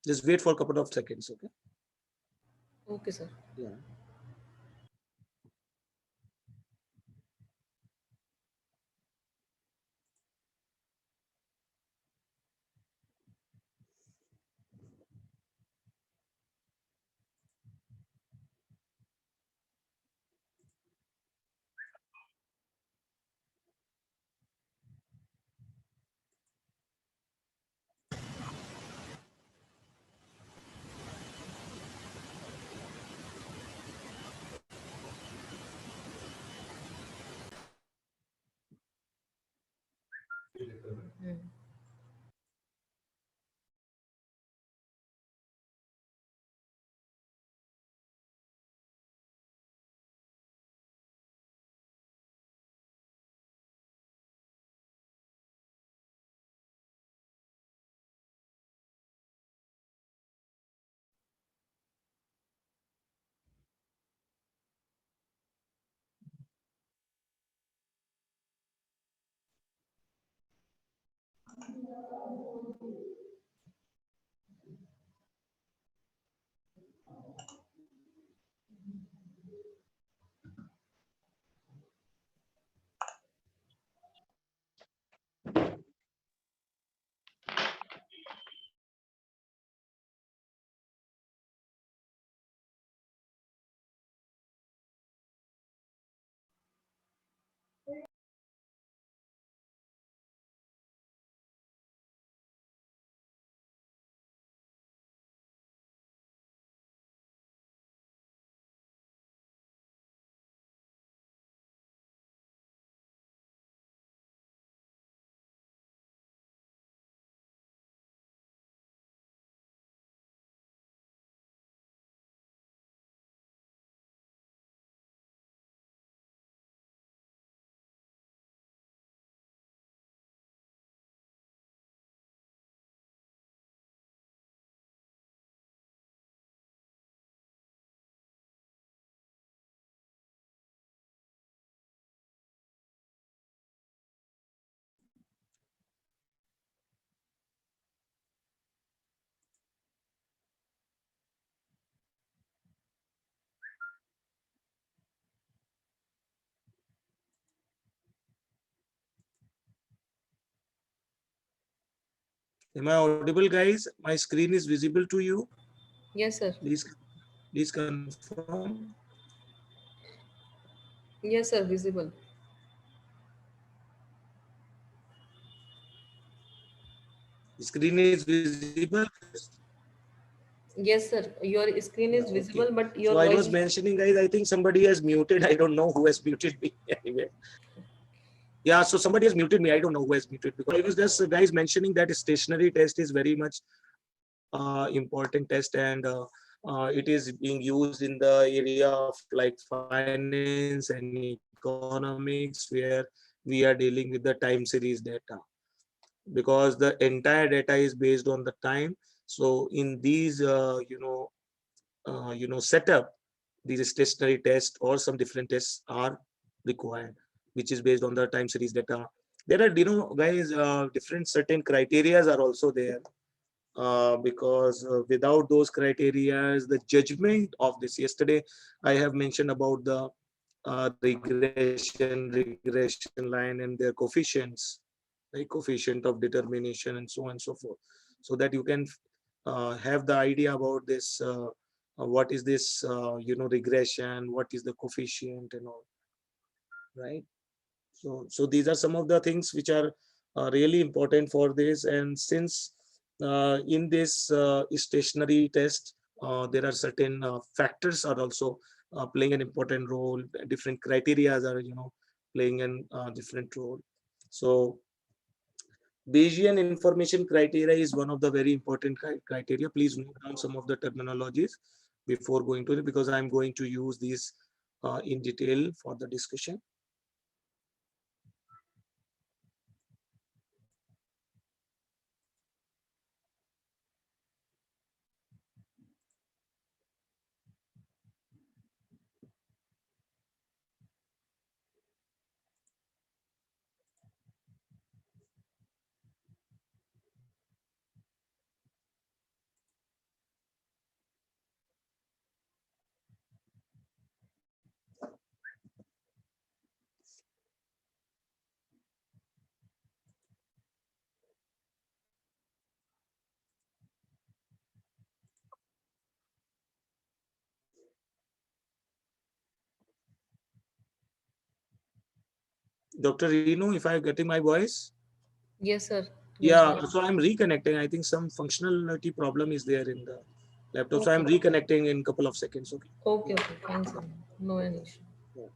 Just wait for a couple of seconds, okay? Okay, sir. Yeah. Hmm. Am I audible, guys? My screen is visible to you. Yes, sir. Please confirm. Yes, sir. Visible. Screen is visible. Yes, sir. Your screen Yeah, is okay. visible, but So your I was voice. mentioning, guys, I think somebody has muted. I don't know who has muted me anyway. Yeah, so somebody has muted me. I don't know who has muted, because I was just, guys, mentioning that stationary test is very much important test, and it is being used in the area of like finance and economics, where we are dealing with the time series data, because the entire data is based on the time. So in these setup, these stationary tests or some different tests are required, which is based on the time series data. There are, guys, different certain criterias are also there, because without those criteria, the judgment of this, yesterday I have mentioned about the regression line and their coefficients, like coefficient of determination and so on and so forth, so that you can have the idea about this, what is this, regression, what is the coefficient and all, right? So these are some of the things which are really important for this. And since in this stationary test, there are certain factors are also playing an important role. Different criteria are, playing an different role. So Bayesian information criteria is one of the very important criteria. Please note down some of the terminologies before going to it, because I'm going to use these in detail for the discussion. Dr. Reno, if I'm getting my voice? Yes, sir. Yes, Yeah, sir. so I'm reconnecting. I think some functionality problem is there in the laptop. So I'm Okay. reconnecting in a couple of seconds. Okay. Okay, okay. Fine, sir. No any issue. Yeah.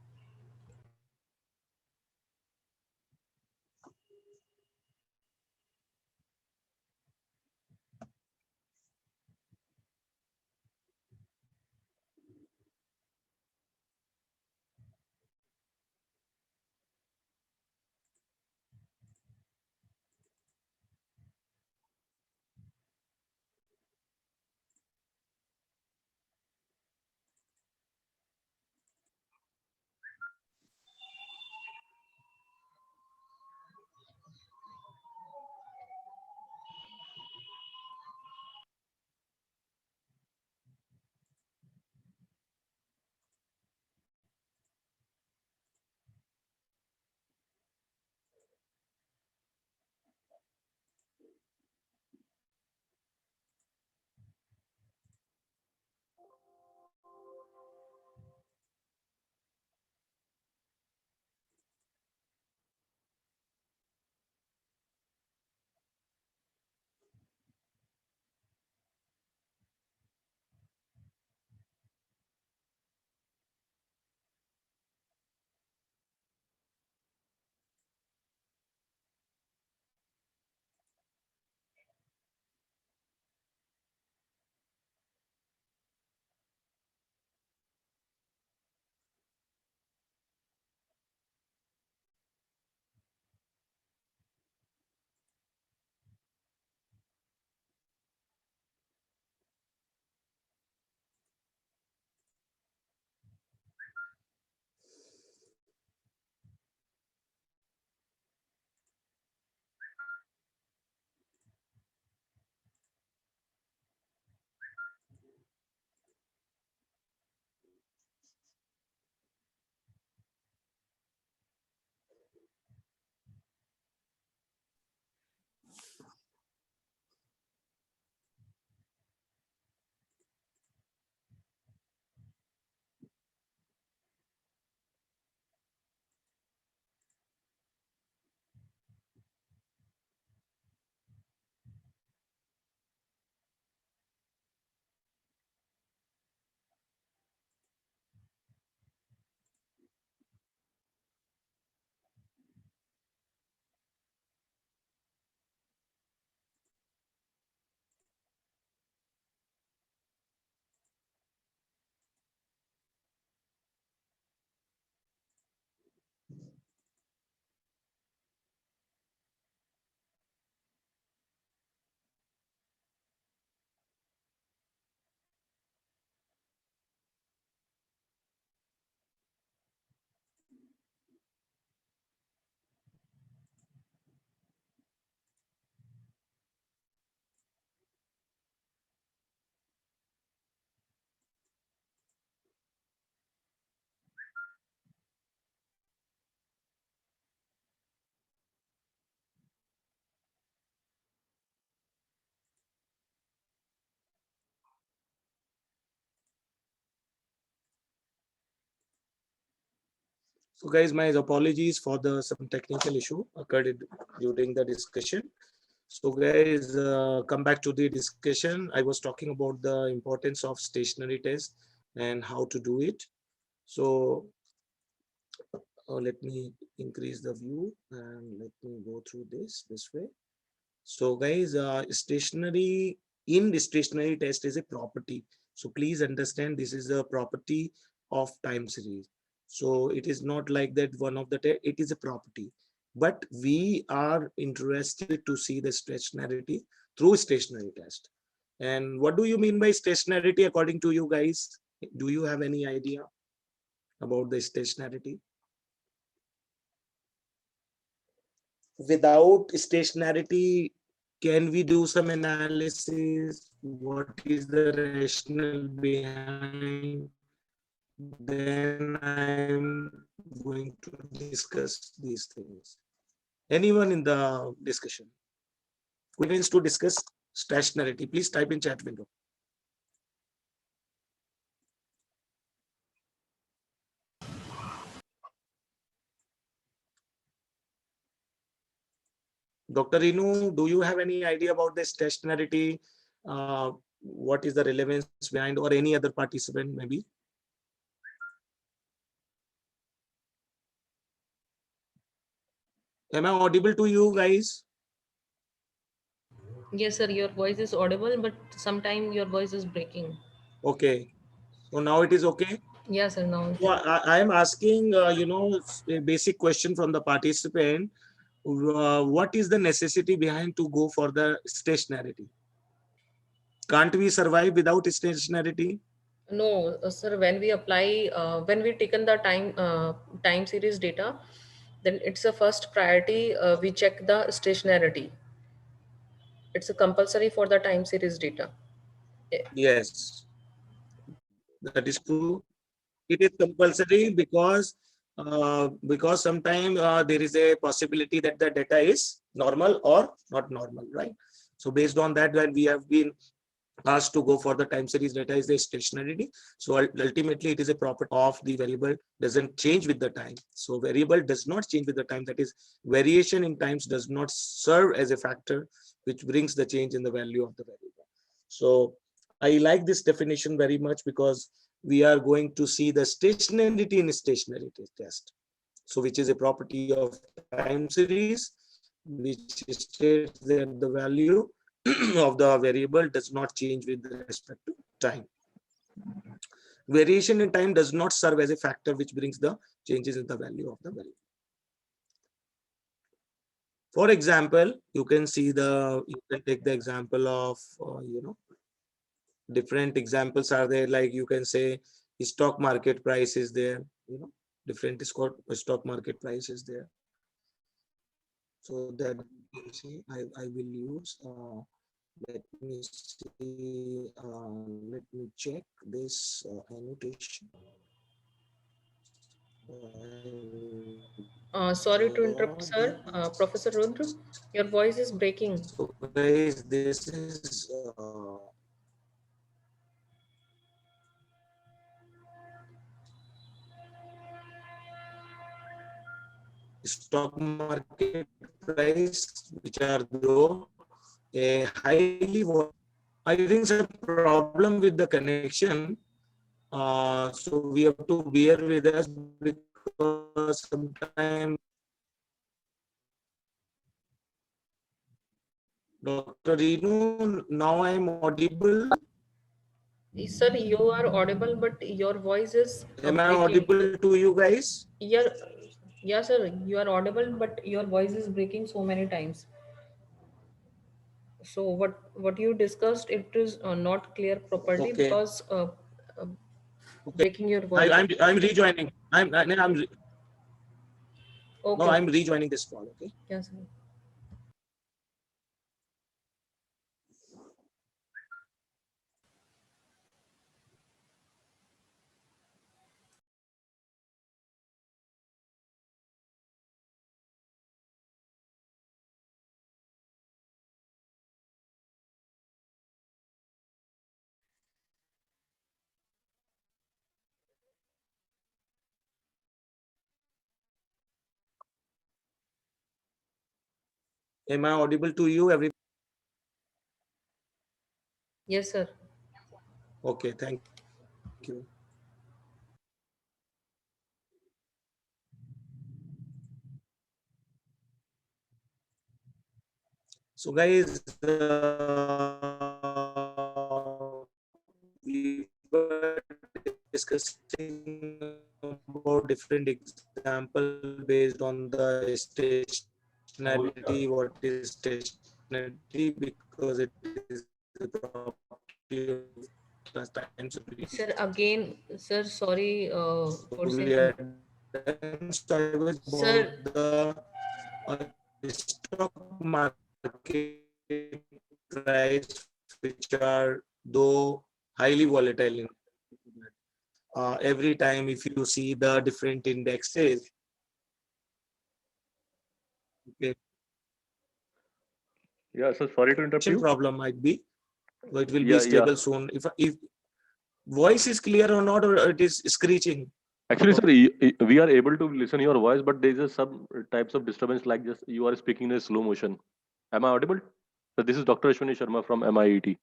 So guys, my apologies for the some technical issue occurred during the discussion. So guys, come back to the discussion. I was talking about the importance of stationary test and how to do it. So let me increase the view and let me go through this way. So guys, stationary in the stationary test is a property. So please understand this is a property of time series. So it is not like that one of the it is a property, but we are interested to see the stationarity through stationary test. And what do you mean by stationarity according to you guys? Do you have any idea about the stationarity? Without stationarity, can we do some analysis? What is the rationale behind? Then I'm going to discuss these things. Anyone in the discussion who wants to discuss stationarity, please type in chat window. Dr. Renu, do you have any idea about this stationarity? What is the relevance behind, or any other participant maybe? Am I audible to you guys? Yes, sir. Your voice is audible, but sometimes your voice is breaking. Okay. So now it is okay. Yes, sir. Now. So I am asking, a basic question from the participant. What is the necessity behind to go for the stationarity? Can't we survive without stationarity? No, sir. When we apply, when we taken the time series data, then it's a first priority. We check the stationarity. It's a compulsory for the time series data. Eh, Yes, that is true. It is compulsory because sometimes there is a possibility that the data is normal or not normal, right? So based on that, when we have been asked to go for the time series data is the stationarity. So ultimately it is a property of the variable doesn't change with the time. So variable does not change with the time. That is, variation in times does not serve as a factor which brings the change in the value of the variable. So I like this definition very much because we are going to see the stationarity in stationarity test. So which is a property of time series, which states that the value of the variable does not change with respect to time. Variation in time does not serve as a factor which brings the changes in the value of the variable. For example, you can take the example of, different examples are there, like you can say stock market price is there, different stock market price is there. So that you can see, I will use, let me see, let me check this annotation. sorry to interrupt, sir. Professor Rudra, your voice is breaking. So guys, this is stock market price, which are though a highly, I think some problem with the connection. So we have to bear with us because sometimes Dr. Renu, now I am audible. Sir, you are audible, but your voice is Am I breaking. audible to you guys? Yeah, yeah, sir, you are audible, but your voice is breaking so many times. So what you discussed, it is not clear properly Okay. because uh, Okay. breaking your I, voice. I'm I'm rejoining. No, Okay, I'm okay. rejoining this call. Okay. Yes, sir. Am I audible to you? Yes, sir. Okay. Thank you. So guys, we were discussing about different example based on the stationality. What is stationality? Because it is the property of time series. Sir, again, sir, sorry So for we saying. are done. So I was about Sir, the stock market price, which are though highly volatile. Every time, if you see the different indexes, okay, Yeah, so sorry to interrupt you. problem might be, so it will be Yeah, yeah. stable soon. If voice is clear or not, or it is screeching. Actually, sir, we are able to listen your voice, but there is some types of disturbance like just you are speaking in a slow motion. Am I audible? So this is Dr. Ashwini Sharma from MIET.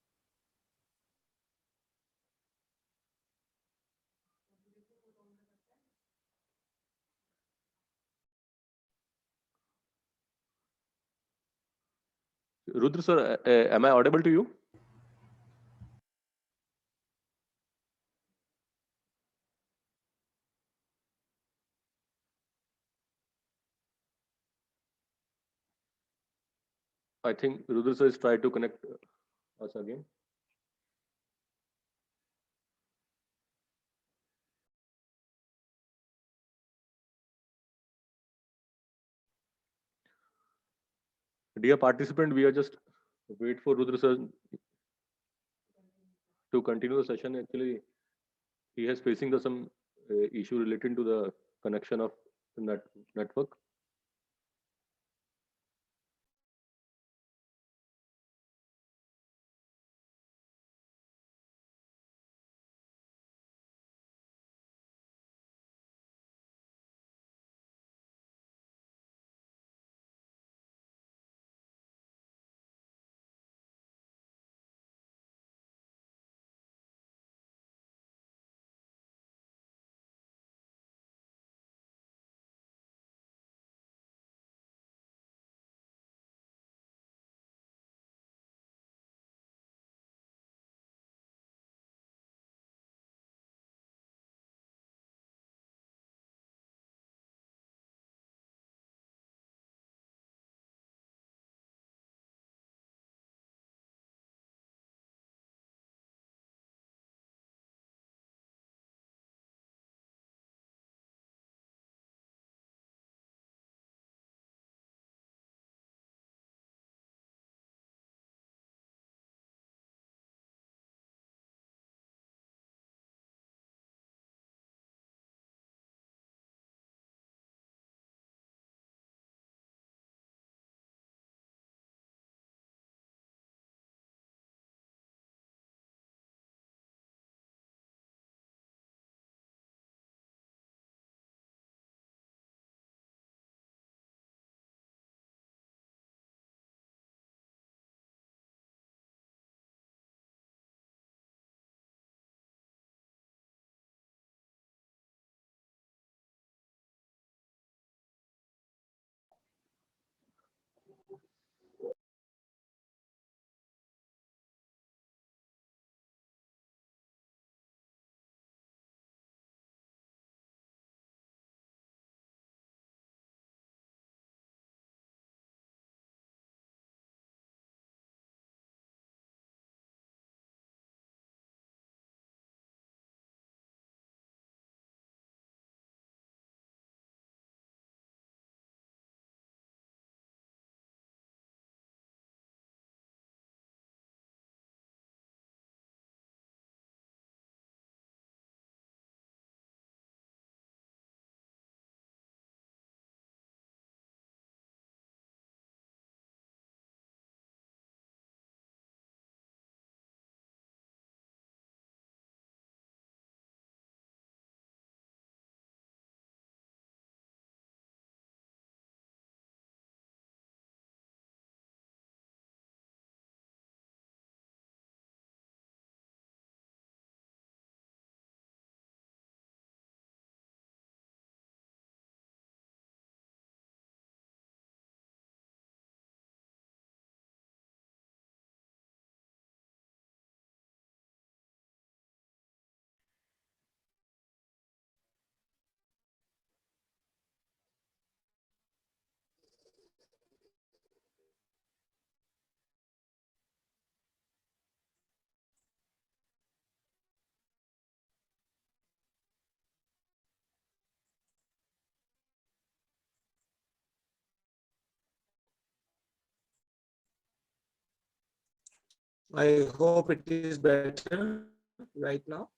Rudra sir, am I audible to you? I think Rudra sir is trying to connect us again. Dear participant, we are just wait for Rudra sir to continue the session. Actually, he is facing some issue related to the connection of the network. I hope it is better right now.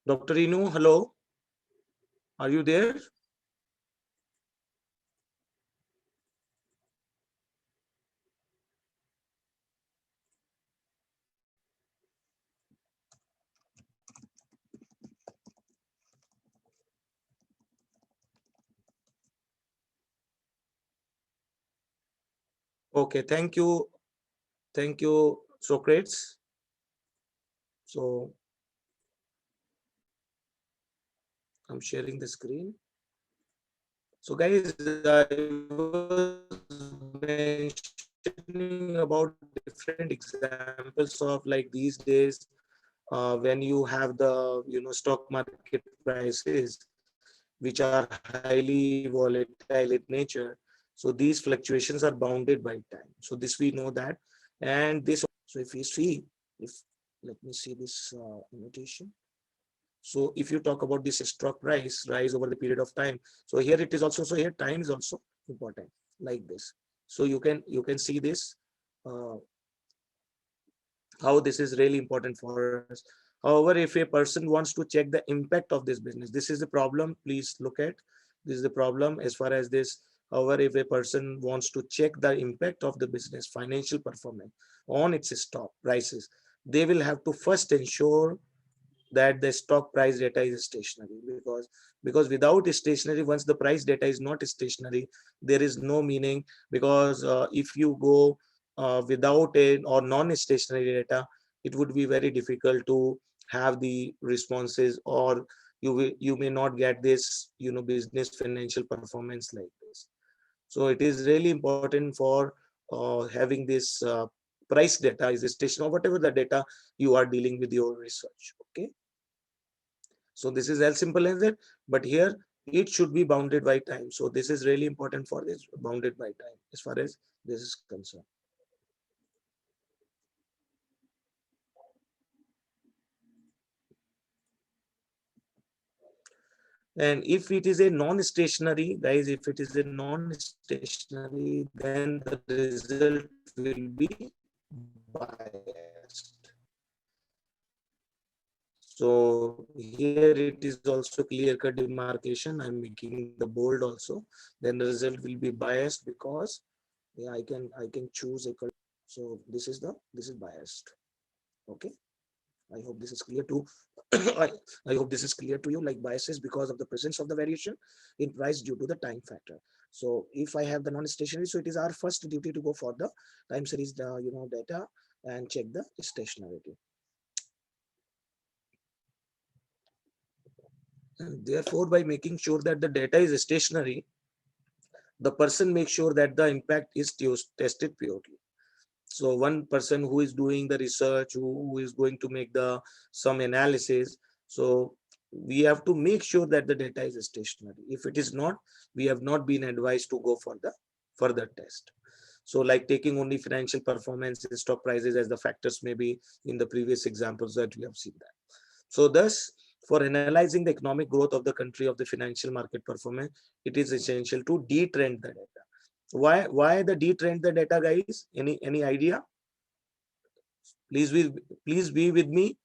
Dr. Inu, hello. Are you there? Okay, thank you. Thank you, Socrates. So I'm sharing the screen. So guys, I was mentioning about different examples of like these days when you have the stock market prices which are highly volatile in nature. So these fluctuations are bounded by time. So this we know that, and this. So if you see, if let me see this annotation. So if you talk about this stock price rise over the period of time, so here it is also, so here time is also important like this. So you can see this uh, how this is really important for us. However, if a person wants to check the impact of this business, this is the problem. Please look at this is the problem as far as this. However, if a person wants to check the impact of the business financial performance on its stock prices, they will have to first ensure that the stock price data is stationary, because without stationary, once the price data is not stationary, there is no meaning. Because if you go without a or non-stationary data, it would be very difficult to have the responses, or you may not get this business financial performance like this. So it is really important for having this price data is stationary, or whatever the data you are dealing with your research. Okay, so this is as simple as that, but here it should be bounded by time. So this is really important for this bounded by time as far as this is concerned. And if it is a non-stationary, guys, if it is a non-stationary, then the result will be biased. So here it is also clear-cut demarcation. I'm making the bold also. Then the result will be biased because yeah, I can choose a color. So this is biased. Okay. I hope this is clear to I, I hope this is clear to you, like biases because of the presence of the variation in price due to the time factor. So if I have the non-stationary, so it is our first duty to go for the time series data and check the stationarity. And therefore, by making sure that the data is stationary, the person makes sure that the impact is tested purely. So one person who is doing the research, who is going to make the some analysis, so we have to make sure that the data is stationary. If it is not, we have not been advised to go for the further test. So like taking only financial performance and stock prices as the factors, maybe in the previous examples that we have seen that. So thus, for analyzing the economic growth of the country of the financial market performance, it is essential to detrend the data. Why the detrend the data, guys? Any idea? Please be with me.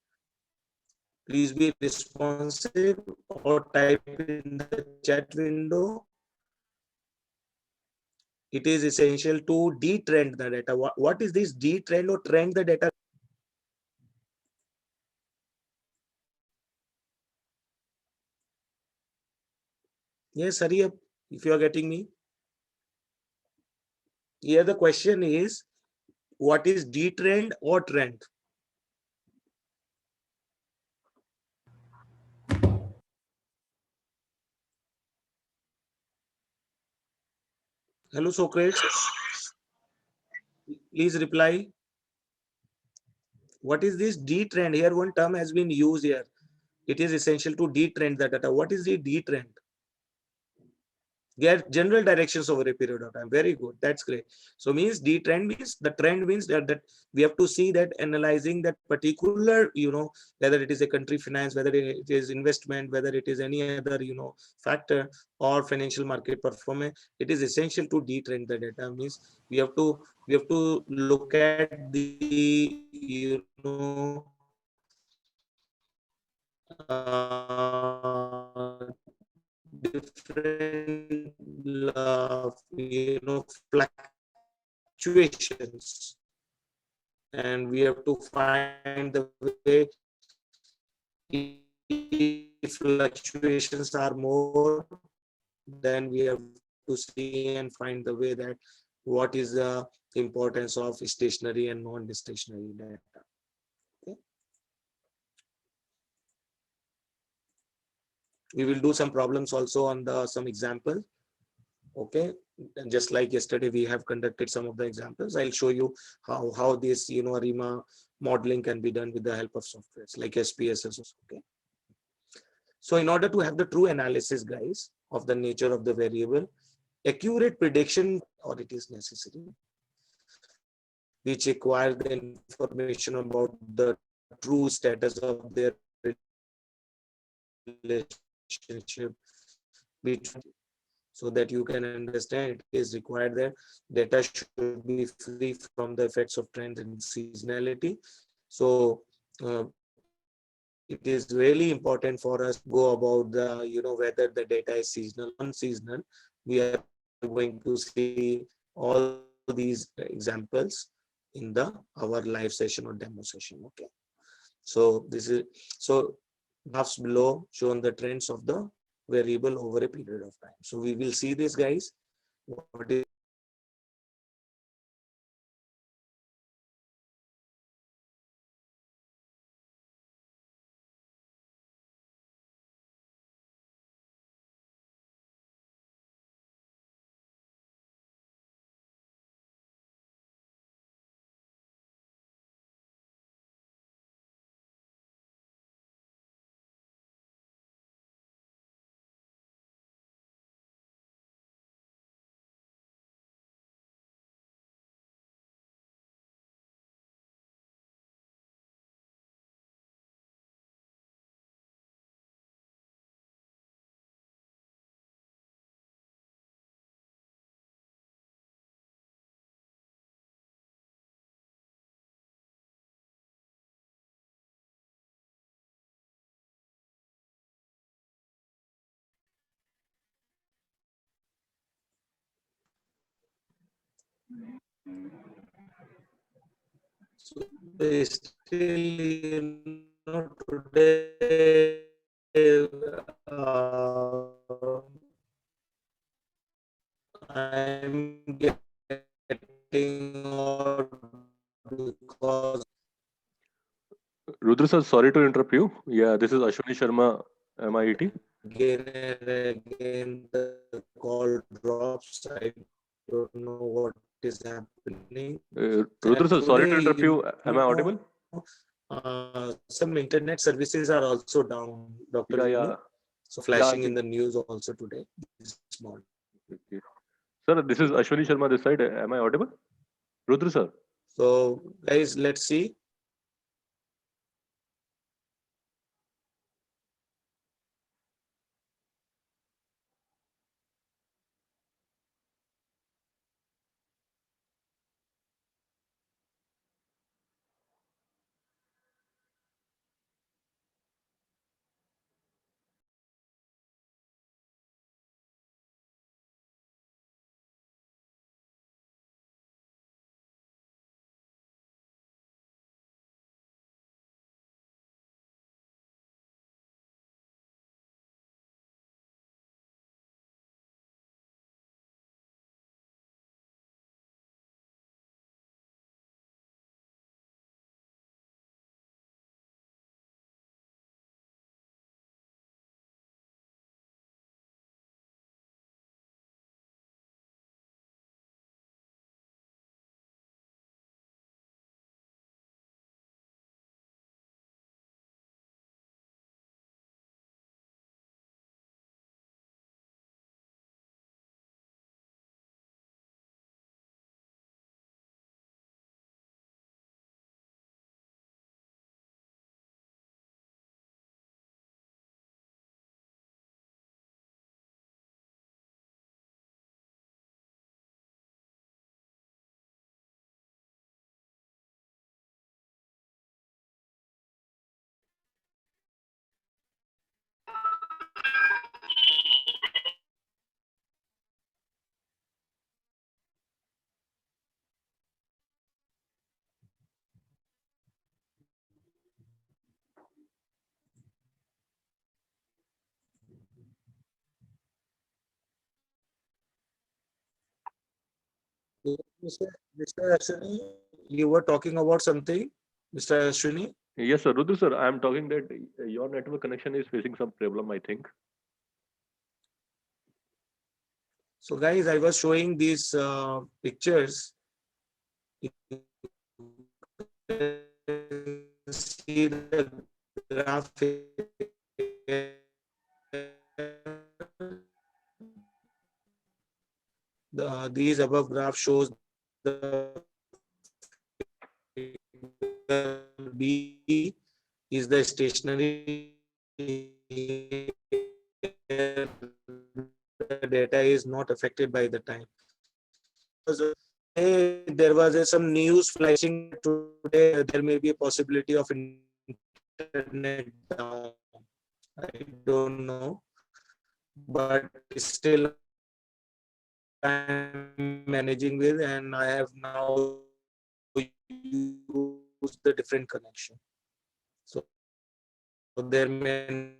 Please be responsive or type in the chat window. It is essential to detrend the data. What is this detrend or trend the data? Yes, hurry up if you are getting me. Here the question is, what is detrend or trend? Hello, Socrates. Please reply. What is this detrend? Here one term has been used here. It is essential to detrend the data. What is the detrend? Get general directions over a period of time. Very good. That's great. So means detrend means the trend means that we have to see that analyzing that particular, whether it is a country finance, whether it is investment, whether it is any other, factor or financial market performance, it is essential to detrend the data. Means we have to look at the, different fluctuations, and we have to find the way if fluctuations are more, then we have to see and find the way that what is the importance of stationary and non-stationary data. Okay. We will do some problems also on the some example. Okay, and just like yesterday we have conducted some of the examples. I'll show you how this ARIMA modeling can be done with the help of softwares like SPSS. Okay, so in order to have the true analysis, guys, of the nature of the variable, accurate prediction or it is necessary, which require the information about the true status of their relationship between, so that you can understand it is required that data should be free from the effects of trend and seasonality. So it is really important for us to go about the whether the data is seasonal or unseasonal. We are going to see all these examples in our live session or demo session. Okay, so this is graphs below shown the trends of the variable over a period of time. So we will see this, guys. What is so still today I'm getting or because Rudra sir, sorry to interrupt you. Yeah, this is Ashwini Sharma, MIT. again and again the call drops. I don't know what is happening. Rudra And sir, sorry to today, interrupt you. Am I audible? some internet services are also down, Dr. Yeah, Vinu. yeah. So Yeah, I flashing in think. the news also today this morning. Okay. Sir, this is Ashwini Sharma this side. Am I audible? Rudra sir. So guys, let's see. Mr. Ashwini, you were talking about something, Mr. Ashwini. Yes, sir. Rudra, sir, I am talking that your network connection is facing some problem, I think. So guys, I was showing these pictures. You can see the graph here. These above graph shows the B is the stationary. The data is not affected by the time. There was some news flashing today. There may be a possibility of internet down. I don't know, but still I'm managing with, and I have now used the different connection. So there may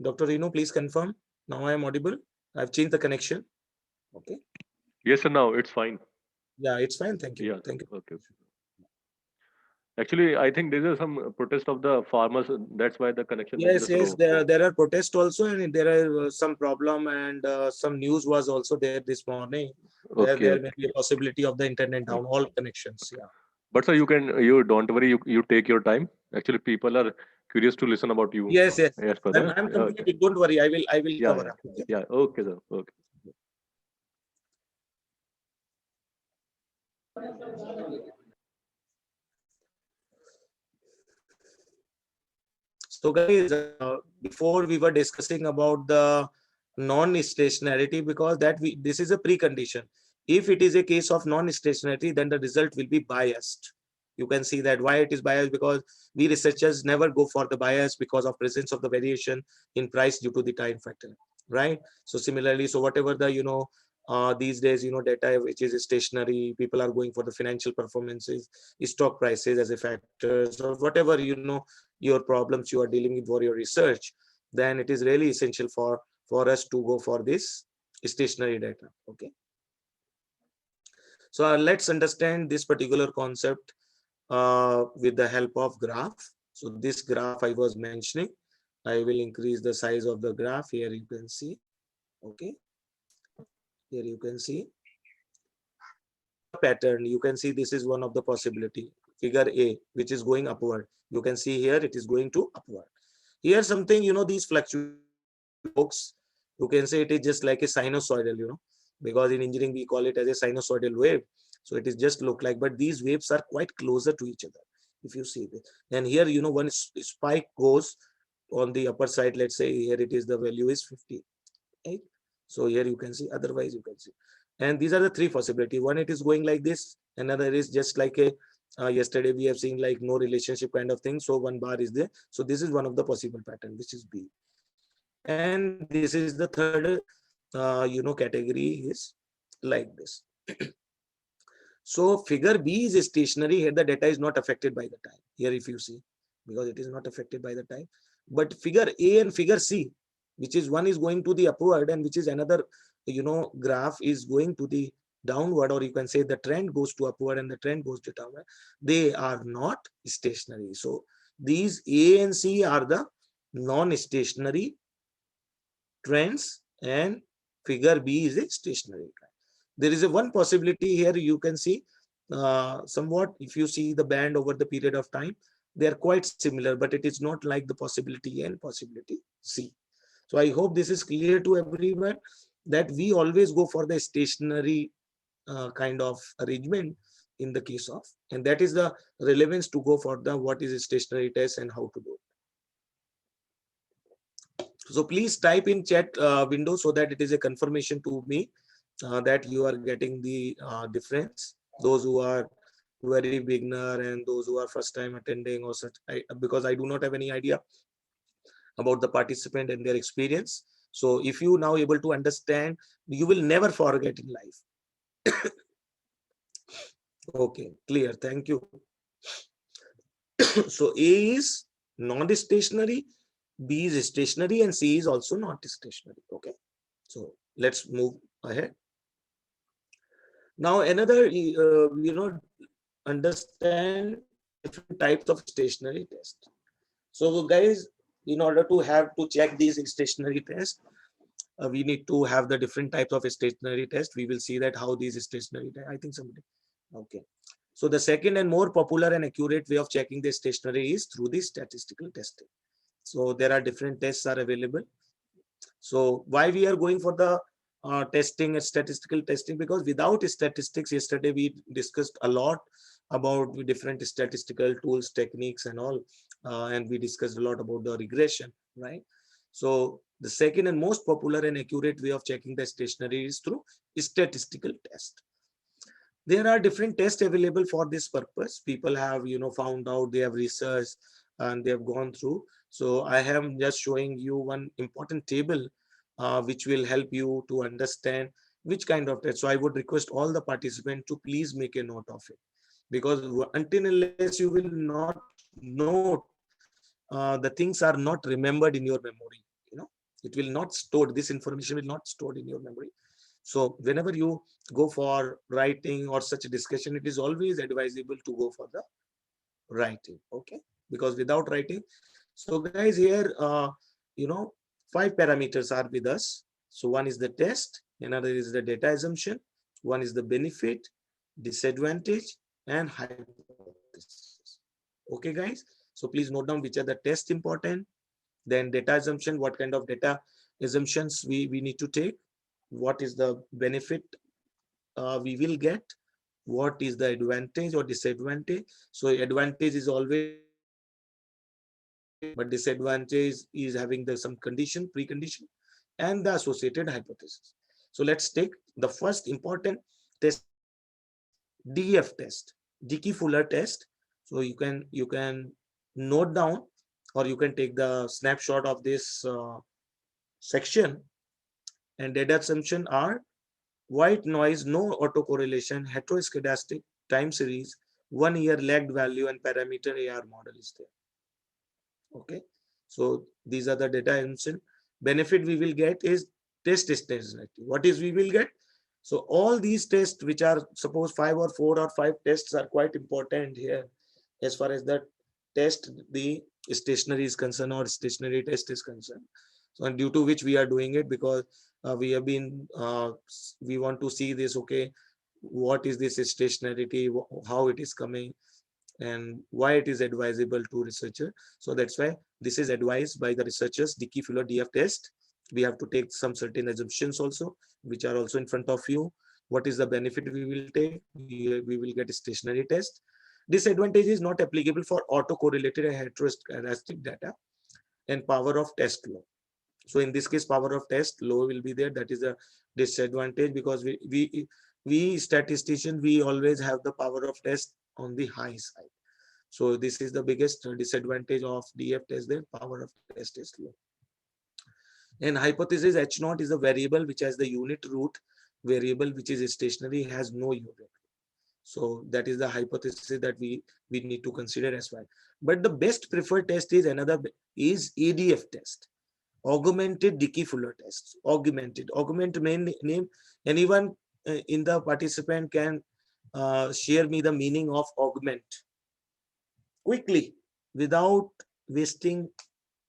Dr. Renu, please confirm. Now I am audible. I've changed the connection. Okay. Yes, sir. Now it's fine. Yeah, it's fine. Thank you. Yeah. Thank you. Okay. Actually, I think there is some protest of the farmers. That's why the connection is Yes, yes, slow. there are protests also, and there are some problem, and some news was also there this morning, where Okay. there may be a possibility of the internet down, all connections. Yeah. But sir, you don't worry. You take your time. Actually, people are curious to listen about you. Yes, yes. As per the. I'm Okay. completed. Don't worry. I will Yeah. cover Yeah. up. Okay? Yeah. Okay, sir. Okay. So guys, before we were discussing about the non-stationarity, because this is a precondition. If it is a case of non-stationarity, then the result will be biased. You can see that why it is biased, because we researchers never go for the bias because of presence of the variation in price due to the time factor, right? So similarly, so whatever the these days data which is stationary, people are going for the financial performances, stock prices as a factors, or whatever your problems you are dealing with for your research, then it is really essential for us to go for this stationary data. Okay, so let's understand this particular concept with the help of graph. So this graph I was mentioning, I will increase the size of the graph. Here you can see. Okay, here you can see pattern. You can see this is one of the possibility, figure A, which is going upward. You can see here it is going to upward. Here something, these fluctuations, you can say it is just like a sinusoidal, because in engineering we call it as a sinusoidal wave. So it is just look like, but these waves are quite closer to each other. If you see this, and here, one spike goes on the upper side. Let's say here it is, the value is 50, right? So here you can see, otherwise you can see. And these are the three possibility. One, it is going like this. Another is just like a, yesterday we have seen like no relationship kind of thing. So one bar is there. So this is one of the possible pattern, which is B. And this is the third, category is like this. So figure B is stationary. Here the data is not affected by the time. Here if you see, because it is not affected by the time. But figure A and figure C, which is one is going to the upward and which is another, graph is going to the downward, or you can say the trend goes to upward and the trend goes to downward. They are not stationary. So these A and C are the non-stationary trends, and figure B is a stationary trend. There is a one possibility here. You can see somewhat, if you see the band over the period of time, they are quite similar, but it is not like the possibility A and possibility C. So I hope this is clear to everyone that we always go for the stationary kind of arrangement in the case of, and that is the relevance to go for the what is a stationary test and how to do it. So please type in chat window so that it is a confirmation to me that you are getting the difference. Those who are very beginner and those who are first time attending or such, because I do not have any idea about the participant and their experience. So if you now able to understand, you will never forget in life. Okay, clear. Thank you. So A is non-stationary, B is stationary, and C is also not stationary. Okay, so let's move ahead. Now another, understand different types of stationary test. So guys, in order to have to check these stationary tests, we need to have the different types of stationary test. We will see that how these stationary, I think somebody, okay. So the second and more popular and accurate way of checking the stationary is through the statistical testing. So there are different tests are available. So why we are going for the testing and statistical testing? Because without statistics, yesterday we discussed a lot about the different statistical tools, techniques and all. And we discussed a lot about the regression, right? So the second and most popular and accurate way of checking the stationary is through statistical test. There are different tests available for this purpose. People have, found out, they have researched and they have gone through. So I am just showing you one important table which will help you to understand which kind of test. So I would request all the participants to please make a note of it, because until unless you will not note, the things are not remembered in your memory. It will not store, this information will not stored in your memory. So whenever you go for writing or such a discussion, it is always advisable to go for the writing. Okay, because without writing, so guys here, you know, 5 parameters are with us. So one is the test, another is the data assumption, one is the benefit, disadvantage, and hypothesis. Okay guys, so please note down which are the test important, then data assumption, what kind of data assumptions we need to take, what is the benefit we will get, what is the advantage or disadvantage. So advantage is always but disadvantage is having the some condition, precondition, and the associated hypothesis. So let's take the first important test, DF test, Dickey Fuller test. So you can note down, or you can take the snapshot of this section. And data assumption are white noise, no autocorrelation, heteroscedastic time series, 1 year lagged value, and parameter AR model is there. Okay, so these are the data assumption. Benefit we will get is test extensionality. What is we will get? So all these tests, which are suppose 5 or 4 or 5 tests, are quite important here as far as the test, the stationary is concerned, or stationary test is concerned. So and due to which we are doing it, because we have been we want to see this. Okay, what is this stationarity, how it is coming, and why it is advisable to researcher. So that's why this is advised by the researchers, Dickey Fuller DF test. We have to take some certain assumptions also, which are also in front of you. What is the benefit we will take? We will get a stationary test. Disadvantage is not applicable for autocorrelated and heteroscedastic data, and power of test law. So in this case, power of test law will be there. That is a disadvantage, because we statistician, we always have the power of test on the high side. So this is the biggest disadvantage of DF test, there power of test is low. And hypothesis H naught is a variable which has the unit root, variable which is stationary has no unit. So that is the hypothesis that we need to consider as well. But the best preferred test is another, is ADF test, augmented Dickey Fuller test. Augment main name. Anyone in the participant can share me the meaning of augment quickly, without wasting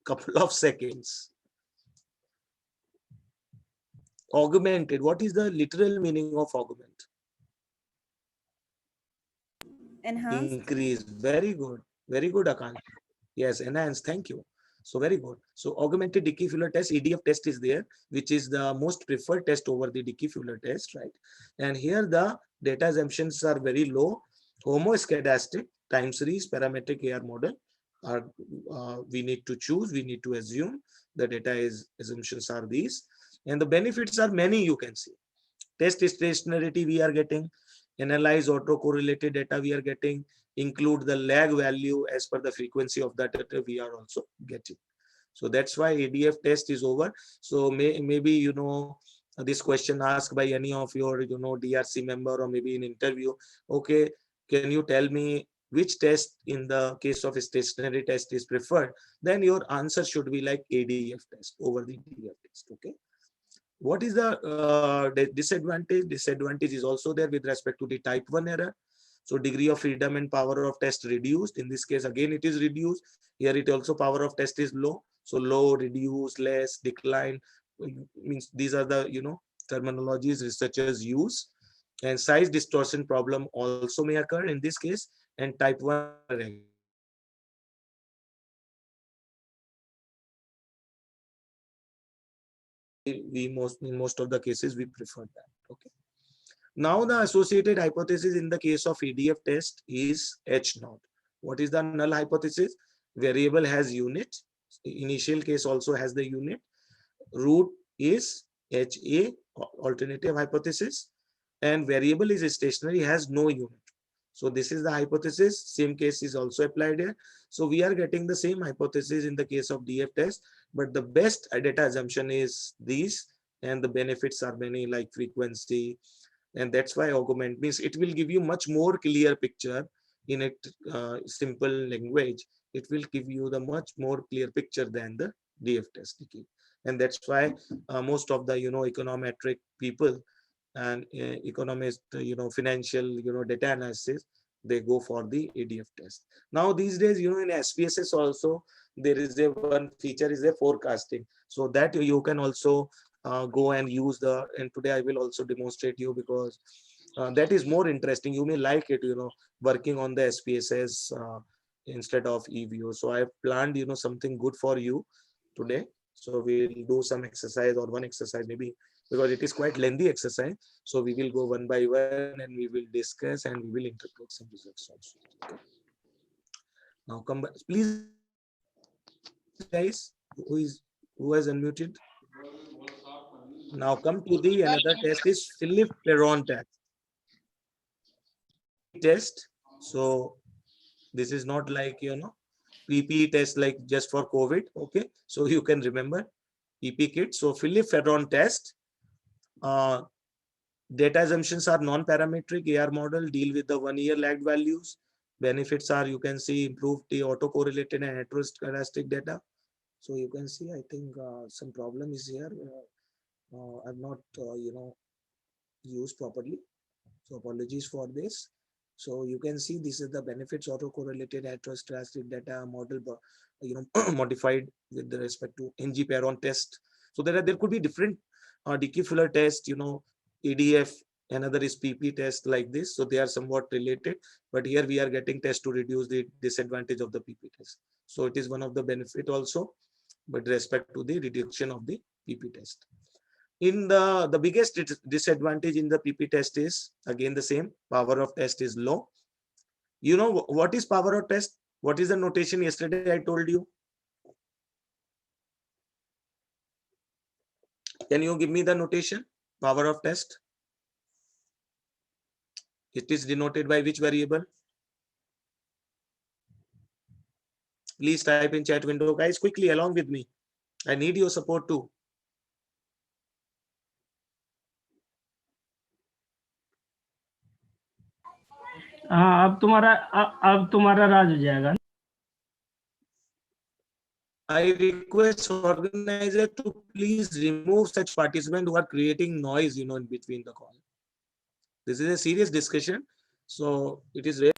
couple of seconds. Augmented, what is the literal meaning of augment? Enhanced. Increase. Very good, Akan. Yes, enhance. Thank you. So very good. So augmented Dickey Fuller test, EDF test is there, which is the most preferred test over the Dickey Fuller test, right? And here the data assumptions are very low. Homoscedastic, time series, parametric AR model are we need to choose, we need to assume. The data is assumptions are these, and the benefits are many. You can see test stationarity we are getting, analyze autocorrelated data we are getting, include the lag value as per the frequency of that data we are also getting. So that's why ADF test is over. So maybe, you know, this question asked by any of your, you know, DRC member, or maybe in interview, okay, can you tell me which test in the case of a stationary test is preferred? Then your answer should be like ADF test over the DF test. Okay. What is the disadvantage? Disadvantage is also there with respect to the type 1 error. So degree of freedom and power of test reduced. In this case, again, it is reduced. Here it also power of test is low. So low, reduce, less, decline, means these are the, you know, terminologies researchers use. And size distortion problem also may occur in this case. And type 1 we in most of the cases we prefer that. Okay. Now the associated hypothesis in the case of EDF test is H naught. What is the null hypothesis? Variable has unit. Initial case also has the unit. Root is HA, alternative hypothesis, and variable is stationary, has no unit. So this is the hypothesis. Same case is also applied here. So we are getting the same hypothesis in the case of DF test, but the best data assumption is these, and the benefits are many, like frequency. And that's why augment means it will give you much more clear picture in a simple language. It will give you the much more clear picture than the DF test. And that's why most of the econometric people and economist, financial, data analysis, they go for the ADF test. Now these days, in SPSS also there is a one feature is a forecasting, so that you can also go and use the. And today I will also demonstrate you, because that is more interesting. You may like it, working on the SPSS instead of Eviews. So I have planned, something good for you today. So we'll do some exercise, or one exercise maybe, because it is quite lengthy exercise. So we will go one by one and we will discuss and we will interpret some results also. Okay. Now come back. Please guys, who has unmuted? Now come to the another test is Philip Perron test. Test. So this is not like PP test like just for COVID. Okay, so you can remember PP kit. So Philip Perron test. Uh, Data assumptions are non-parametric. AR model deal with the 1 year lagged values. Benefits are, you can see, improve the autocorrelated and heteroscedastic data. So you can see, I think some problem is here. I've not, used properly. So apologies for this. So you can see this is the benefits autocorrelated heteroscedastic data model, modified with respect to NG Perron test. So there could be different Dickey Fuller test, EDF, another is PP test like this. So they are somewhat related, but here we are getting test to reduce the disadvantage of the PP test. So it is one of the benefit also, with respect to the reduction of the PP test. In the biggest disadvantage in the PP test is again the same, power of test is low. You know what is power of test? What is the notation yesterday I told you? Can you give me the notation? Power of test. It is denoted by which variable? Please type in chat window, guys, quickly along with me. I need your support too. हाँ अब तुम्हारा राज हो जाएगा. I request organizer to please remove such participants who are creating noise, in between the call. This is a serious discussion, so it is very.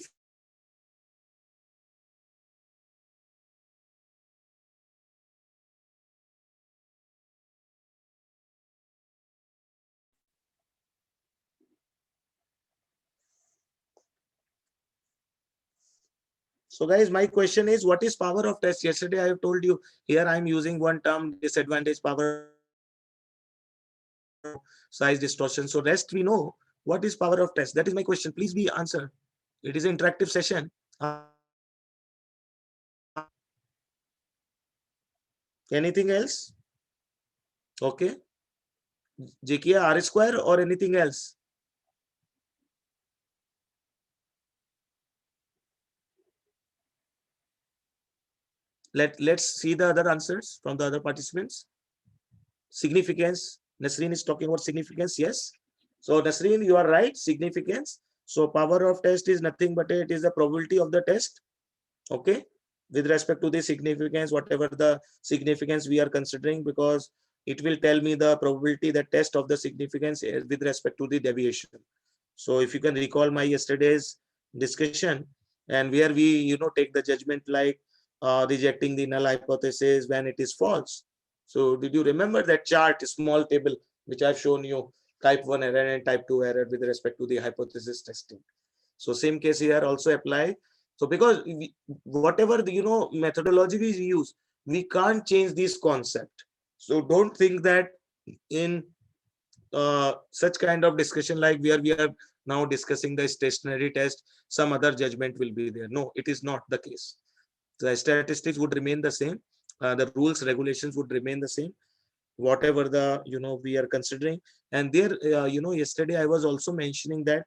So guys, my question is, what is power of test? Yesterday I have told you, here I am using one term, disadvantage, power, size distortion. So rest we know. What is power of test? That is my question. Please be answered. It is an interactive session. Anything else? Okay. JK R square or anything else? Let's see the other answers from the other participants. Significance. Nasreen is talking about significance. Yes. So Nasreen, you are right. Significance. So power of test is nothing but it is the probability of the test. Okay. With respect to the significance, whatever the significance we are considering, because it will tell me the probability that test of the significance with respect to the deviation. So if you can recall my yesterday's discussion, and where we take the judgment like rejecting the null hypothesis when it is false. So did you remember that chart, small table, which I've shown you, type 1 error and type 2 error with respect to the hypothesis testing? So same case here also apply. So because whatever the methodology we use, we can't change this concept. So don't think that in such kind of discussion like where we are now discussing the stationary test, some other judgment will be there. No, it is not the case. The statistics would remain the same. The rules, regulations would remain the same, whatever the we are considering. And there yesterday I was also mentioning that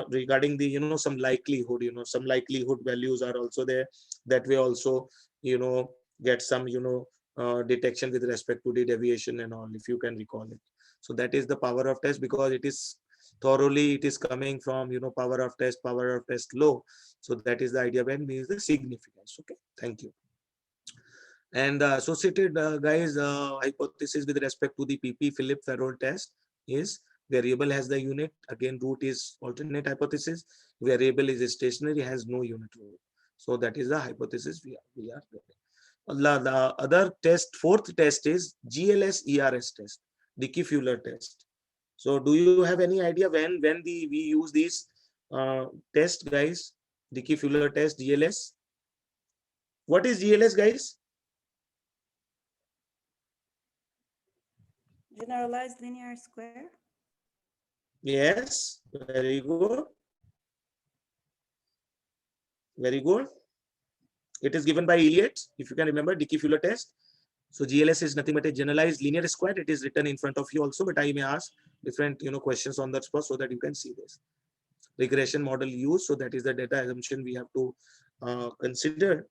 regarding the some likelihood, some likelihood values are also there, that way also get some detection with respect to the deviation and all, if you can recall it. So that is the power of test, because it is thoroughly, it is coming from power of test low. So that is the idea when means the significance. Okay, thank you. And the associated guys hypothesis with respect to the PP Philip Farrell test is variable has the unit. Again, root is alternate hypothesis. Variable is stationary, has no unit root. So that is the hypothesis we are getting. The other test, fourth test is GLS ERS test, Dickey-Fuller test. So do you have any idea when we use these test, guys? Dickey-Fuller test, GLS. What is GLS, guys? Generalized linear square. Yes, very good. Very good. It is given by Elliott, if you can remember, Dickey-Fuller test. So GLS is nothing but a generalized linear square. It is written in front of you also, but I may ask different questions on that spot so that you can see this. Regression model used, so that is the data assumption we have to consider.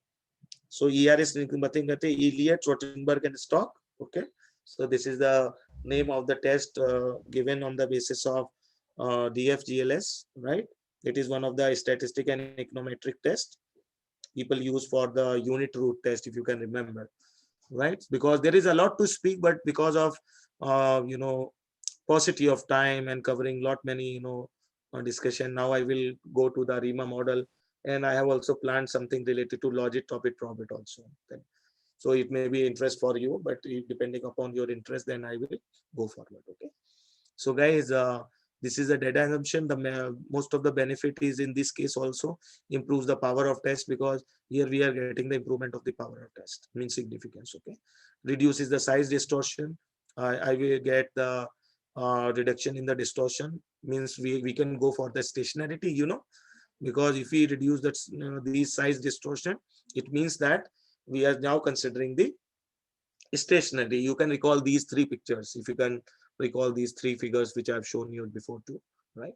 So ER is Elliott, Rottenberg, and Stock. Okay, so this is the name of the test given on the basis of DFGLS, right? It is one of the statistic and econometric test people use for the unit root test, if you can remember, right? Because there is a lot to speak, but because of paucity of time and covering lot many discussion, now I will go to the RIMA model, and I have also planned something related to logic topic probit also. So it may be interest for you, but depending upon your interest, then I will go forward. Okay. So guys, this is a data assumption. The most of the benefit is in this case also improves the power of test, because here we are getting the improvement of the power of test, means significance. Okay. Reduces the size distortion. I will get the reduction in the distortion, means we can go for the stationarity, because if we reduce that these size distortion, it means that we are now considering the stationary. You can recall these three pictures, if you can recall these three figures which I have shown you before too, right?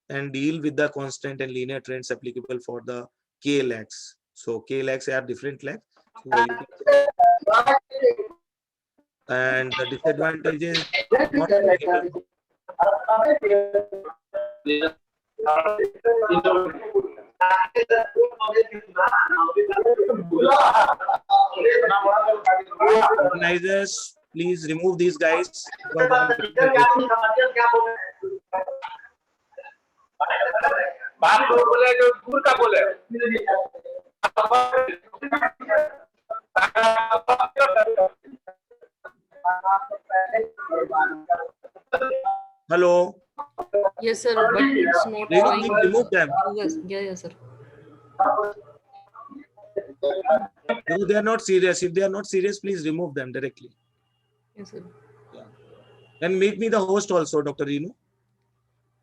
And deal with the constant and linear trends applicable for the K lags. So K lags are different lags. So you can, and the disadvantage is not applicable. Organizers, please remove these guys, because I am getting the hello. Yes, sir, but it's not showing. Remove them. Yes, yes, sir. No, they are not serious. If they are not serious, please remove them directly. Yes, sir. Yeah. And make me the host also, Dr. Renu.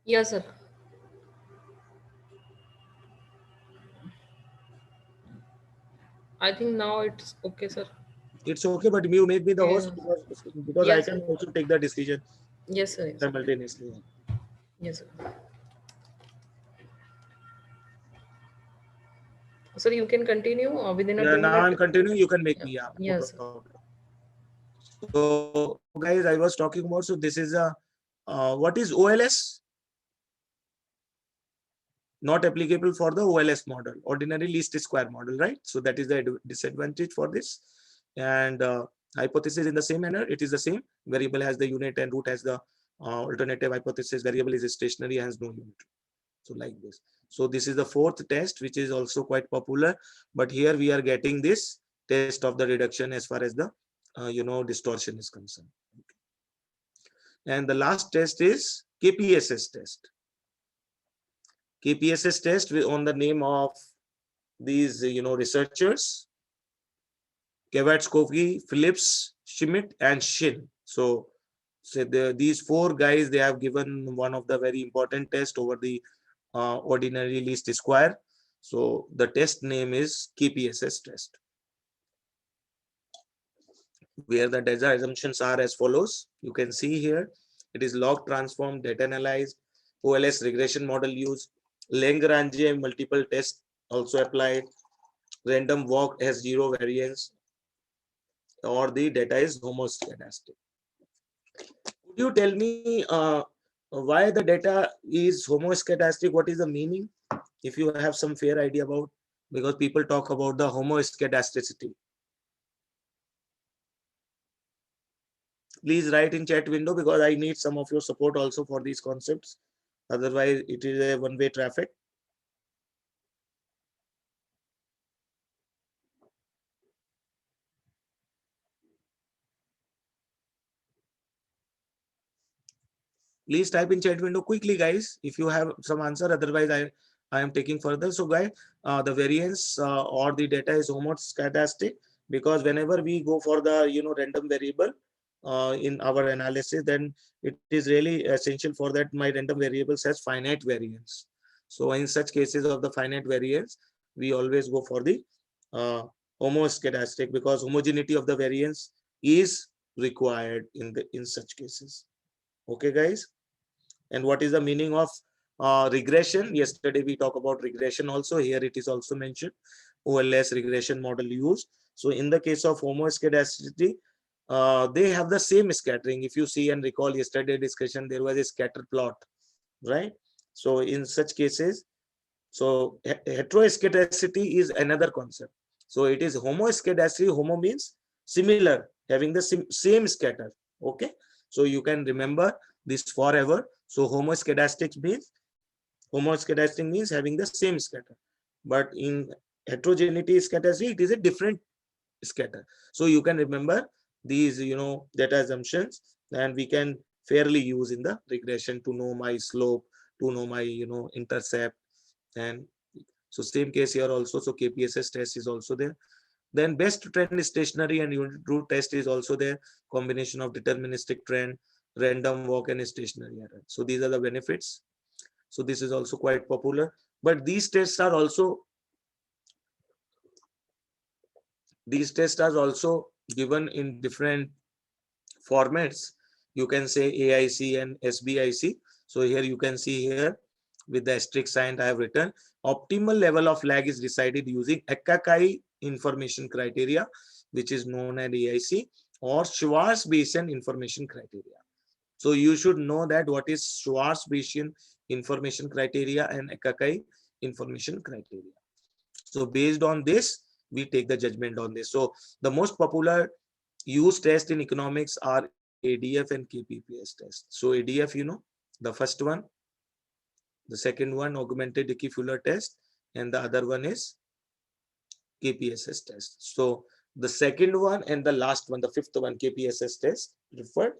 Yes, sir. I think now it's okay, sir. It's okay, but you make me the host, because I Yes, can sir. also take the decision Yes, sir. Yes, sir. simultaneously. Yes, sir. Sir, you can continue within a Yeah, 2 now minute. I'm continuing. You can make me. Yeah. No Yes, sir. problem. So, guys, I was talking about. So this is a what is OLS? Not applicable for the OLS model, ordinary least square model, right? So that is the disadvantage for this. And hypothesis in the same manner, it is the same. Variable has the unit and root has the alternative hypothesis. Variable is stationary, has no unit. So like this. So this is the fourth test, which is also quite popular. But here we are getting this test of the reduction as far as the distortion is concerned. And the last test is KPSS test. KPSS test on the name of these researchers, Kavatskovsky, Phillips, Schmidt, and Shin. So these four guys, they have given one of the very important tests over the ordinary least square. So the test name is KPSS test, where the data assumptions are as follows. You can see here, it is log transform, data analyzed, OLS regression model used, Lagrange multiple test also applied, random walk has zero variance, or the data is homoscedastic. Could you tell me why the data is homoscedastic? What is the meaning? If you have some fair idea about, because people talk about the homoscedasticity. please write in chat window, because I need some of your support also for these concepts. Otherwise, it is a one-way traffic. Please type in chat window quickly, guys, if you have some answer. Otherwise, I am taking further. So, guys, the variance or the data is homoscedastic, because whenever we go for the random variable in our analysis, then it is really essential for that my random variables has finite variance. So, in such cases of the finite variance, we always go for the homoscedastic, because homogeneity of the variance is required in such cases. Okay, guys. And what is the meaning of regression? Yesterday we talked about regression also. Here it is also mentioned. OLS regression model used. So in the case of homoscedasticity, they have the same scattering. If you see and recall yesterday discussion, there was a scatter plot, right? So in such cases, so heteroscedasticity is another concept. So it is homoscedasticity. Homo means similar, having the same scatter. Okay. So you can remember this forever. So homoscedastic means having the same scatter. But in heterogeneity scatterity, it is a different scatter. So you can remember these, data assumptions, and we can fairly use in the regression to know my slope, to know my, intercept. And so same case here also. So KPSS test is also there. Then best trend is stationary and unit root test is also there. Combination of deterministic trend, random walk, and stationary error. So these are the benefits. So this is also quite popular. But these tests are also given in different formats. You can say AIC and SBIC. So here you can see here with the asterisk sign I have written, optimal level of lag is decided using AICTE information criteria, which is known as AIC, or Schwarz-Bayesian information criteria. So you should know that what is Schwarz-Bayesian information criteria and AICTE information criteria. So based on this, we take the judgment on this. So the most popular used test in economics are ADF and KPPS test. So ADF, the first one, the second one, augmented Dickey Fuller test, and the other one is KPSS test. So the second one and the last one, the fifth one, KPSS test, preferred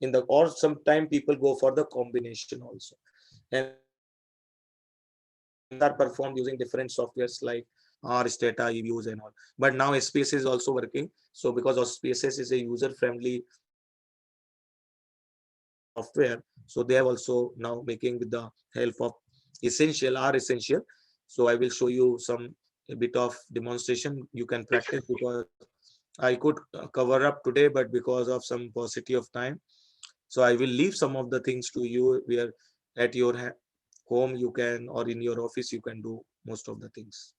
in the, or sometime people go for the combination also. And are performed using different softwares like STTP, Eviews and all. But now SPSS is also working. So because SPSS is a user-friendly software, so they have also now making with the help of essential. So I will show you a bit of demonstration. You can practice, because I could cover up today, but because of some paucity of time, so I will leave some of the things to you, where at your home you can, or in your office you can do most of the things.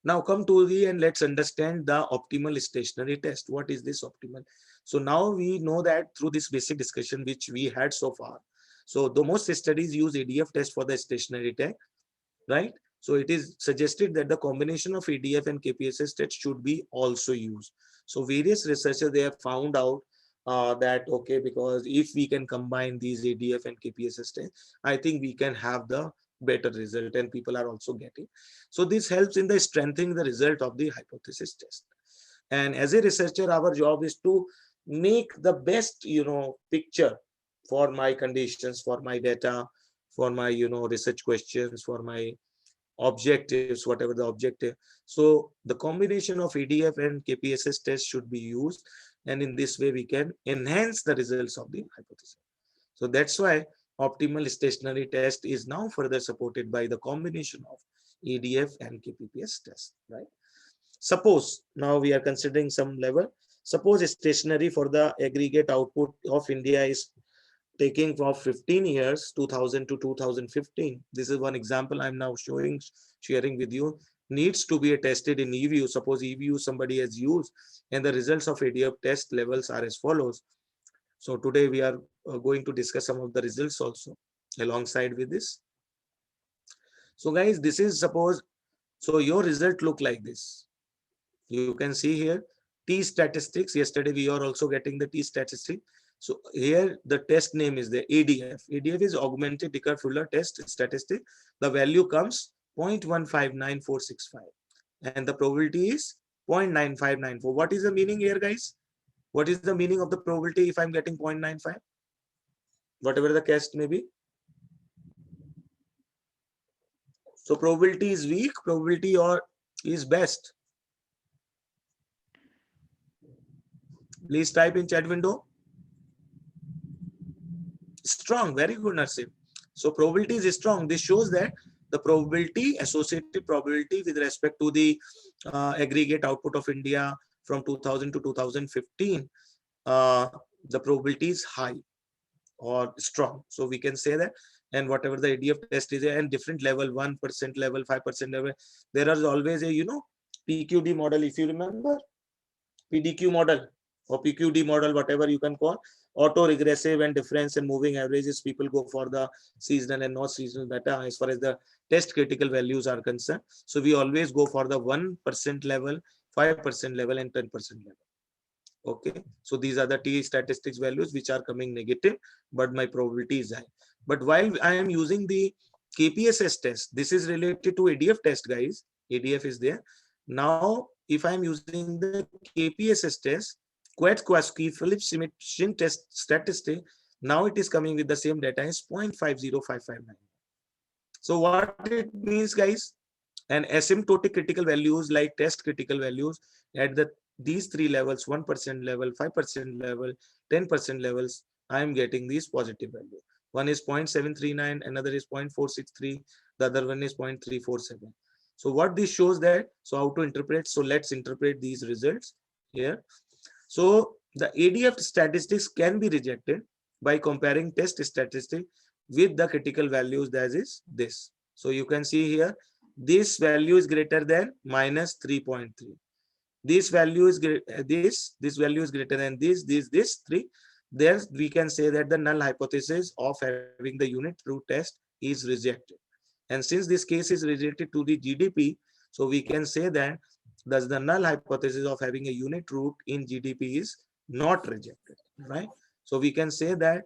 Now come to the, and let's understand the optimal stationary test. What is this optimal? So now we know that through this basic discussion which we had so far. So the most studies use ADF test for the stationary test, right? So it is suggested that the combination of ADF and KPSS test should be also used. So various researchers, they have found out that, okay, because if we can combine these ADF and KPSS tests, I think we can have the better result, and people are also getting. So this helps in the strengthening the result of the hypothesis test. And as a researcher, our job is to make the best, picture for my conditions, for my data, for my, research questions, for my objectives, whatever the objective. So the combination of ADF and KPSS test should be used. And in this way, we can enhance the results of the hypothesis. So that's why optimal stationary test is now further supported by the combination of ADF and KPPS test, right? Suppose now we are considering some level. Suppose stationary for the aggregate output of India is taking for 15 years, 2000 to 2015. This is one example I'm now sharing with you. Needs to be tested in Eviews. Suppose Eviews somebody has used, and the results of ADF test levels are as follows. So today we are going to discuss some of the results also alongside with this. So guys, this is suppose, so your result look like this. You can see here, T statistics. Yesterday we are also getting the T statistic. So here the test name is the ADF. ADF is augmented Dicker-Fuller test statistic. The value comes 0.159465 and the probability is 0.9594. What is the meaning here, guys? What is the meaning of the probability if I'm getting 0.95? Whatever the case may be. So probability is weak, probability or is best. Please type in chat window. Strong, very good, Narsim. So probability is strong. This shows that the probability, associated probability with respect to the aggregate output of India from 2000 to 2015, the probability is high or strong. So we can say that, and whatever the ADF test is, and different level, 1% level, 5% level, there is always a, PQD model, if you remember, PDQ model or PQD model, whatever you can call, auto regressive and difference and moving averages. People go for the seasonal and not seasonal data as far as the test critical values are concerned. So we always go for the 1% level, 5% level and 10% level. Okay, so these are the T statistics values which are coming negative, but my probability is high. But while I am using the KPSS test, this is related to ADF test, guys. ADF is there. Now, if I am using the KPSS test, Quetzalcoatl Phillips simulation test statistic, now it is coming with the same data as 0.50559. So what it means, guys, and asymptotic critical values like test critical values at these three levels, 1% level, 5% level, 10% levels, I am getting these positive value. One is 0.739, another is 0.463, the other one is 0.347. So what this shows that, so how to interpret, so let's interpret these results here. So the ADF statistics can be rejected by comparing test statistic with the critical values, that is this. So you can see here, this value is greater than minus 3.3. This value is this value is greater than this 3. There we can say that the null hypothesis of having the unit root test is rejected. And since this case is related to the GDP, so we can say that thus the null hypothesis of having a unit root in GDP is not rejected, right? So we can say that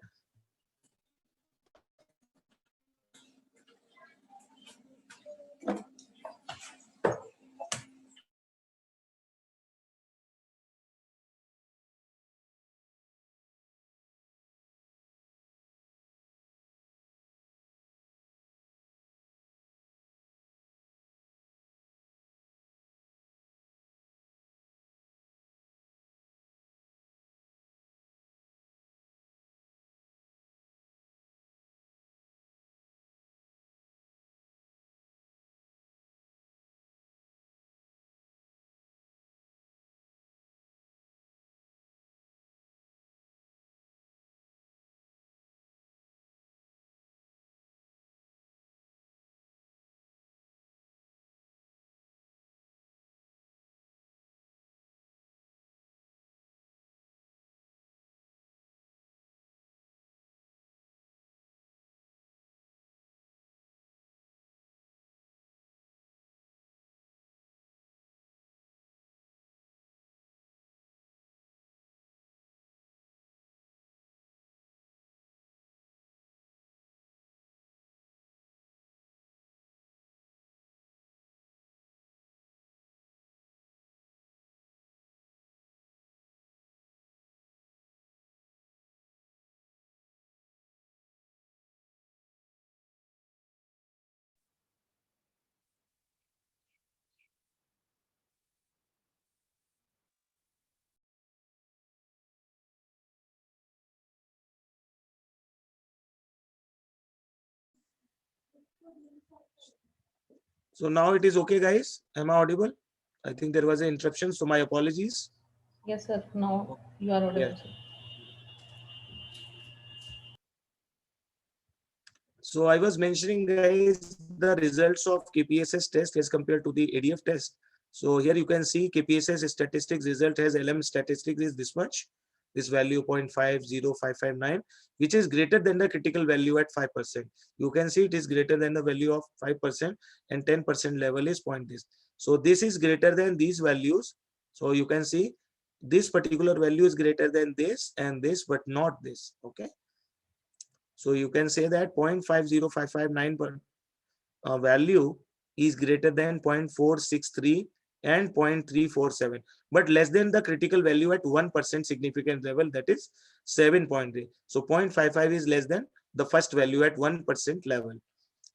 so now it is okay, guys. Am I audible? I think there was an interruption, so my apologies. Yes, sir. Now you are audible, Yeah. sir. So I was mentioning, guys, the results of KPSS test as compared to the ADF test. So here you can see KPSS statistics result has LM statistics is this much, this value 0.50559, which is greater than the critical value at 5%. You can see it is greater than the value of 5% and 10% level is 0.this. So this is greater than these values. So you can see this particular value is greater than this and this, but not this. Okay. So you can say that 0.50559 value is greater than 0.463 and 0.347, but less than the critical value at 1% significance level, that is 7.3. So 0.55 is less than the first value at 1% level.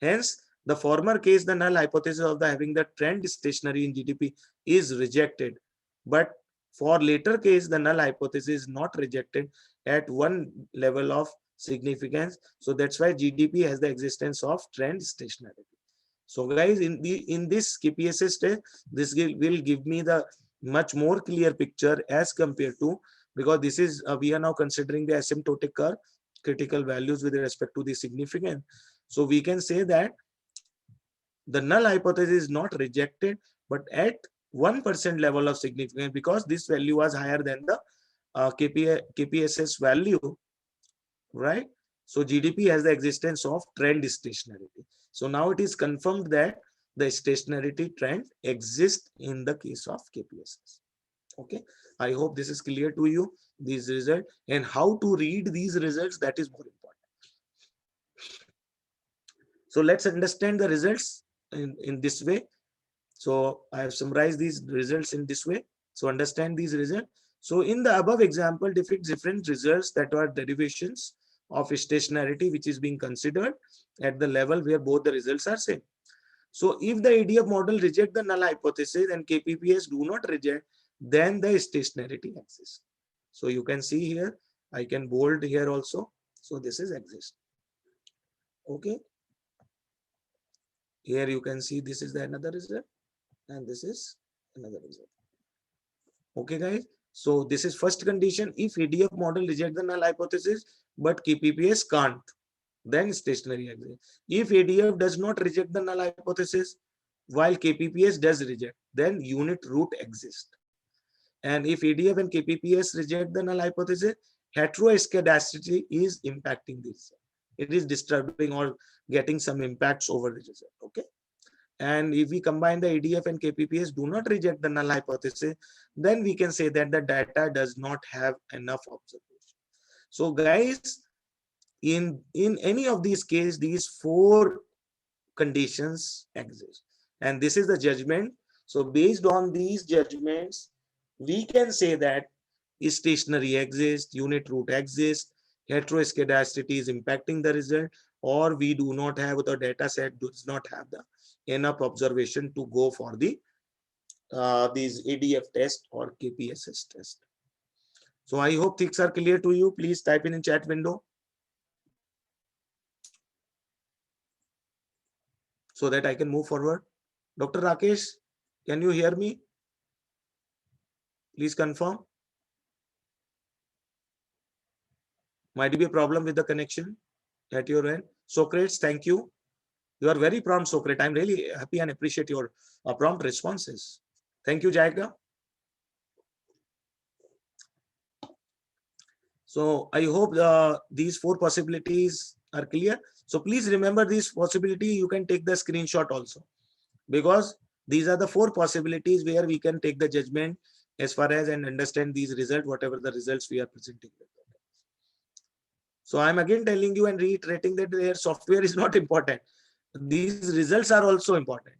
Hence, the former case, the null hypothesis of the having the trend stationary in GDP is rejected. But for later case, the null hypothesis is not rejected at one level of significance. So that's why GDP has the existence of trend stationarity. So guys, in this KPSS test, this will give me the much more clear picture as compared to, because this is we are now considering the asymptotic curve, critical values with respect to the significance. So we can say that the null hypothesis is not rejected, but at 1% level of significance, because this value was higher than the KPSS value, right? So GDP has the existence of trend stationarity. So now it is confirmed that the stationarity trend exists in the case of KPSS. Okay, I hope this is clear to you, these results, and how to read these results, that is more important. So let's understand the results in this way. So I have summarized these results in this way. So understand these results. So in the above example, different results that are derivations of stationarity, which is being considered at the level where both the results are same. So if the ADF model reject the null hypothesis and KPPS do not reject, then the stationarity exists. So you can see here, I can bold here also. So this is exist. Okay. Here you can see this is the another result and this is another result. Okay guys. So this is first condition. If ADF model reject the null hypothesis, but KPPS can't, then stationary exists. If ADF does not reject the null hypothesis, while KPPS does reject, then unit root exists. And if ADF and KPPS reject the null hypothesis, heteroscedasticity is impacting this. It is disturbing or getting some impacts over the result. Okay. And if we combine the ADF and KPPS do not reject the null hypothesis, then we can say that the data does not have enough observation. So guys, in any of these cases, these four conditions exist. And this is the judgment. So based on these judgments, we can say that stationary exists, unit root exists, heteroscedasticity is impacting the result, or we do not have, the data set does not have the enough observation to go for the these ADF test or KPSS test. So I hope things are clear to you. Please type in chat window so that I can move forward. Dr. Rakesh, can you hear me? Please confirm. Might be a problem with the connection at your end. Socrates, thank you. You are very prompt, Socrates. I'm really happy and appreciate your prompt responses. Thank you, Jayaka. So I hope these four possibilities are clear. So please remember this possibility. You can take the screenshot also, because these are the four possibilities where we can take the judgment as far as and understand these results, whatever the results we are presenting. So I'm again telling you and reiterating that their software is not important. These results are also important.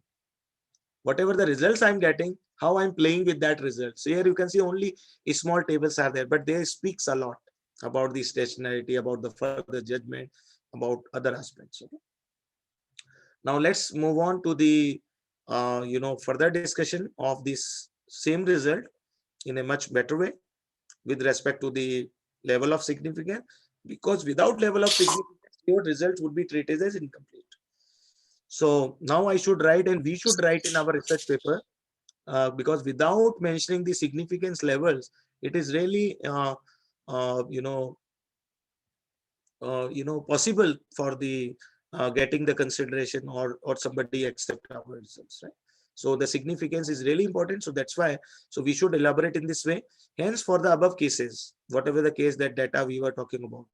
Whatever the results I'm getting, how I'm playing with that result. So here you can see only small tables are there, but they speaks a lot about the stationarity, about the further judgment, about other aspects. Okay? Now let's move on to the further discussion of this same result in a much better way with respect to the level of significance, because without level of significance, your results would be treated as incomplete. So now I should write, and we should write in our research paper, because without mentioning the significance levels, it is really possible for the getting the consideration or somebody accept our results, right? So the significance is really important. So that's why, so we should elaborate in this way. Hence, for the above cases, whatever the case that data we were talking about,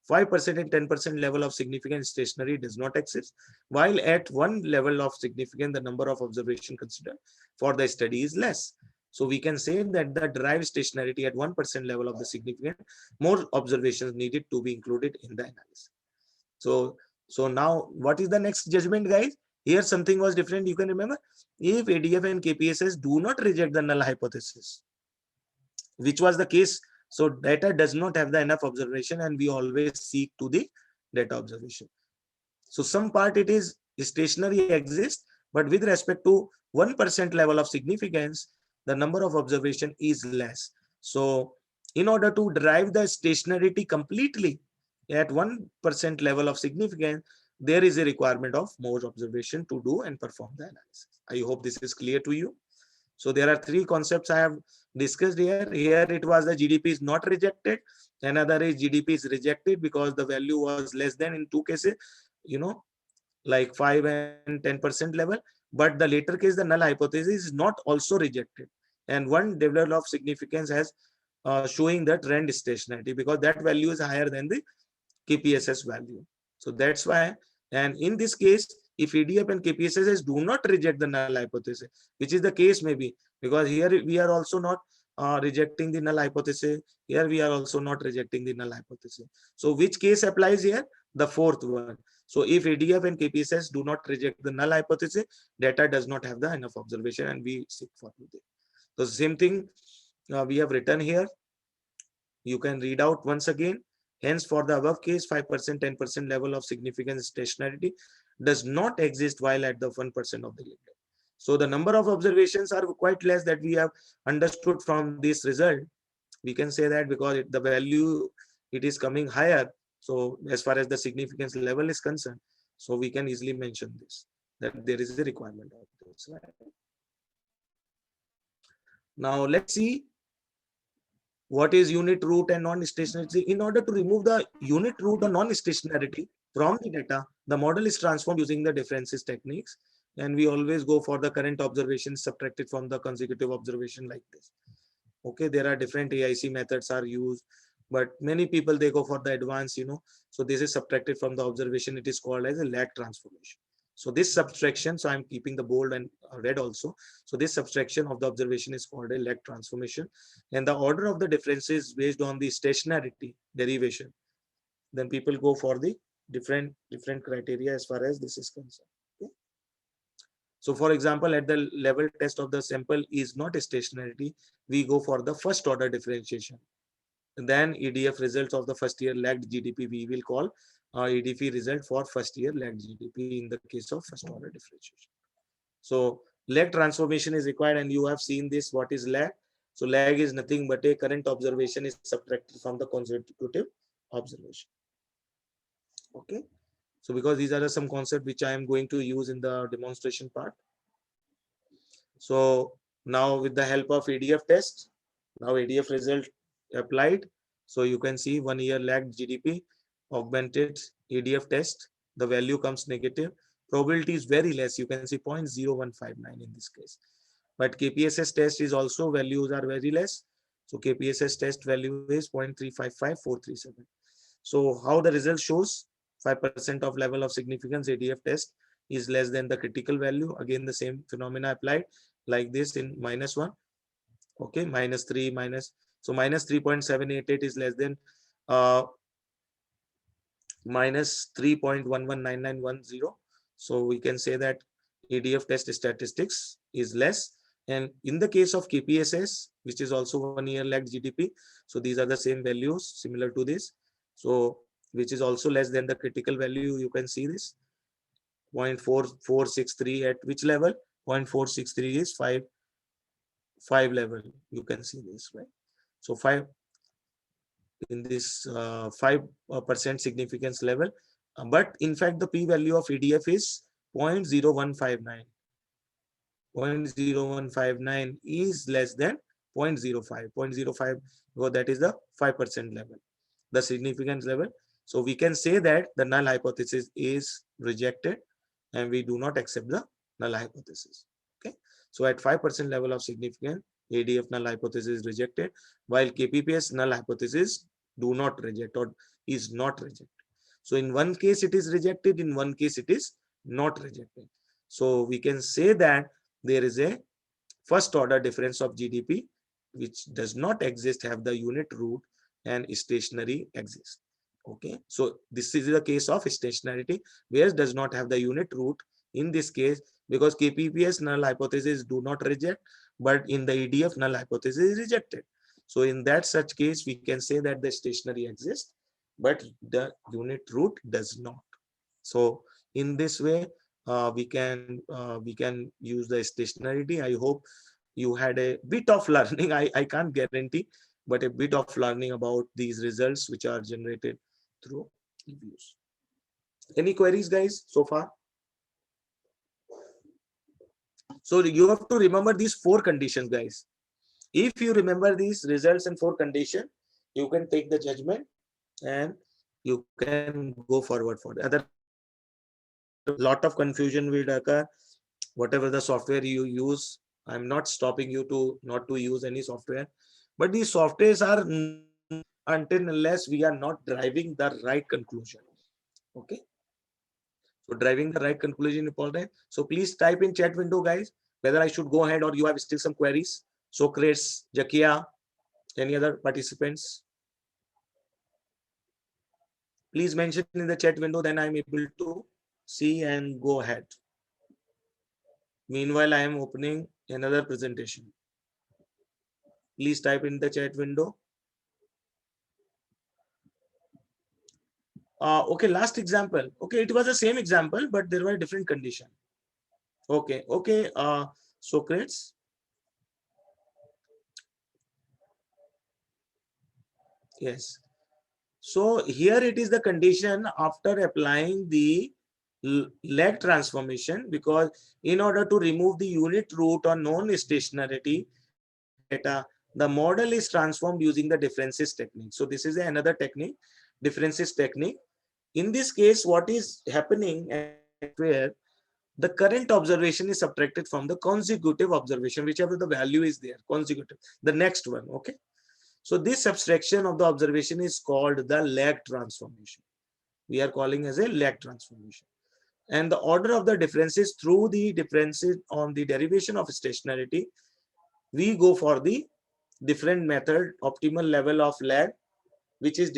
5% and 10% level of significance stationary does not exist, while at one level of significance, the number of observation considered for the study is less. So we can say that the derived stationarity at 1% level of the significant, more observations needed to be included in the analysis. So now what is the next judgment, guys? Here something was different. You can remember, if ADF and KPSS do not reject the null hypothesis, which was the case. So data does not have the enough observation, and we always seek to the data observation. So some part it is stationary exists, but with respect to 1% level of significance, the number of observation is less. So in order to derive the stationarity completely at 1% level of significance, there is a requirement of more observation to do and perform the analysis. I hope this is clear to you. So there are three concepts I have discussed here. Here it was the GDP is not rejected. Another is GDP is rejected because the value was less than in two cases, like 5 and 10% level. But the later case, the null hypothesis is not also rejected. And one level of significance has showing the trend stationarity, because that value is higher than the KPSS value. So that's why, and in this case, if EDF and KPSS do not reject the null hypothesis, which is the case maybe, because here we are also not rejecting the null hypothesis. Here we are also not rejecting the null hypothesis. So which case applies here? The fourth one. So if ADF and KPSS do not reject the null hypothesis, data does not have the enough observation, and we seek for it. So same thing we have written here. You can read out once again. Hence, for the above case, 5%, 10% level of significance stationarity does not exist while at the 1% of the level. So the number of observations are quite less that we have understood from this result. We can say that because the value, it is coming higher. So as far as the significance level is concerned, so we can easily mention this, that there is a requirement of this. Right? Now let's see what is unit root and non-stationarity. In order to remove the unit root or non-stationarity from the data, the model is transformed using the differences techniques. And we always go for the current observation subtracted from the consecutive observation like this. Okay, there are different AIC methods are used, but many people, they go for the advanced, So this is subtracted from the observation. It is called as a lag transformation. So this subtraction, so I'm keeping the bold and red also. So this subtraction of the observation is called a lag transformation. And the order of the differences based on the stationarity derivation. Then people go for the different criteria as far as this is concerned. Okay? So for example, at the level test of the sample is not a stationarity, we go for the first order differentiation. And then EDF results of the first year lagged GDP, we will call EDF result for first year lagged GDP in the case of first order differentiation. So lag transformation is required, and you have seen this, what is lag? So lag is nothing but a current observation is subtracted from the consecutive observation. Okay. So because these are some concepts which I am going to use in the demonstration part. So now with the help of EDF test, now EDF result applied. So you can see 1 year lagged GDP, augmented EDF test, the value comes negative. Probability is very less. You can see 0.0159 in this case. But KPSS test is also, values are very less. So KPSS test value is 0.355437. So how the result shows, 5% of level of significance ADF test is less than the critical value. Again, the same phenomena applied like this in -1. Okay, -3, minus. So -3.788 is less than -3.119910. So we can say that ADF test statistics is less. And in the case of KPSS, which is also 1 year lagged GDP, so these are the same values similar to this. So which is also less than the critical value. You can see this 0.4463 at which level? 0.463 is 5 level. You can see this, right? So 5 in this 5% significance level. But in fact, the p-value of EDF is 0.0159. 0.0159 is less than 0.05. 0.05, because that is the 5% level, the significance level. So we can say that the null hypothesis is rejected, and we do not accept the null hypothesis. Okay. So at 5% level of significance, ADF null hypothesis is rejected, while KPPS null hypothesis do not reject or is not rejected. So in one case it is rejected, in one case it is not rejected. So we can say that there is a first order difference of GDP, which does not exist, have the unit root, and stationary exist. Okay, so this is the case of stationarity, where does not have the unit root in this case, because KPPS null hypothesis do not reject, but in the EDF null hypothesis is rejected. So in that such case, we can say that the stationary exists, but the unit root does not. So in this way, we can use the stationarity. I hope you had a bit of learning. I can't guarantee, but a bit of learning about these results which are generated through Eviews. Any queries, guys, so far? So you have to remember these 4 conditions, guys. If you remember these results and 4 conditions, you can take the judgment and you can go forward for the other. Lot of confusion will occur. Whatever the software you use, I'm not stopping you to not to use any software, but these softwares are until unless we are not driving the right conclusion. Okay, so driving the right conclusion is important. So please type in chat window, guys, whether I should go ahead or you have still some queries. Socrates, Jakia, any other participants? Please mention in the chat window, then I'm able to see and go ahead. Meanwhile, I am opening another presentation. Please type in the chat window. Okay, last example. Okay, it was the same example, but there were different condition. Okay, Socrates. Yes. So here it is the condition after applying the lag transformation, because in order to remove the unit root or non-stationarity data, the model is transformed using the differences technique. So this is another technique, differences technique. In this case, what is happening where the current observation is subtracted from the consecutive observation, whichever the value is there, consecutive, the next one. Okay. So this subtraction of the observation is called the lag transformation. We are calling as a lag transformation. And the order of the differences through the differences on the derivation of stationarity, we go for the different method, optimal level of lag, which is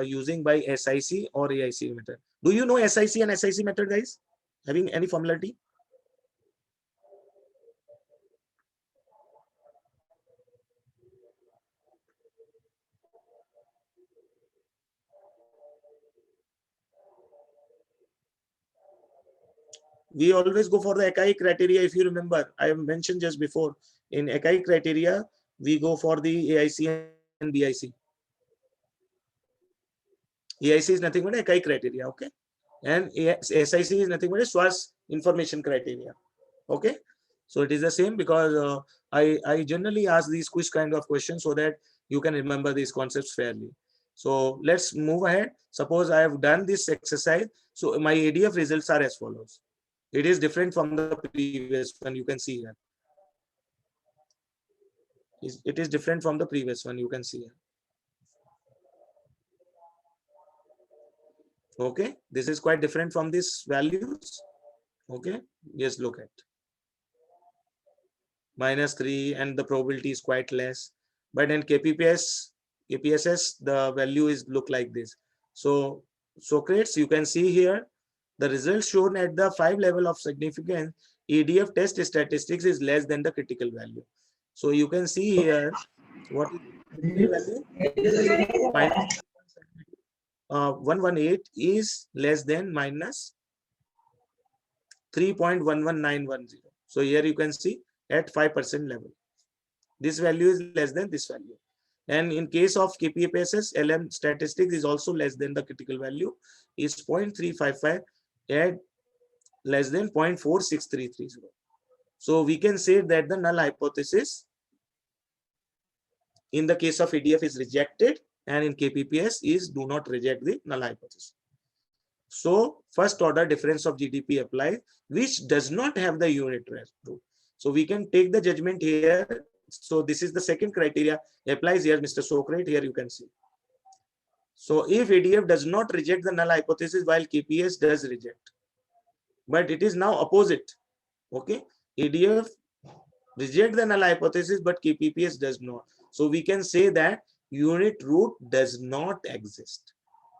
using by SIC or AIC method. Do you know SIC and SIC method, guys? Having any familiarity? We always go for the AICTE criteria. If you remember, I have mentioned just before, in AICTE criteria, we go for the AIC and BIC. AIC is nothing but AICTE criteria, okay? And SIC is nothing but a SWAS information criteria, okay? So it is the same, because I generally ask these quiz kind of questions so that you can remember these concepts fairly. So let's move ahead. Suppose I have done this exercise. So my ADF results are as follows. It is different from the previous one, you can see here. It is different from the previous one, you can see here. Okay, this is quite different from these values. Okay, just look at -3, and the probability is quite less. But in KPSS, the value is look like this. So Socrates, you can see here, the results shown at the 5 level of significance, EDF test statistics is less than the critical value. So you can see here, what is the critical value? Minus 118 is less than minus 3.11910. So here you can see at 5% level, this value is less than this value. And in case of KPSS, LM statistics is also less than the critical value, is 0.355 at less than 0.46330. So we can say that the null hypothesis in the case of EDF is rejected, and in KPPS is do not reject the null hypothesis. So first order difference of GDP applies, which does not have the unit root. So we can take the judgment here. So this is the second criteria applies here, Mr. Socrates, here you can see. So if EDF does not reject the null hypothesis while KPS does reject, but it is now opposite. Okay, EDF reject the null hypothesis, but KPPS does not. So we can say that unit root does not exist.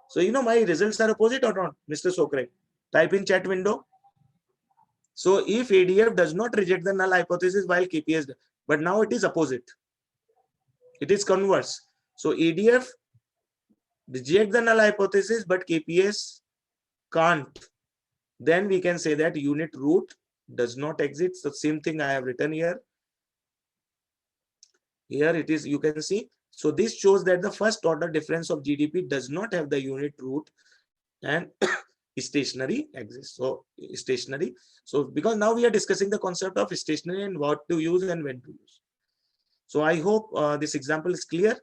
So my results are opposite or not, Mr. Socrates? Type in chat window. So if ADF does not reject the null hypothesis while KPS does, but now it is opposite. It is converse. So ADF reject the null hypothesis, but KPS can't. Then we can say that unit root does not exist. The same thing I have written here. Here it is, you can see. So this shows that the first order difference of GDP does not have the unit root and stationary exists. So stationary. So because now we are discussing the concept of stationary and what to use and when to use. So I hope this example is clear,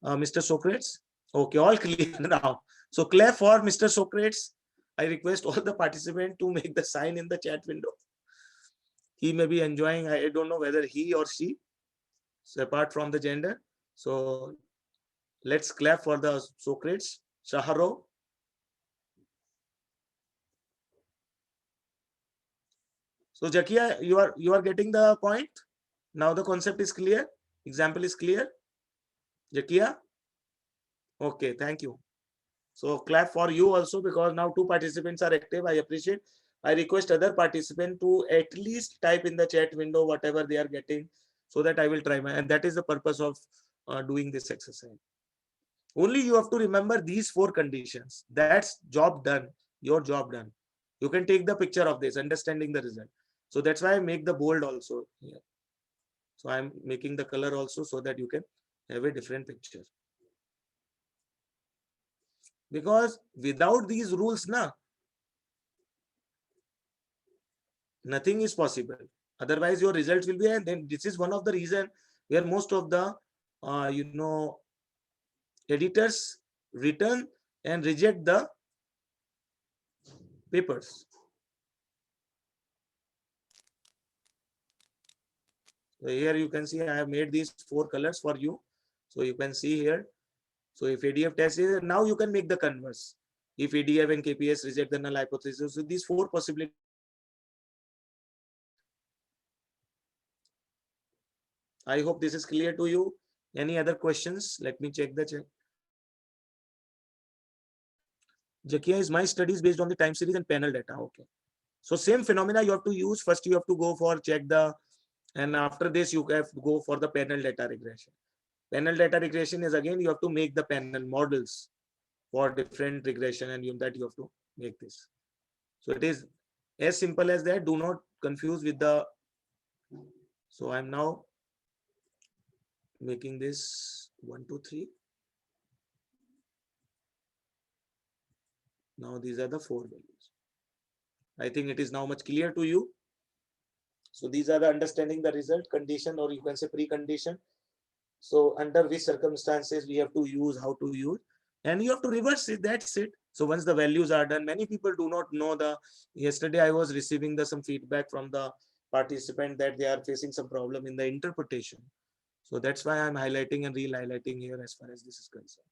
Mr. Socrates. Okay, all clear now. So clap for Mr. Socrates. I request all the participants to make the sign in the chat window. He may be enjoying, I don't know whether he or she, so apart from the gender. So let's clap for the Socrates. Shaharo. So Jakia, you are getting the point. Now the concept is clear. Example is clear. Jakia. Okay, thank you. So clap for you also, because now 2 participants are active. I appreciate. I request other participant to at least type in the chat window whatever they are getting, so that I will try my, and that is the purpose of doing this exercise. Only you have to remember these 4 conditions. That's job done. Your job done. You can take the picture of this, understanding the result. So that's why I make the bold also here. So I'm making the color also so that you can have a different picture. Because without these rules, nothing is possible. Otherwise, your results will be, and then this is one of the reason where most of the editors return and reject the papers. So here you can see I have made these 4 colors for you. So you can see here. So if ADF test is, now you can make the converse. If ADF and KPS reject the null hypothesis, so these 4 possibilities. I hope this is clear to you. Any other questions? Let me check the chat. Jakia, is my studies based on the time series and panel data? Okay. So same phenomena you have to use. First you have to go for check the, and after this you have to go for the panel data regression. Panel data regression is again you have to make the panel models for different regression, and that you have to make this. So it is as simple as that. Do not confuse with the. So I'm now making this 1, 2, 3. Now these are the 4 values. I think it is now much clear to you. So these are the understanding the result condition, or you can say precondition. So under which circumstances we have to use, how to use, and you have to reverse it. That's it. So once the values are done, many people do not know the. Yesterday I was receiving some feedback from the participant that they are facing some problem in the interpretation. So that's why I'm highlighting and re-highlighting here as far as this is concerned.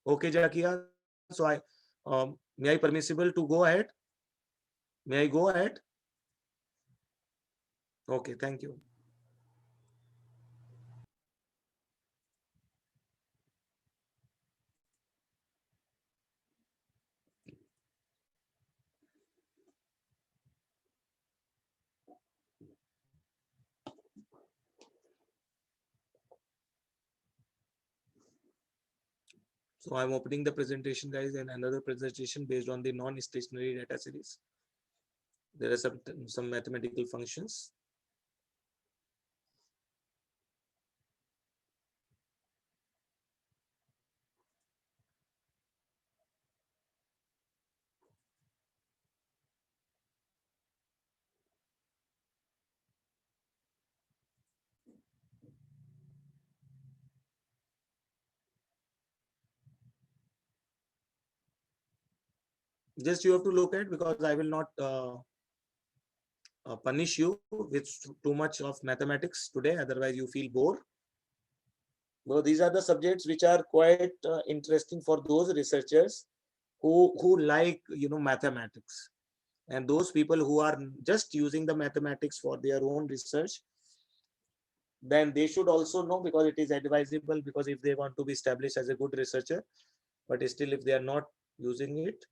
Okay, Jakia. So may I permissible to go ahead? May I go ahead? Okay, thank you. So I'm opening the presentation, guys, and another presentation based on the non-stationary data series. There are some mathematical functions. Just you have to look at, because I will not punish you with too much of mathematics today. Otherwise, you feel bored. Well, these are the subjects which are quite interesting for those researchers who like mathematics, and those people who are just using the mathematics for their own research. then they should also know, because it is advisable, because if they want to be established as a good researcher, but still if they are not using it,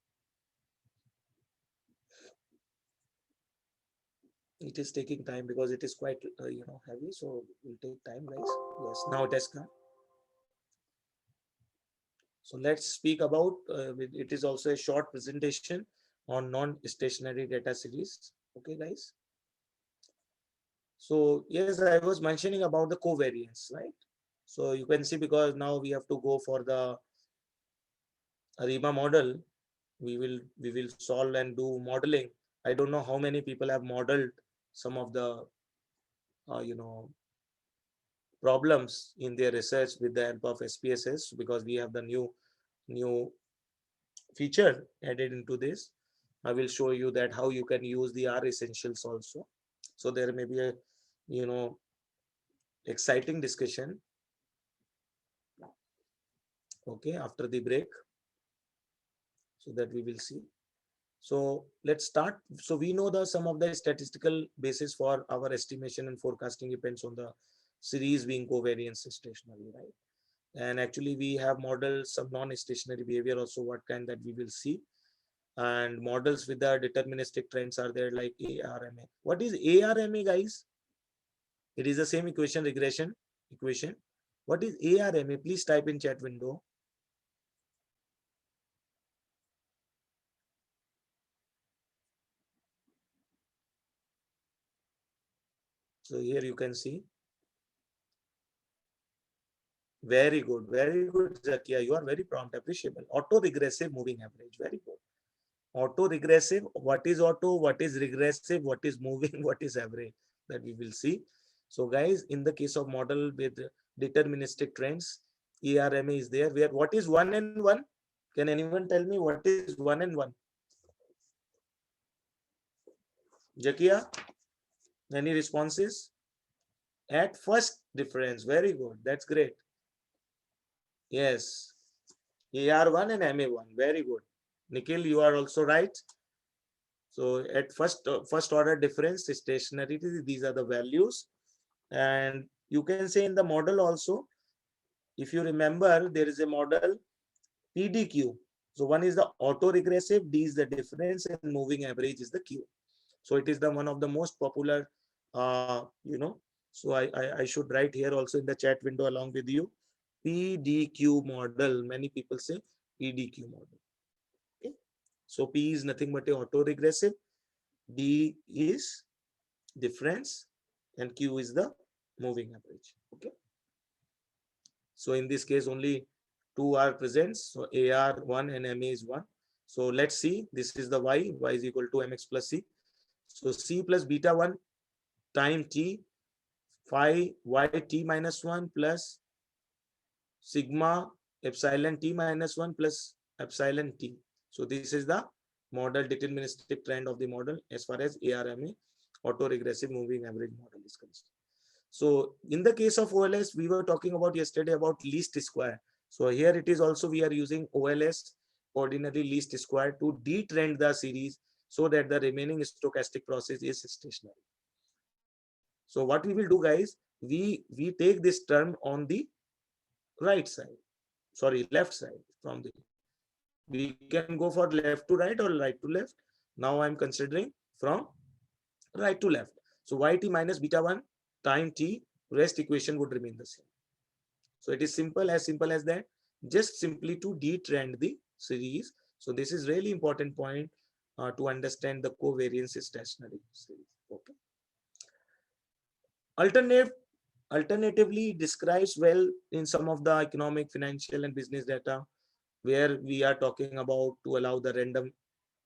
it is taking time because it is quite heavy, so it will take time, guys. Yes, now it has come. So let's speak about it is also a short presentation on non-stationary data series. Okay, guys. So yes, I was mentioning about the covariance, right? So you can see, because now we have to go for the ARIMA model, we will solve and do modeling. I don't know how many people have modeled some of the problems in their research with the help of SPSS, because we have the new feature added into this. I will show you that how you can use the R essentials also. So there may be a exciting discussion. Okay, after the break, so that we will see. So let's start. So we know the some of the statistical basis for our estimation and forecasting depends on the series being covariance stationary, right? And actually we have modeled some non-stationary behavior also, what kind that we will see. And models with the deterministic trends are there, like ARMA. What is ARMA, guys? It is the same equation, regression equation. What is ARMA? Please type in chat window. So here you can see. Very good, Zakia. You are very prompt, appreciable. Auto-regressive moving average, very good. Auto-regressive, what is auto, what is regressive, what is moving, what is average, that we will see. So guys, in the case of model with deterministic trends, ARMA is there. Where what is 1 and 1? Can anyone tell me what is 1 and 1? Zakia, any responses? At first difference, very good, that's great. Yes, AR1 and MA1, very good. Nikhil, you are also right. So at first order difference, stationarity, these are the values. And you can say in the model also, if you remember, there is a model PDQ. So one is the auto-regressive, D is the difference, and moving average is the Q. So it is the one of the most popular, so I should write here also in the chat window along with you. PDQ model, many people say PDQ model. Okay. So P is nothing but a auto-regressive, D is difference, and Q is the moving average. Okay. So in this case, only two are present. So AR1 and MA is 1. So let's see, this is the Y is equal to MX plus C. So C plus beta 1 time T, phi Y T minus 1 plus sigma epsilon T minus 1 plus epsilon T. So this is the model deterministic trend of the model as far as ARMA, auto-regressive moving average model is concerned. So in the case of OLS, we were talking about yesterday about least square. So here it is also, we are using OLS, ordinary least square, to detrend the series so that the remaining stochastic process is stationary. So what we will do, guys, we take this term on the right side, sorry, left side from the, we can go for left to right or right to left. Now I'm considering from right to left. So YT minus beta 1 time T, rest equation would remain the same. So it is simple as that, just simply to detrend the series. So this is really important point to understand the covariance stationary series. Okay. Alternatively describes well in some of the economic, financial, and business data, where we are talking about to allow the random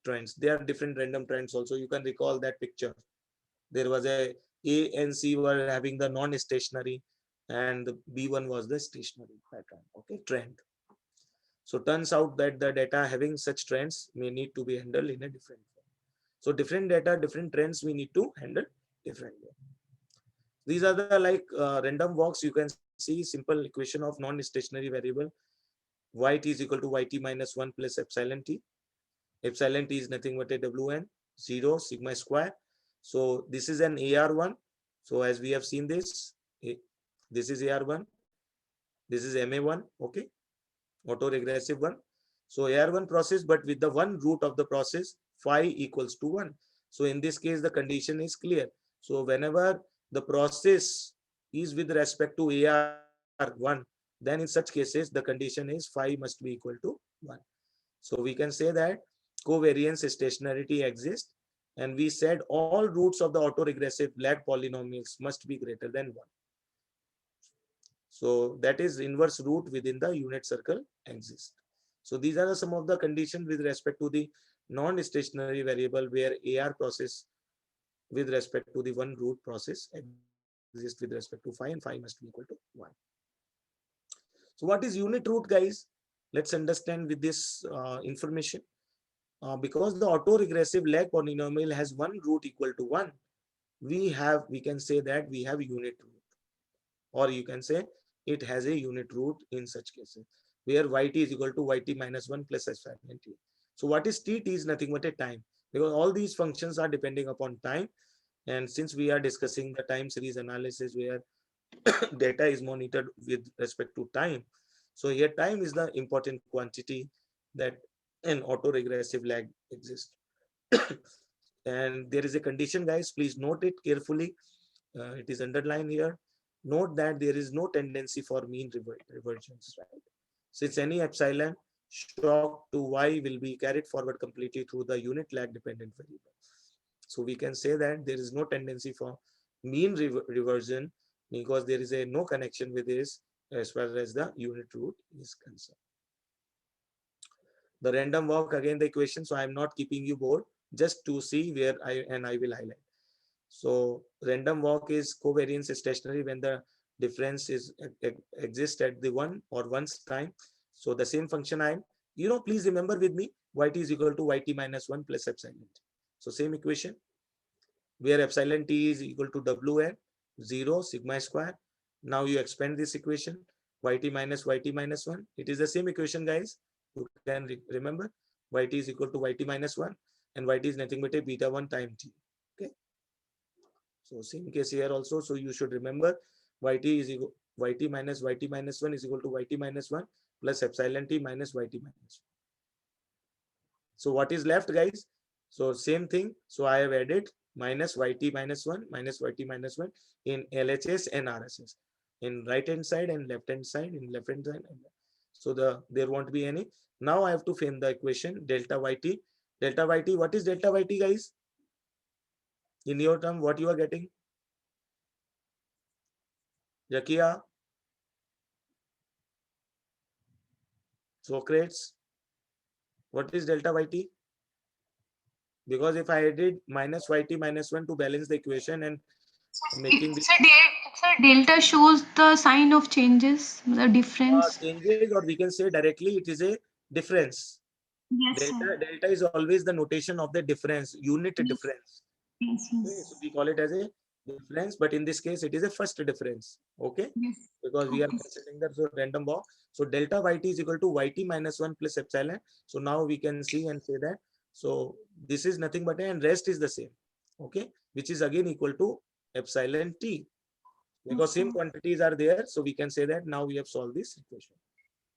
trends. There are different random trends also. You can recall that picture. There was A and C were having the non-stationary, and the B1 was the stationary pattern. Okay, trend. So turns out that the data having such trends may need to be handled in a different form. So different data, different trends we need to handle differently. These are the random walks. You can see simple equation of non-stationary variable. Yt is equal to Yt minus 1 plus epsilon T. Epsilon T is nothing but a Wn, 0 sigma square. So this is an AR1. So as we have seen this, This is AR1. This is MA1. Okay. Autoregressive one. So AR1 process, but with the one root of the process, phi equals to 1. So in this case, the condition is clear. So whenever the process is with respect to AR1, then in such cases, the condition is phi must be equal to 1. So we can say that covariance stationarity exists, and we said all roots of the autoregressive lag polynomials must be greater than 1. So that is inverse root within the unit circle exists. So these are some of the conditions with respect to the non-stationary variable where AR process with respect to the one root process exists with respect to phi, and phi must be equal to 1. So what is unit root, guys? Let's understand with this information. Because the autoregressive lag polynomial has one root equal to 1, we can say that we have unit root, or you can say it has a unit root in such cases where yt is equal to yt minus 1 plus epsilon t. So what is t? T is nothing but a time, because all these functions are depending upon time. And since we are discussing the time series analysis where data is monitored with respect to time, so here time is the important quantity that an autoregressive lag exists. And there is a condition, guys, please note it carefully. It is underlined here. Note that there is no tendency for mean reversions, right? Since any epsilon shock to y will be carried forward completely through the unit lag dependent variable. So we can say that there is no tendency for mean reversion because there is a no connection with this as far as the unit root is concerned. The random walk, again the equation, so I am not keeping you bored, just to see where I will highlight. So random walk is covariance stationary when the difference is exists at the one or one's time. So the same function please remember with me, yt is equal to yt minus 1 plus epsilon t. So same equation where epsilon t is equal to wn 0 sigma square. Now you expand this equation, yt minus 1. It is the same equation, guys. You can remember yt is equal to yt minus 1, and yt is nothing but a beta 1 time t. Okay. So same case here also. So you should remember yt is equal yt minus 1 is equal to yt minus 1 plus epsilon t minus yt minus 1. So what is left, guys? So same thing. So I have added minus yt minus 1 in LHS and RSS, in right hand side and left hand side, in left hand side. So there won't be any. Now I have to frame the equation delta yt. Delta yt, what is delta yt, guys? In your term, what you are getting? Jakia, Socrates, what is delta yt? Because if I added minus yt minus 1 to balance the equation and making this Sir, delta shows the sign of changes, the difference. changes, or we can say directly it is a difference. Yes, sir. Delta is always the notation of the difference, unit difference. Yes, Okay, so we call it as a difference, but in this case it is a first difference. Okay, yes. because we are Okay. considering that so random walk. So delta yt is equal to yt minus 1 plus epsilon. So now we can see and say that. So this is nothing but and rest is the same. Okay, which is again equal to epsilon t, because same quantities are there. So we can say that now we have solved this equation.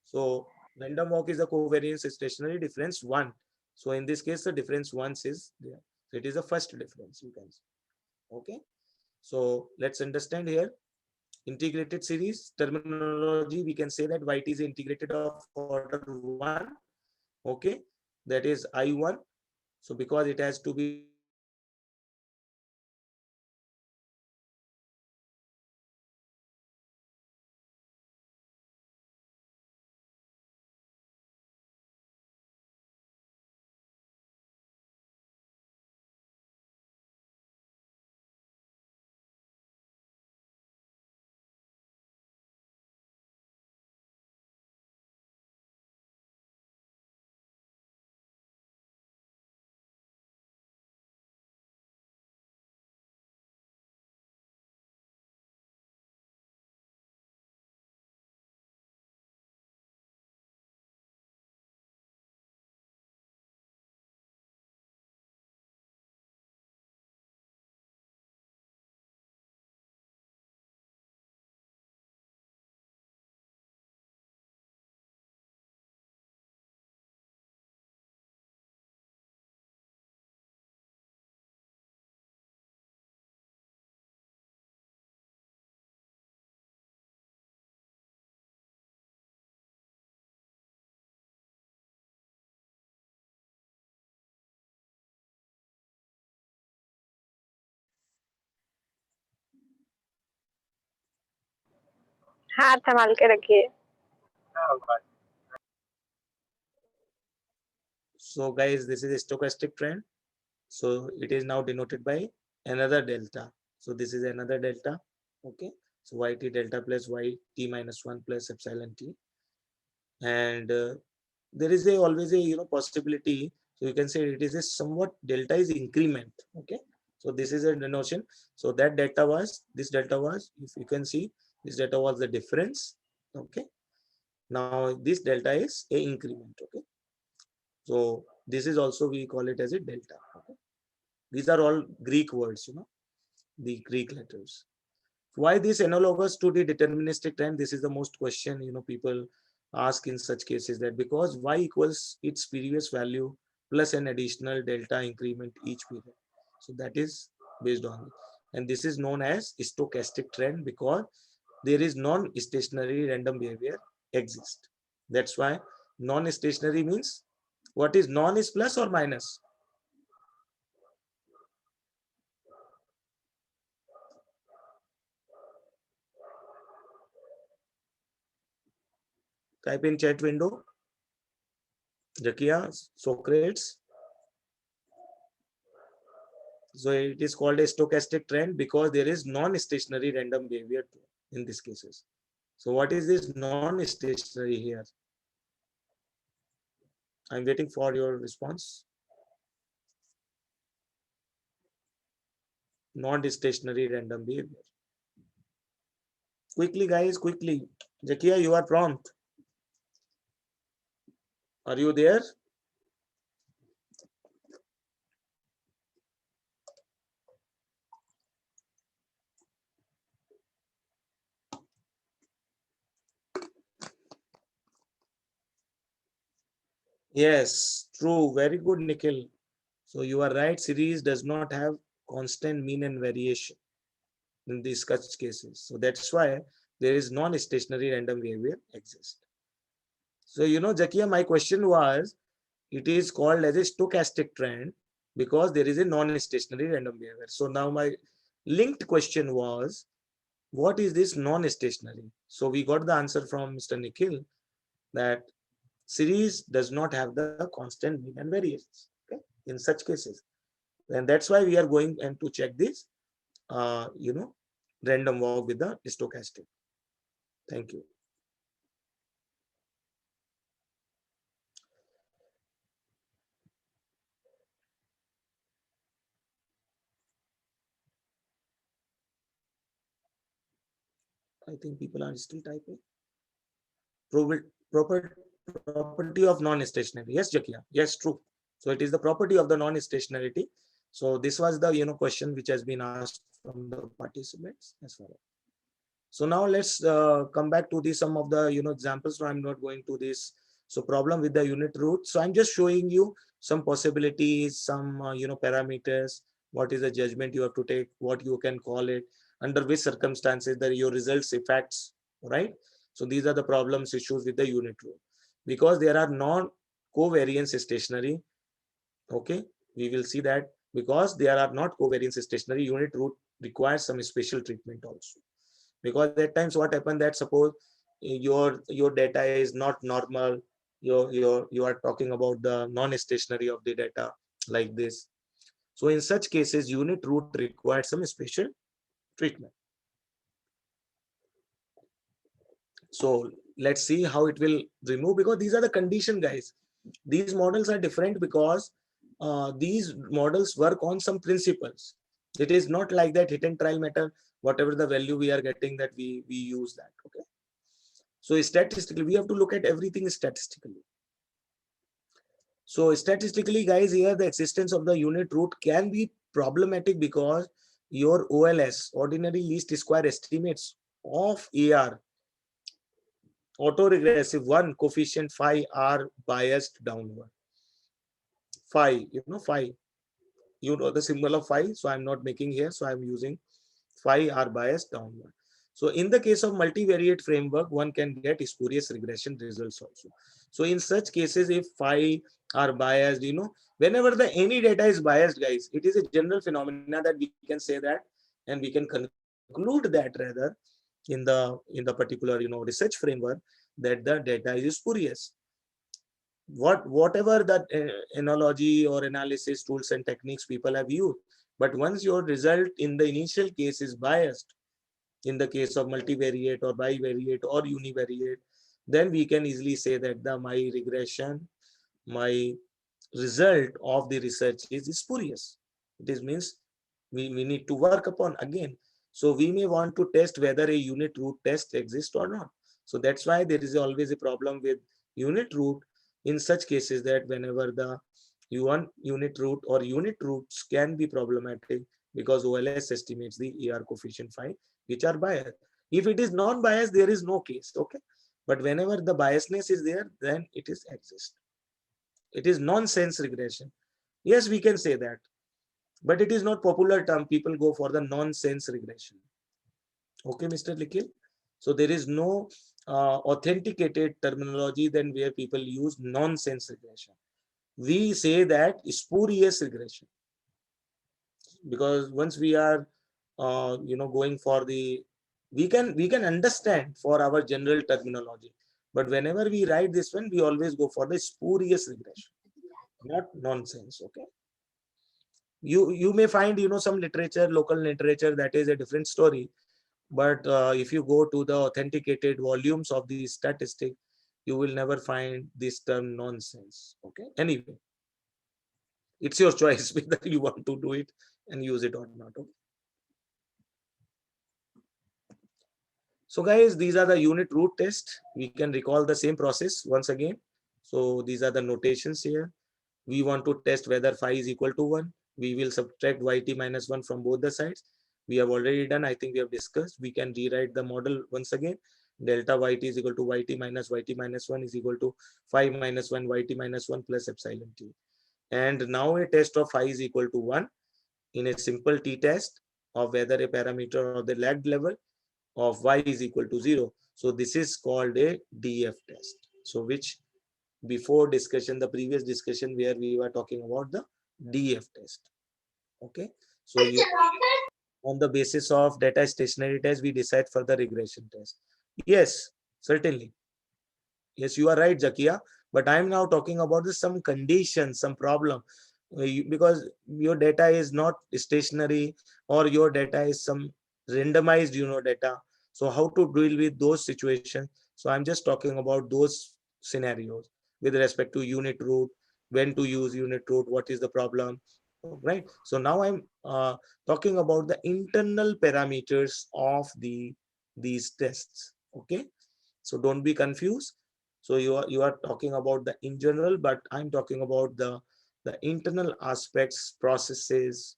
So random walk is the covariance stationary difference 1. So in this case, the difference once is there. So it is the first difference, you can say. Okay. So let's understand here. Integrated series terminology, we can say that yt is integrated of order 1. Okay. That is I1. So because it has to be integrated of order 1, so we can say that हाथ संभाल के रखिए. So guys, this is a stochastic trend. So it is now denoted by another delta. So this is another delta. Okay. So yt delta plus yt minus 1 plus epsilon t. And there is always a possibility. So you can say it is a somewhat delta is increment. Okay. So this is a denotation. So that delta was, this delta was, if you can see, this delta was the difference. Okay. Now this delta is a increment. Okay. So this is also, we call it as a delta. Okay. These are all Greek words, the Greek letters. Why this analogous to the deterministic trend? This is the most question, people ask in such cases, that because y equals its previous value plus an additional delta increment each period. So that is based on it. And this is known as stochastic trend because there is non-stationary random behavior exist. That's why non-stationary means, what is non is plus or minus? Type in chat window. Jakia, Socrates. So it is called a stochastic trend because there is non-stationary random behavior in these cases. So what is this non-stationary here? I'm waiting for your response. Non-stationary random behavior. Quickly, guys, quickly. Jakia, you are prompt. Are you there? Yes, true. Very good, Nikhil. So you are right. Series does not have constant mean and variation in these such cases. So that's why there is non-stationary random behavior exists. So, Jakia, my question was, it is called as a stochastic trend because there is a non-stationary random behavior. So now my linked question was, what is this non-stationary? So we got the answer from Mr. Nikhil that series does not have the constant mean and variance, okay, in such cases. And that's why we are going and to check this, random walk with the stochastic. Thank you. I think people are still typing. Property of non-stationary. Yes, Jakia. Yes, true. So it is the property of the non-stationarity. So this was the question which has been asked from the participants as well. So now let's come back to some of the examples. So I'm not going to this. So problem with the unit root. So I'm just showing you some possibilities, some parameters. What is the judgment you have to take? What you can call it? Under which circumstances that your results effects, right? So these are the problems, issues with the unit root, because there are non-covariance stationary. Okay, we will see that because there are not covariance stationary, unit root requires some special treatment also. Because at times what happens that suppose your data is not normal, you are talking about the non-stationary of the data like this. So in such cases, unit root requires some special treatment. So let's see how it will remove, because these are the condition, guys. These models are different because these models work on some principles. It is not like that hit and trial method, whatever the value we are getting, that we use that. Okay. So statistically, we have to look at everything statistically. So statistically, guys, here the existence of the unit root can be problematic because your OLS, ordinary least square estimates of AR, autoregressive one coefficient phi are biased downward. Phi, phi, the symbol of phi. So I'm not making here. So I'm using phi are biased downward. So in the case of multivariate framework, one can get spurious regression results also. So in such cases, if phi are biased, whenever any data is biased, guys, it is a general phenomena that we can say that, and we can conclude that rather, in the particular research framework, that the data is spurious. Whatever that analogy or analysis tools and techniques people have used, but once your result in the initial case is biased, in the case of multivariate or bivariate or univariate, then we can easily say that my regression, my result of the research is spurious. It means we need to work upon again. So we may want to test whether a unit root test exists or not. So that's why there is always a problem with unit root in such cases, that whenever the unit root or unit roots can be problematic, because OLS estimates the ER coefficient 5, which are biased. If it is non-biased, there is no case, okay? But whenever the biasness is there, then it is exist. It is nonsense regression. Yes, we can say that, but it is not popular term. People go for the nonsense regression. Okay, Mr. Nikhil. So there is no authenticated terminology than where people use nonsense regression. We say that spurious regression, because once we are going for the, we can understand for our general terminology, but whenever we write this one, we always go for the spurious regression, not nonsense. Okay, you may find some literature, local literature, that is a different story. But if you go to the authenticated volumes of the statistic, you will never find this term nonsense. Okay, anyway, it's your choice whether you want to do it and use it or not. Okay? So guys, these are the unit root test. We can recall the same process once again. So these are the notations here. We want to test whether phi is equal to 1. We will subtract yt minus 1 from both the sides. We have already done, I think we have discussed. We can rewrite the model once again. Delta yt is equal to yt minus 1 is equal to phi minus 1 yt minus 1 plus epsilon t. And now a test of phi is equal to 1 in a simple t-test of whether a parameter of the lagged level of y is equal to 0. So this is called a DF test. So which before discussion, the previous discussion where we were talking about the DF test. Okay. So you, on the basis of data stationary test, we decide for the regression test. Yes, certainly. Yes, you are right, Zakia. But I am now talking about some conditions, some problem, because your data is not stationary, or your data is some randomized, data. So how to deal with those situations? So I'm just talking about those scenarios with respect to unit root, when to use unit root, what is the problem, right? So now I'm talking about the internal parameters of these tests. Okay, so don't be confused. So you are talking about the in general, but I'm talking about the internal aspects, processes,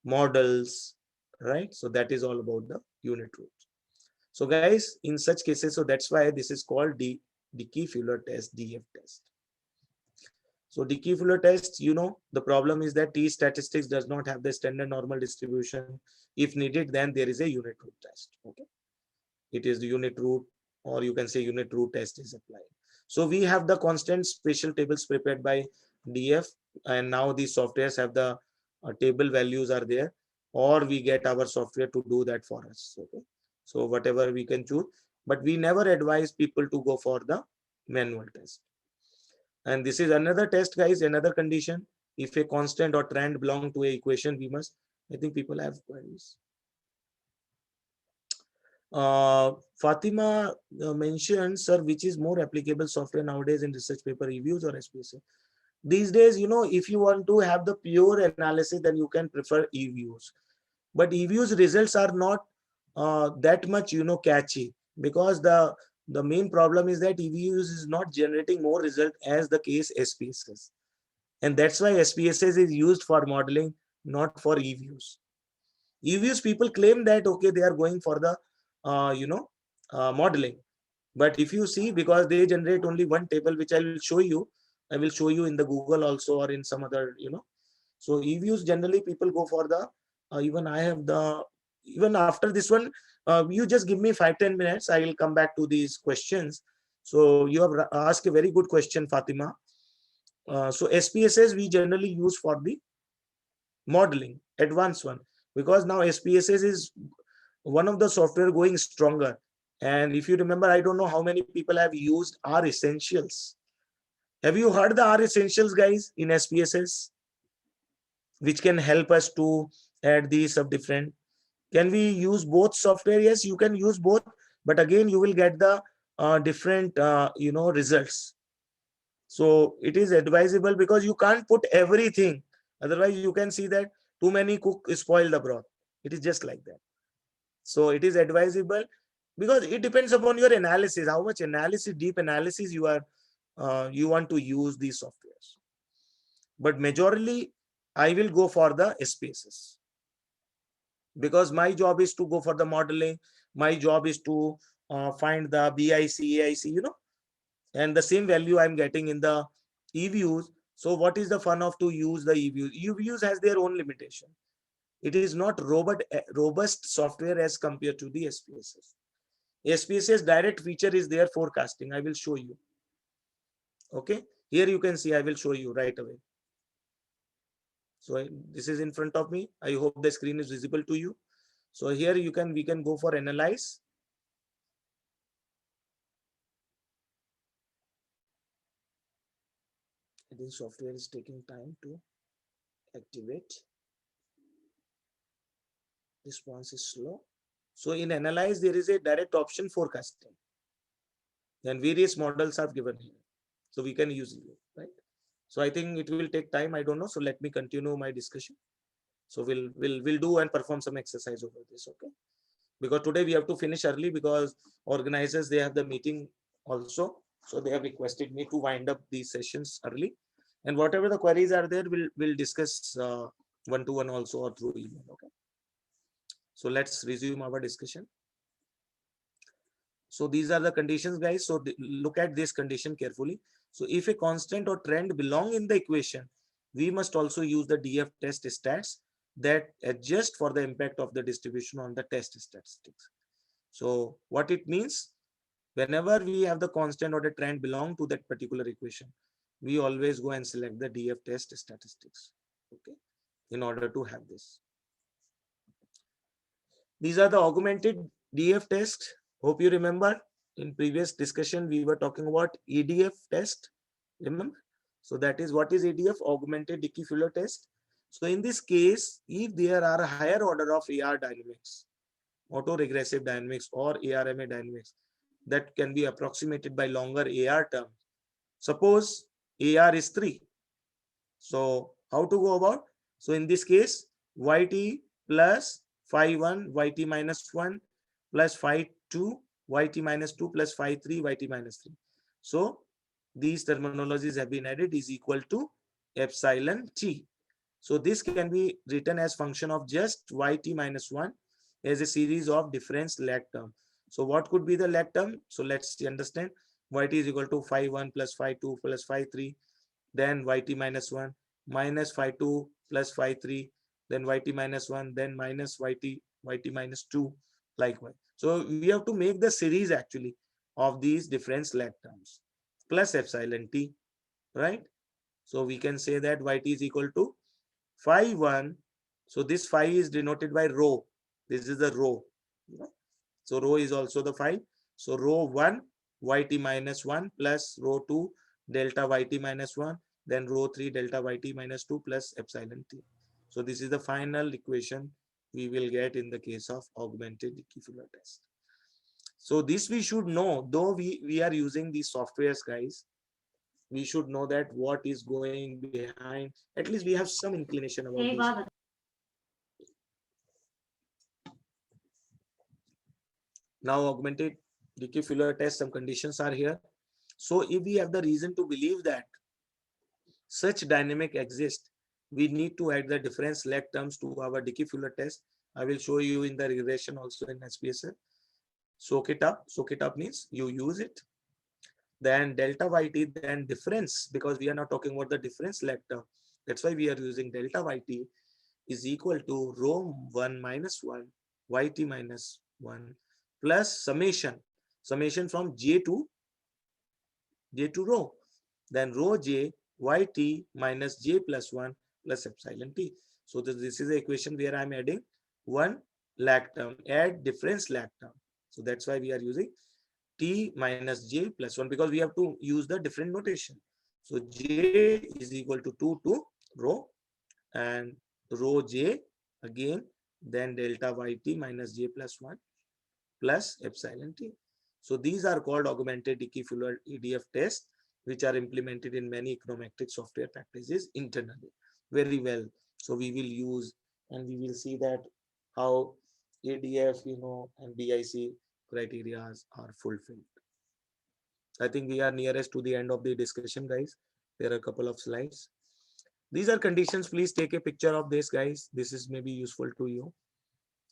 models, right? So that is all about the unit root. So guys, in such cases, so that's why this is called the Dickey-Fuller test, DF test. So Dickey-Fuller test, the problem is that T statistics does not have the standard normal distribution. If needed, then there is a unit root test. Okay, it is the unit root, or you can say unit root test is applied. So we have the constant spatial tables prepared by DF, and now these softwares have the table values are there, or we get our software to do that for us. Okay, so whatever we can choose, but we never advise people to go for the manual test. And this is another test, guys, another condition. If a constant or trend belong to a equation, we must, I think people have queries. Fatima mentioned, sir, which is more applicable software nowadays in research paper reviews or SPSS? These days, if you want to have the pure analysis, then you can prefer Eviews. But Eviews results are not that much, catchy, because the main problem is that Eviews is not generating more result as the case SPSS. And that's why SPSS is used for modeling, not for Eviews. Eviews people claim that, okay, they are going for the modeling, but if you see, because they generate only one table, which I will show you in the Google also, or in some other, so Eviews generally people go for the even I have the, even after this one, you just give me 5-10 minutes, I will come back to these questions. So you have asked a very good question, Fatima. So SPSS we generally use for the modeling, advanced one, because now SPSS is one of the software going stronger. And if you remember, I don't know how many people have used R Essentials. Have you heard the R Essentials, guys, in SPSS, which can help us to add these sub different? Can we use both software? Yes, you can use both, but again, you will get the different, results. So it is advisable because you can't put everything. Otherwise, you can see that too many cook spoil the broth. It is just like that. So it is advisable because it depends upon your analysis, how much analysis, deep analysis you are, you want to use these softwares. But majorly, I will go for the SPSS because my job is to go for the modeling. My job is to find the BIC, AIC, and the same value I'm getting in the Eviews. So what is the fun of to use the Eviews? Eviews has their own limitation. It is not robust software as compared to the SPSS. SPSS direct feature is there forecasting. I will show you. Okay, here you can see, I will show you right away. So this is in front of me. I hope the screen is visible to you. So here we can go for analyze. This software is taking time to activate. Response is slow. So in analyze, there is a direct option forecasting. And various models are given here. So we can use it, right? So I think it will take time. I don't know. So let me continue my discussion. So we'll do and perform some exercise over this, okay? Because today we have to finish early because organizers, they have the meeting also. So they have requested me to wind up these sessions early. And whatever the queries are there, we'll discuss one-to-one also or through email, okay? So let's resume our discussion. So these are the conditions, guys. So look at this condition carefully. So if a constant or trend belong in the equation, we must also use the DF test stats that adjust for the impact of the distribution on the test statistics. So what it means, whenever we have the constant or the trend belong to that particular equation, we always go and select the DF test statistics, okay, in order to have this. These are the augmented DF test. Hope you remember in previous discussion, we were talking about EDF test. Remember? So that is what is EDF, augmented Dickey-Fuller test. So in this case, if there are a higher order of AR dynamics, autoregressive dynamics or ARMA dynamics that can be approximated by longer AR term. Suppose AR is 3. So how to go about? So in this case, YT plus phi 1, YT minus 1 plus phi 2, YT minus 2 plus phi 3, YT minus 3. So these terminologies have been added is equal to epsilon T. So this can be written as function of just YT minus 1 as a series of difference lag term. So what could be the lag term? So let's understand. YT is equal to phi 1 plus phi 2 plus phi 3. Then YT minus 1 minus phi 2 plus phi 3, then YT minus 1, then minus YT minus 2, likewise. So we have to make the series actually of these difference lag terms plus epsilon T, right? So we can say that YT is equal to phi 1. So this phi is denoted by rho. This is the rho. So rho is also the phi. So rho 1 YT minus 1 plus rho 2 delta YT minus 1, then rho 3 delta YT minus 2 plus epsilon T. So this is the final equation we will get in the case of augmented Dickey-Fuller test. So this we should know, though we are using these softwares, guys, we should know that what is going behind. At least we have some inclination about this. Now augmented Dickey-Fuller test, some conditions are here. So if we have the reason to believe that such dynamic exists, we need to add the difference lag terms to our Dickey-Fuller test. I will show you in the regression also in SPSS. Soak it up. Soak it up means you use it. Then delta YT, then difference, because we are not talking about the difference lag term. That's why we are using delta YT is equal to rho 1 minus 1 YT minus 1 plus summation from J to rho, then rho J YT minus J plus 1 plus epsilon T. So this is the equation where I'm adding 1 lag term, add difference lag term. So that's why we are using t minus j plus 1, because we have to use the different notation. So j is equal to 2 to rho, and rho j again, then delta yt minus j plus 1 plus epsilon t. So these are called augmented equivalent EDF tests, which are implemented in many econometric software packages internally very well. So we will use, and we will see that how ADF, and BIC criteria are fulfilled. I think we are nearest to the end of the discussion, guys. There are a couple of slides. These are conditions. Please take a picture of this, guys. This is maybe useful to you.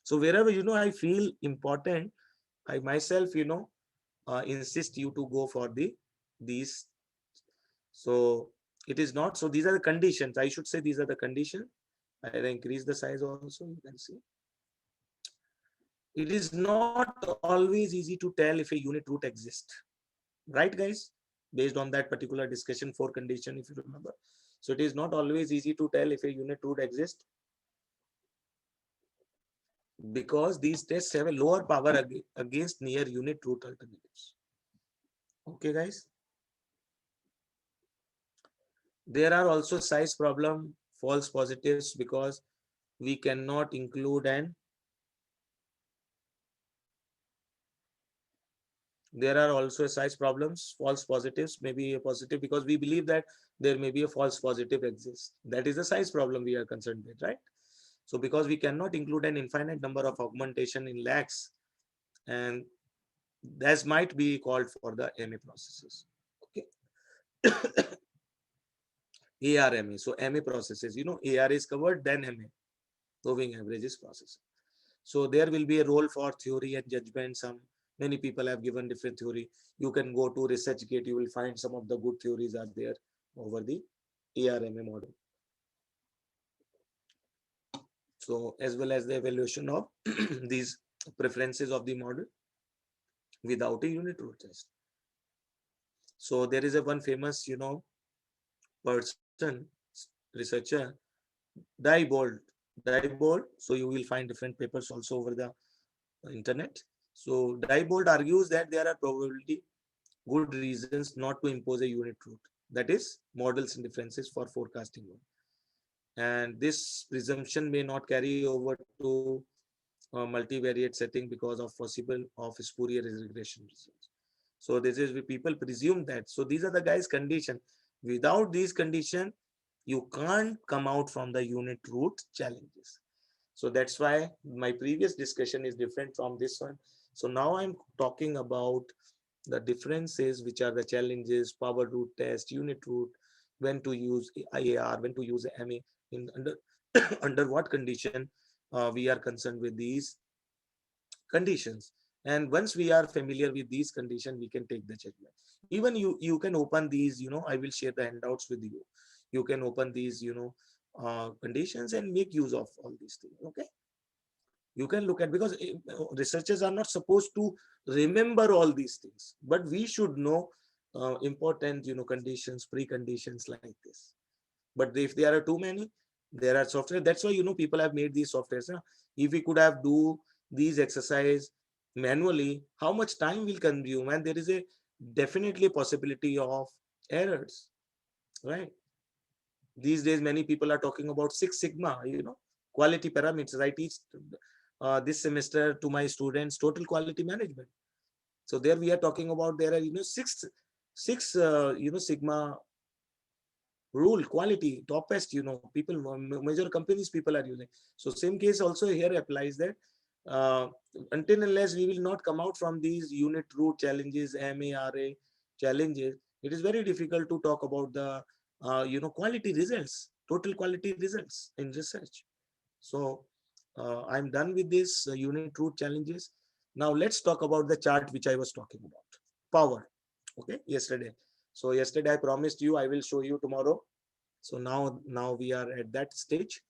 So wherever, I feel important, I myself, insist you to go for these. So it is not, so these are the conditions. I should say these are the conditions. I'll increase the size also, you can see. It is not always easy to tell if a unit root exists. Right, guys? Based on that particular discussion for condition, if you remember. So it is not always easy to tell if a unit root exists, because these tests have a lower power against near unit root alternatives. Okay, guys? There are also size problem, false positives, because we cannot include an. There are also size problems, false positives, maybe a positive, because we believe that there may be a false positive exists. That is a size problem we are concerned with, right? So because we cannot include an infinite number of augmentation in lakhs, and that might be called for the MA processes. Okay. ARMA. So MA processes, AR is covered, then MA, moving averages process. So there will be a role for theory and judgment. Many people have given different theory. You can go to ResearchGate, you will find some of the good theories are there over the ARMA model. So as well as the evaluation of these preferences of the model without a unit root test. So there is a one famous, person, researcher, Diebold. So you will find different papers also over the internet. So Diebold argues that there are probably good reasons not to impose a unit root, that is models and differences for forecasting one. And this presumption may not carry over to multivariate setting because of possible of spurious regression results. So this is people presume that. So these are the guys condition. Without these condition, you can't come out from the unit root challenges. So that's why my previous discussion is different from this one. So now I'm talking about the differences, which are the challenges, power root test, unit root, when to use IAR, when to use MA, in under under what condition we are concerned with these conditions. And once we are familiar with these conditions, we can take the judgment. Even you can open these, I will share the handouts with you. You can open these, conditions and make use of all these things. Okay. You can look at, because researchers are not supposed to remember all these things, but we should know important, conditions, preconditions like this. But if there are too many, there are software. That's why, people have made these softwares. If we could have do these exercise manually, how much time will consume? And there is a definitely possibility of errors, right? These days, many people are talking about Six Sigma, quality parameters. I teach this semester to my students total quality management. So there we are talking about, there are, six Sigma rule, quality, topest, people, major companies people are using. So same case also here applies that until unless we will not come out from these unit root challenges, MARA challenges, it is very difficult to talk about the quality results, total quality results in research. So I'm done with this unit root challenges. Now let's talk about the chart which I was talking about, power. Okay, yesterday. So yesterday I promised you I will show you tomorrow. So now we are at that stage.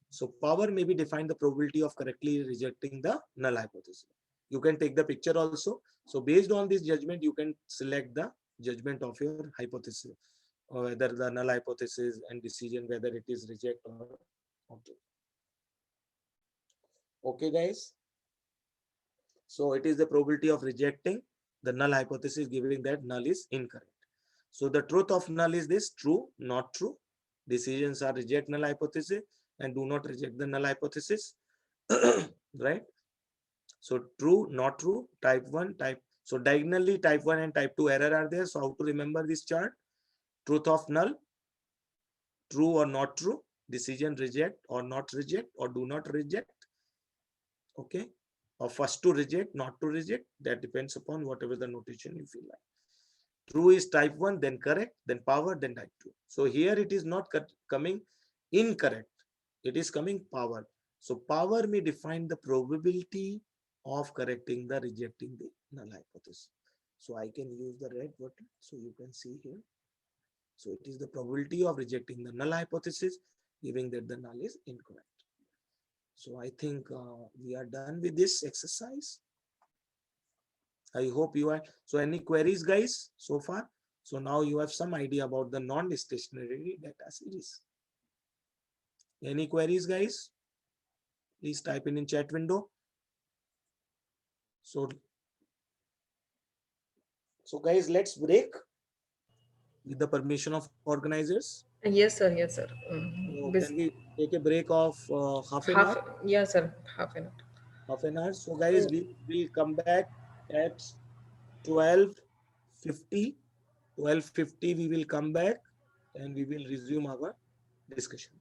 So power may be defined the probability of correctly rejecting the null hypothesis. You can take the picture also. So based on this judgment, you can select the judgment of your hypothesis, or whether the null hypothesis, and decision whether it is reject or okay. Okay, guys. So it is the probability of rejecting the null hypothesis, giving that null is incorrect. So the truth of null is this: true, not true. Decisions are reject null hypothesis and do not reject the null hypothesis. Right? So true, not true, type 1, type. So diagonally type 1 and type 2 error are there. So how to remember this chart? Truth of null, true or not true, decision reject or not reject or do not reject. Okay. Or first to reject, not to reject. That depends upon whatever the notation you feel like. True is type 1, then correct, then power, then type 2. So here it is not coming incorrect. It is coming power. So power may define the probability of correcting the rejecting the null hypothesis. So I can use the red button so you can see here. So it is the probability of rejecting the null hypothesis, giving that the null is incorrect. So I think we are done with this exercise. I hope you are. So any queries, guys, so far? So now you have some idea about the non-stationary data series. Any queries, guys? Please type in chat window. So guys, let's break with the permission of organizers. Yes, sir. Yes, sir. So can we take a break of half an hour? Yes, sir. Half an hour. Half an hour. So guys, we will come back at 12:50. 12:50 we will come back and we will resume our discussion.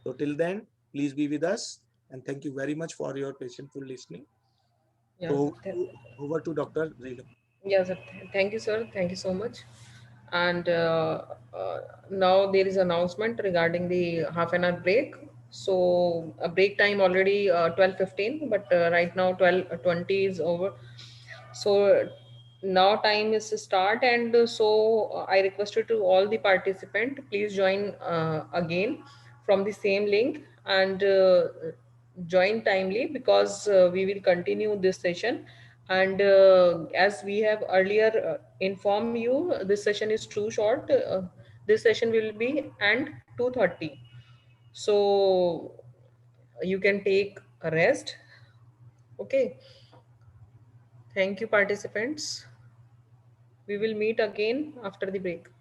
So till then, please be with us and thank you very much for your patientful listening. Yeah, So sir. over to Dr. Regan. Yeah, sir. Thank you, sir. Thank you so much. And now there is announcement regarding the half an hour break. So a break time already 12:15, but right now 12:20 is over. So now time is to start, and I requested to all the participant, please join again from the same link and join timely, because we will continue this session. And as we have earlier informed you, this session is too short. This session will be and 2:30, so you can take a rest. Okay, thank you participants. We will meet again after the break.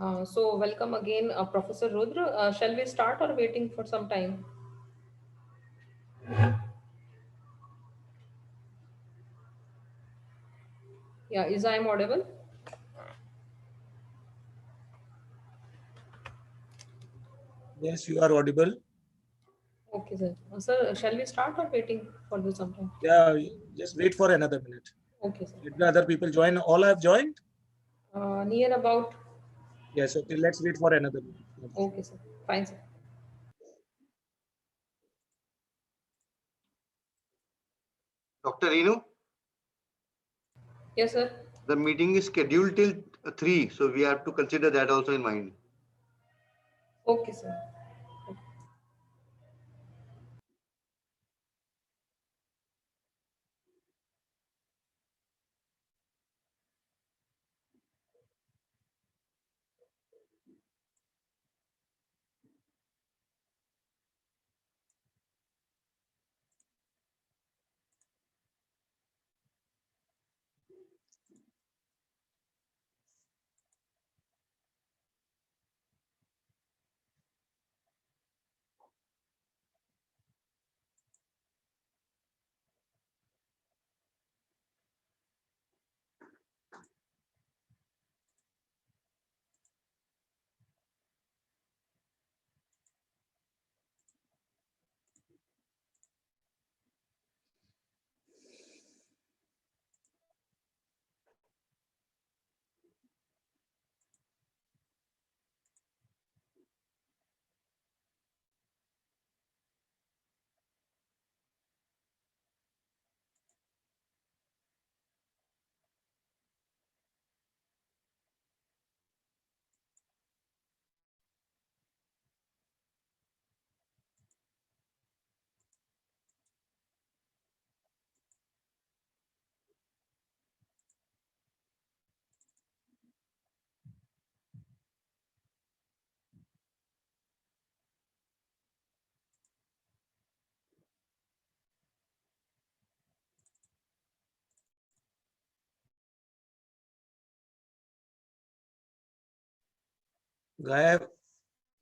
So welcome again, Professor Rudra. Shall we start or waiting for some time? Yeah, is I am audible? Yes, you are audible. Okay, sir. Sir, shall we start or waiting for this some time? Yeah, just wait for another minute. Okay, sir. Let the other people join. All have joined? Near about. Yes, okay, let's wait for another minute. Okay, sir. Fine, sir. Dr. Renu, Yes, sir. the meeting is scheduled till 3, so we have to consider that also in mind. Okay, sir.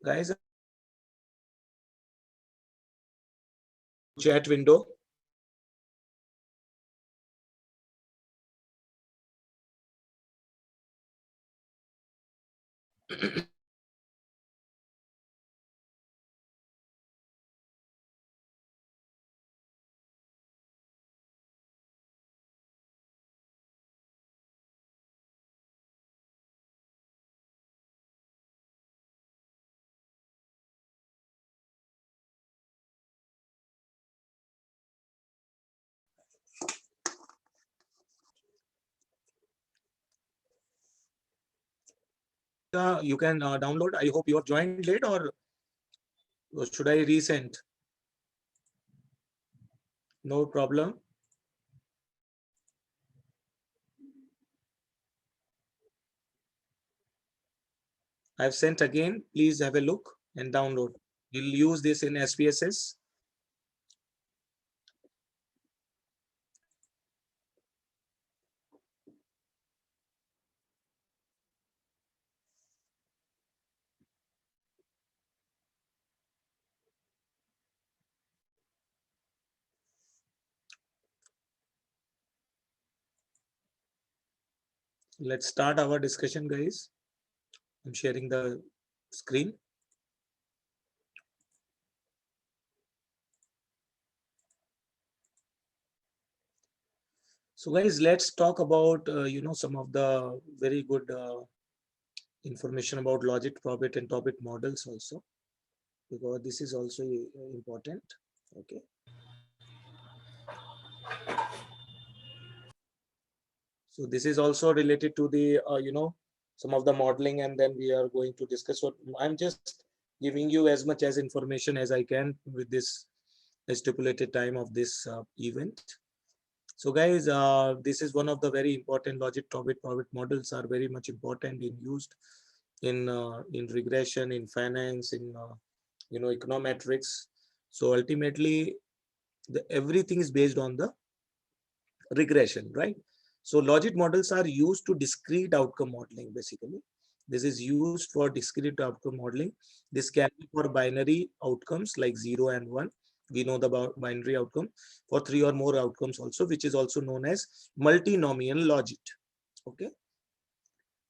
Guys, chat window. You can download. I hope you have joined late, or should I resend? No problem. I've sent again. Please have a look and download. We'll use this in SPSS. Let's start our discussion, guys. I'm sharing the screen. So guys, let's talk about, some of the very good information about logic, probit and topit models also, because this is also important. Okay. So this is also related to the, some of the modeling, and then we are going to discuss what I'm just giving you as much as information as I can with this stipulated time of this event. So guys, this is one of the very important logic probit models are very much important in used in regression, in finance, in econometrics. So ultimately, everything is based on the regression, right? So logic models are used to discrete outcome modeling basically. This is used for discrete outcome modeling. This can be for binary outcomes like 0 and 1. We know the binary outcome for 3 or more outcomes also, which is also known as multinomial logit. Okay.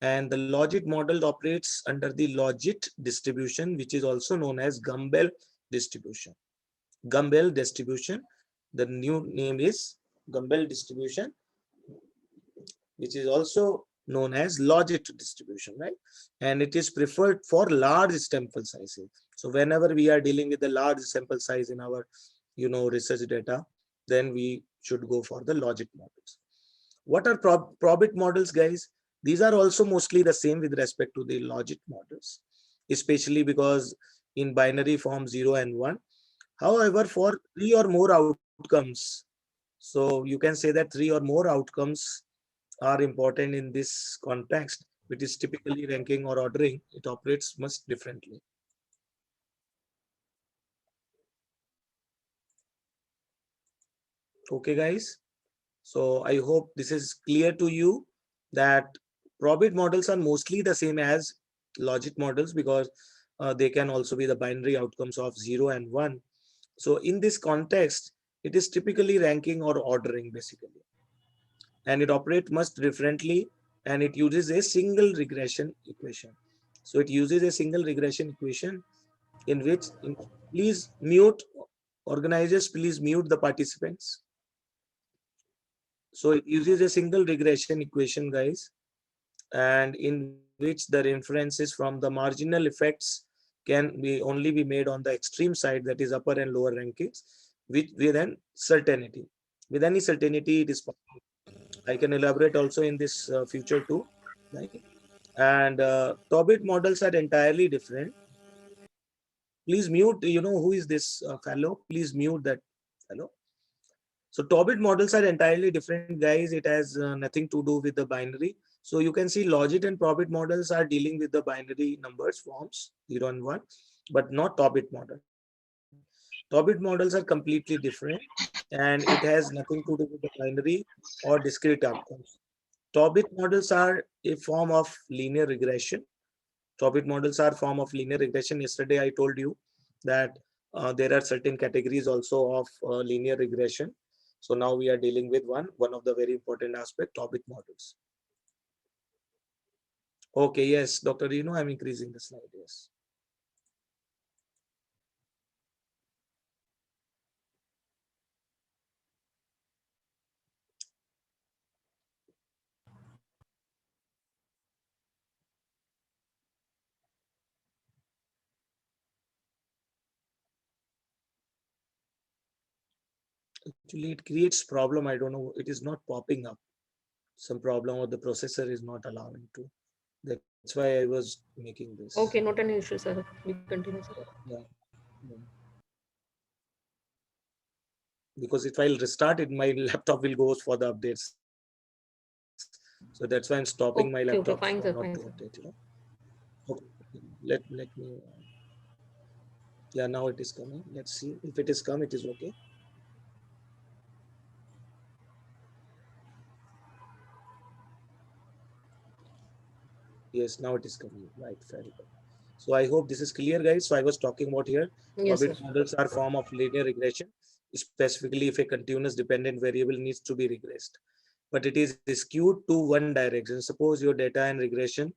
And the logit model operates under the logit distribution, which is also known as Gumbel distribution. Gumbel distribution. The new name is Gumbel distribution, which is also known as logit distribution, right? And it is preferred for large sample sizes. So whenever we are dealing with the large sample size in our, research data, then we should go for the logit models. What are probit models, guys? These are also mostly the same with respect to the logit models, especially because in binary form 0 and 1. However, for 3 or more outcomes, so you can say that 3 or more outcomes are important in this context, which is typically ranking or ordering. It operates much differently. Okay, guys. So I hope this is clear to you that probit models are mostly the same as logit models because they can also be the binary outcomes of 0 and 1. So in this context, it is typically ranking or ordering basically. And it operates much differently, and it uses a single regression equation. So it uses a single regression equation in which, please mute, organizers, please mute the participants. So it uses a single regression equation, guys, and in which the inferences from the marginal effects can only be made on the extreme side, that is upper and lower rankings, with an certainty. With any certainty, it is possible. I can elaborate also in this future too. Right? And Tobit models are entirely different. Please mute, who is this fellow? Please mute that fellow. So Tobit models are entirely different, guys. It has nothing to do with the binary. So you can see logit and probit models are dealing with the binary numbers forms 0 and 1, but not Tobit model. Tobit models are completely different, and it has nothing to do with the binary or discrete outcomes. Tobit models are a form of linear regression. Tobit models are form of linear regression. Yesterday I told you that there are certain categories also of linear regression. So now we are dealing with one of the very important aspect, Tobit models. Okay, yes, Dr. I'm increasing the slide, yes. Actually, it creates problem. I don't know. It is not popping up. Some problem or the processor is not allowing to. That's why I was making this. Okay, not an issue, sir. We continue, sir. Yeah. Because if I'll restart it, my laptop will go for the updates. So that's why I'm stopping my laptop Okay, not fine, to sir, update. fine, sir. Okay. Let me. Yeah, now it is coming. Let's see if it is come. It is okay. Yes, now it is coming. Right, very good. So I hope this is clear, guys. So I was talking about here. Yes, sir. Probit models are form of linear regression, specifically if a continuous dependent variable needs to be regressed, but it is skewed to one direction. Suppose your data and regression,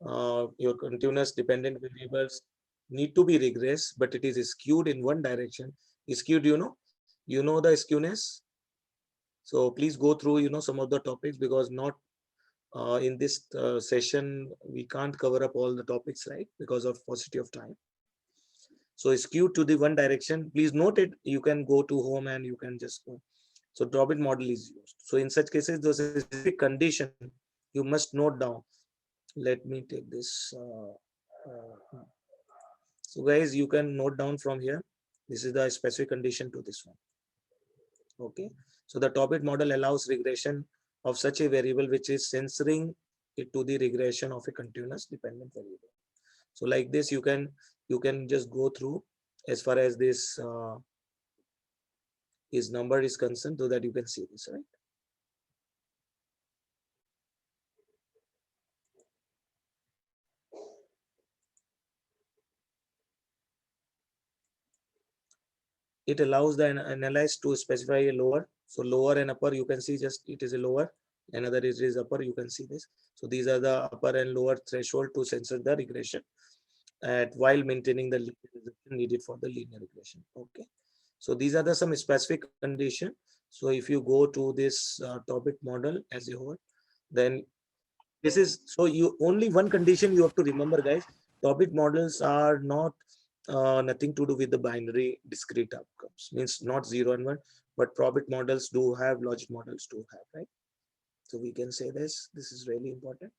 your continuous dependent variables need to be regressed, but it is skewed in one direction. Skewed, you know the skewness. So please go through, some of the topics, because not in this session, we can't cover up all the topics, right? Because of paucity of time. So skewed to the one direction, please note it. You can go to home and you can just go. So Tobit model is used. So in such cases, the specific condition you must note down. Let me take this. So guys, you can note down from here. This is the specific condition to this one. Okay. So the Tobit model allows regression of such a variable which is censoring it to the regression of a continuous dependent variable. So like this, you can just go through as far as this his number is concerned, so that you can see this, right? it allows the analyst to specify a lower. So lower and upper, you can see just it is a lower, another it is upper, you can see this. So these are the upper and lower threshold to censor the regression at while maintaining the needed for the linear regression. Okay. So these are the some specific condition. So if you go to this topic model as a whole, then this is, so you only one condition you have to remember, guys. Topic models are not nothing to do with the binary discrete outcomes, means not 0 and 1, but probit models do have, logic models do have, right? So we can say this is really important.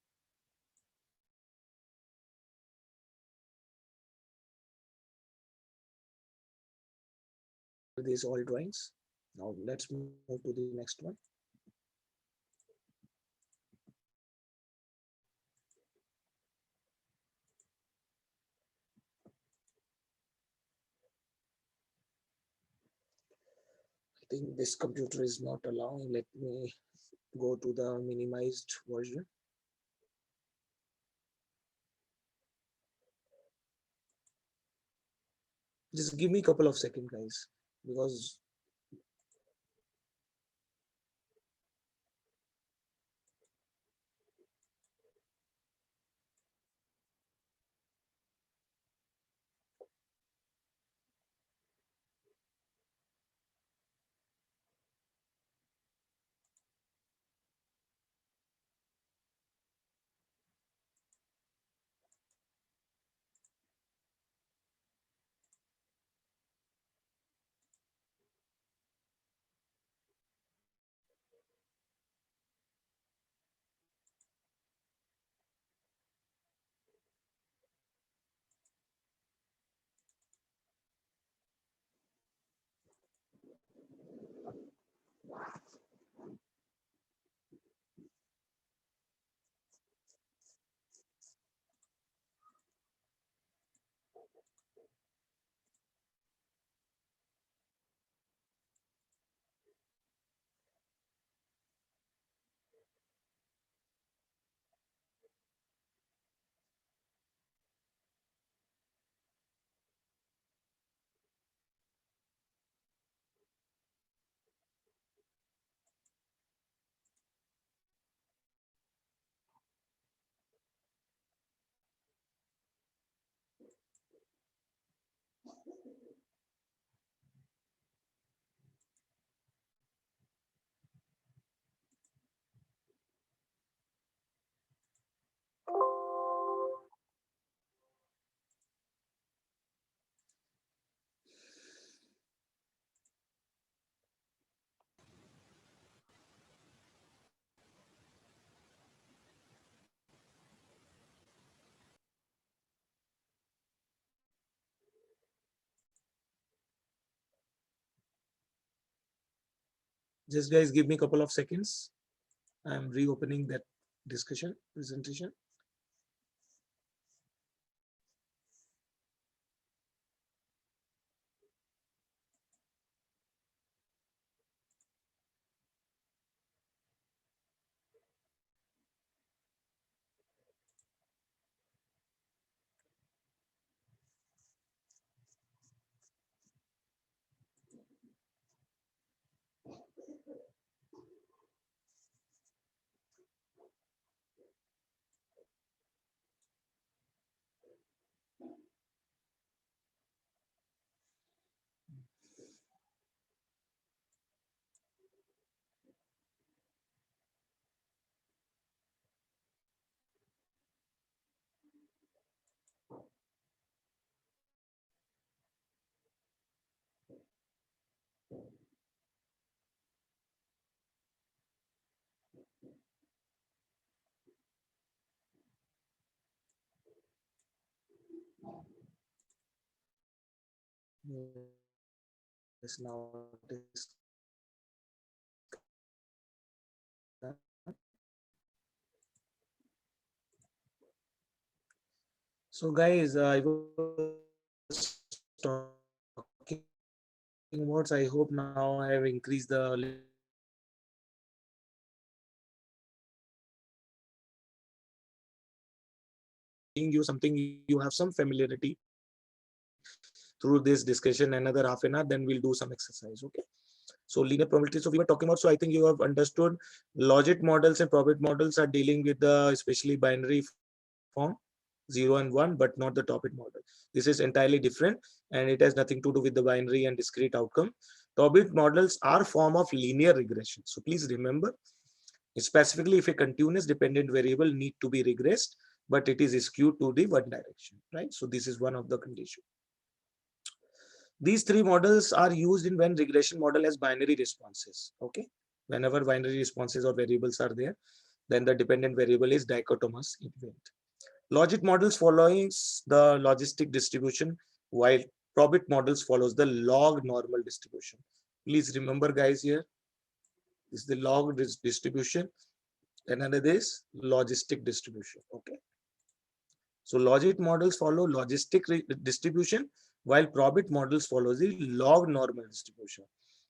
These all drawings. Now let's move to the next one. I think this computer is not allowing. Let me go to the minimized version. Just give me a couple of seconds, guys, because just guys give me a couple of seconds. I'm reopening that discussion presentation. Yes, now it is. So guys, I was talking about, I hope now I have increased the you something you have some familiarity. through this discussion another half an hour, then we'll do some exercise. Okay. So linear probability. So we were talking about, so I think you have understood logit models and probability models are dealing with the especially binary form 0 and 1, but not the Tobit model. This is entirely different and it has nothing to do with the binary and discrete outcome. Tobit models are form of linear regression. So please remember, specifically if a continuous dependent variable need to be regressed, but it is skewed to the one direction, right? So this is one of the conditions. These three models are used in when regression model has binary responses. Okay, whenever binary responses or variables are there, then the dependent variable is dichotomous event. Logit models follows the logistic distribution, while probit models follows the log normal distribution. Please remember, guys, here this is the log distribution, and another is logistic distribution. Okay. So logit models follow logistic distribution, while probit models follow the log normal distribution.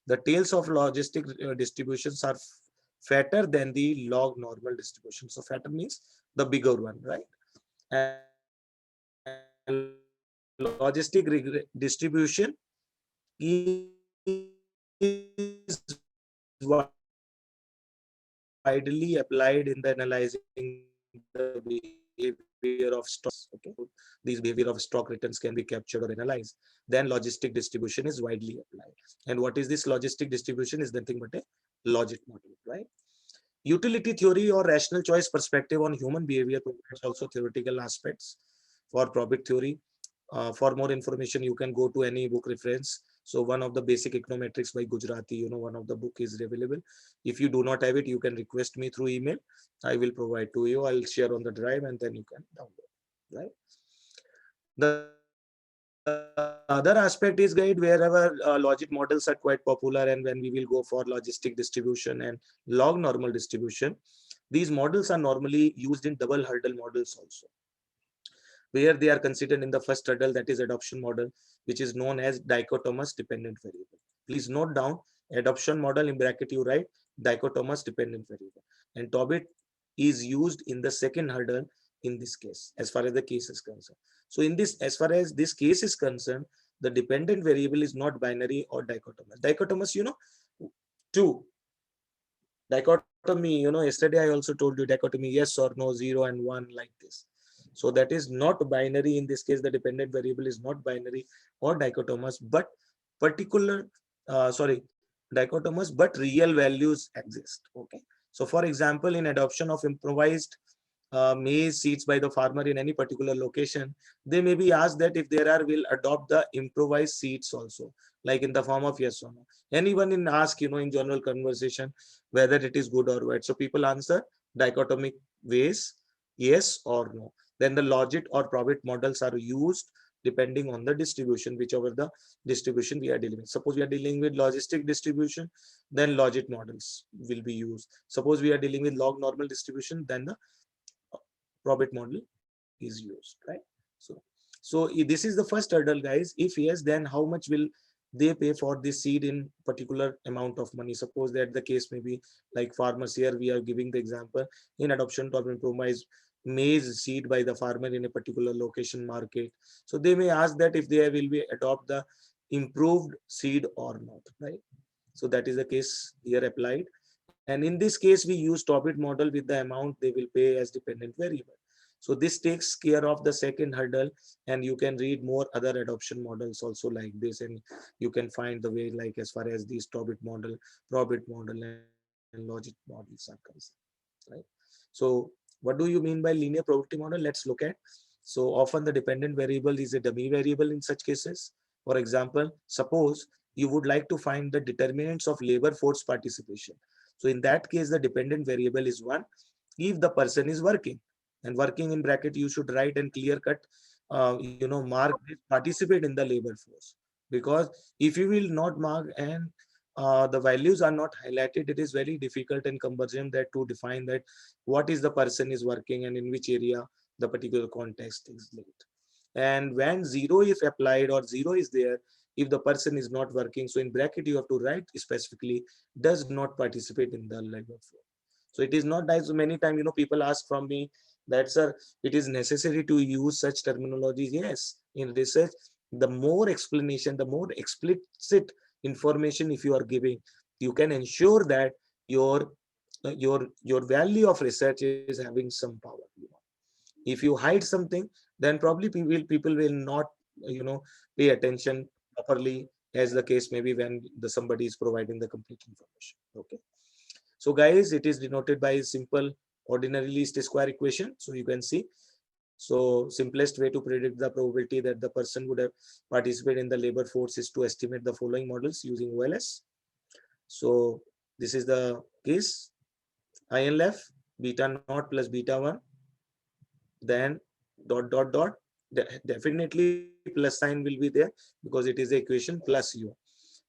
The tails of logistic distributions are fatter than the log normal distribution. So fatter means the bigger one, right? And logistic distribution is widely applied in the analyzing the behavior of stocks. Okay, these behavior of stock returns can be captured or analyzed. Then logistic distribution is widely applied. And what is this logistic distribution? Is nothing but a logit model, right? Utility theory or rational choice perspective on human behavior provides also theoretical aspects for probit theory. For more information, you can go to any book reference. So one of the basic econometrics by Gujarati, one of the book is available. If you do not have it, you can request me through email. I will provide to you. I'll share on the drive and then you can download, right? The other aspect is guide wherever logit models are quite popular, and when we will go for logistic distribution and log normal distribution, these models are normally used in double hurdle models also, where they are considered in the first hurdle, that is adoption model, which is known as dichotomous dependent variable. Please note down adoption model, in bracket you write dichotomous dependent variable, and Tobit is used in the second hurdle in this case, as far as the case is concerned. So in this, as far as this case is concerned, the dependent variable is not binary or dichotomous. Dichotomous, two. Dichotomy, yesterday I also told you dichotomy, yes or no, 0 and 1, like this. So that is not binary. In this case, the dependent variable is not binary or dichotomous, but dichotomous, but real values exist. Okay. So for example, in adoption of improvised maize seeds by the farmer in any particular location, they may be asked that if there are, will adopt the improvised seeds also, like in the form of yes or no. Anyone in ask, in general conversation, whether it is good or bad. So people answer dichotomic ways, yes or no. Then the logit or probit models are used depending on the distribution, whichever the distribution we are dealing with. Suppose we are dealing with logistic distribution, then logit models will be used. Suppose we are dealing with log normal distribution, then the probit model is used, right? So this is the first hurdle, guys. If yes, then how much will they pay for this seed in particular amount of money? Suppose that the case may be like farmers. Here we are giving the example in adoption of improvised maize seed by the farmer in a particular location market. So they may ask that if they will be adopt the improved seed or not, right? So that is the case here applied. And in this case, we use Tobit model with the amount they will pay as dependent variable. So this takes care of the second hurdle, and you can read more other adoption models also like this, and you can find the way like as far as these Tobit model, probit model, and logit models are concerned, right? So what do you mean by linear probability model? Let's look at. So often the dependent variable is a dummy variable in such cases. For example, suppose you would like to find the determinants of labor force participation. So in that case, the dependent variable is 1 if the person is working. And working in bracket, you should write and clear cut, mark participate in the labor force. Because if you will not mark and the values are not highlighted, it is very difficult and cumbersome that to define that what is the person is working and in which area the particular context is linked. And when 0 if applied or 0 is there, if the person is not working, so in bracket you have to write specifically does not participate in the labor force. So it is not nice. So many times, people ask from me that, sir, it is necessary to use such terminologies. Yes, in research, the more explanation, the more explicit information if you are giving, you can ensure that your value of research is having some power. If you hide something, then probably people will not pay attention properly, as the case may be when somebody is providing the complete information. Okay, so guys, it is denoted by simple ordinary least square equation. So you can see, so simplest way to predict the probability that the person would have participated in the labor force is to estimate the following models using OLS. So this is the case: INLF beta naught plus beta 1, then dot dot dot, definitely plus sign will be there because it is the equation plus u.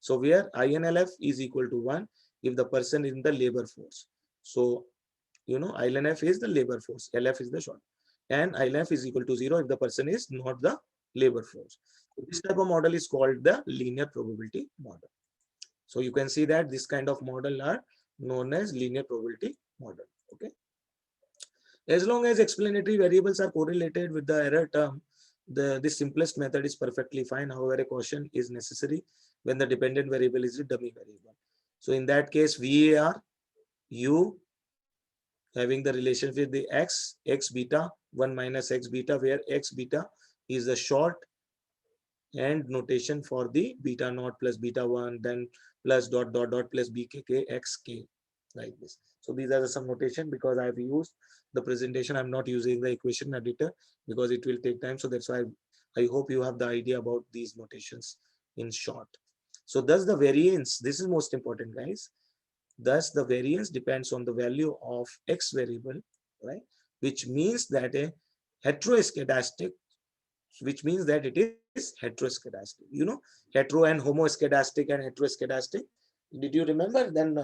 So where INLF is equal to 1 if the person is in the labor force. So INLF is the labor force, LF is the short, and INLF is equal to 0 if the person is not the labor force. So this type of model is called the linear probability model. So you can see that this kind of model are known as linear probability model. Okay, as long as explanatory variables are correlated with the error term, the simplest method is perfectly fine. However, a caution is necessary when the dependent variable is a dummy variable. So in that case, VAR, U having the relationship with the x beta 1 minus x beta, where x beta is the short and notation for the beta naught plus beta 1, then plus dot dot dot plus bkk xk, like this. So these are some notation because I've used the presentation. I'm not using the equation editor because it will take time. So that's why I hope you have the idea about these notations in short. So thus the variance, this is most important, guys. Thus the variance depends on the value of x variable, right? Which means that a heteroscedastic, which means that it is heteroscedastic. Hetero and homoscedastic and heteroscedastic. Did you remember? Then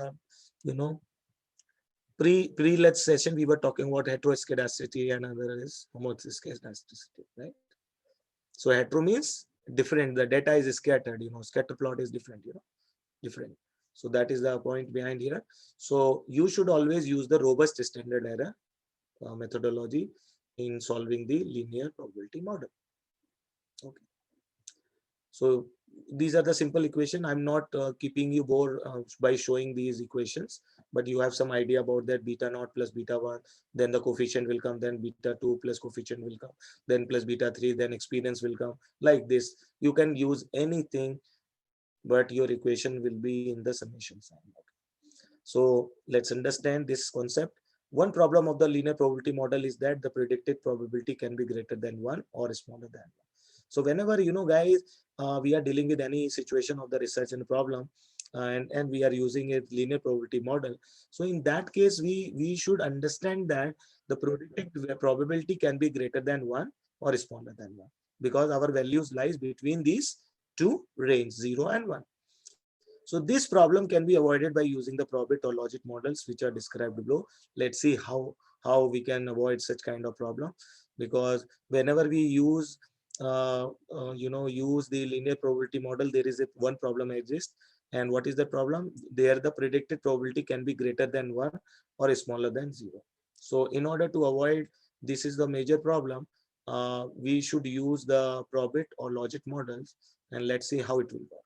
pre-let's session we were talking about heteroscedasticity and other is homoscedasticity, right? So hetero means different. The data is scattered. Scatter plot is different. Different. So that is the point behind here. So you should always use the robust standard error methodology in solving the linear probability model. Okay. So these are the simple equation. I'm not keeping you bored by showing these equations, but you have some idea about that beta naught plus beta 1, then the coefficient will come, then beta 2 plus coefficient will come, then plus beta 3, then experience will come, like this. You can use anything, but your equation will be in the summation sign. So let's understand this concept. One problem of the linear probability model is that the predicted probability can be greater than 1 or smaller than 1. So whenever, guys, we are dealing with any situation of the research and problem, and we are using a linear probability model. So in that case, we should understand that the predicted probability can be greater than 1 or smaller than 1, because our values lies between these two range, 0 and 1. So this problem can be avoided by using the probit or logic models, which are described below. Let's see how we can avoid such kind of problem, because whenever we use use the linear probability model, there is one problem exists. And what is the problem? There the predicted probability can be greater than 1 or smaller than 0. So in order to avoid this is the major problem, we should use the probit or logic models, and let's see how it will work.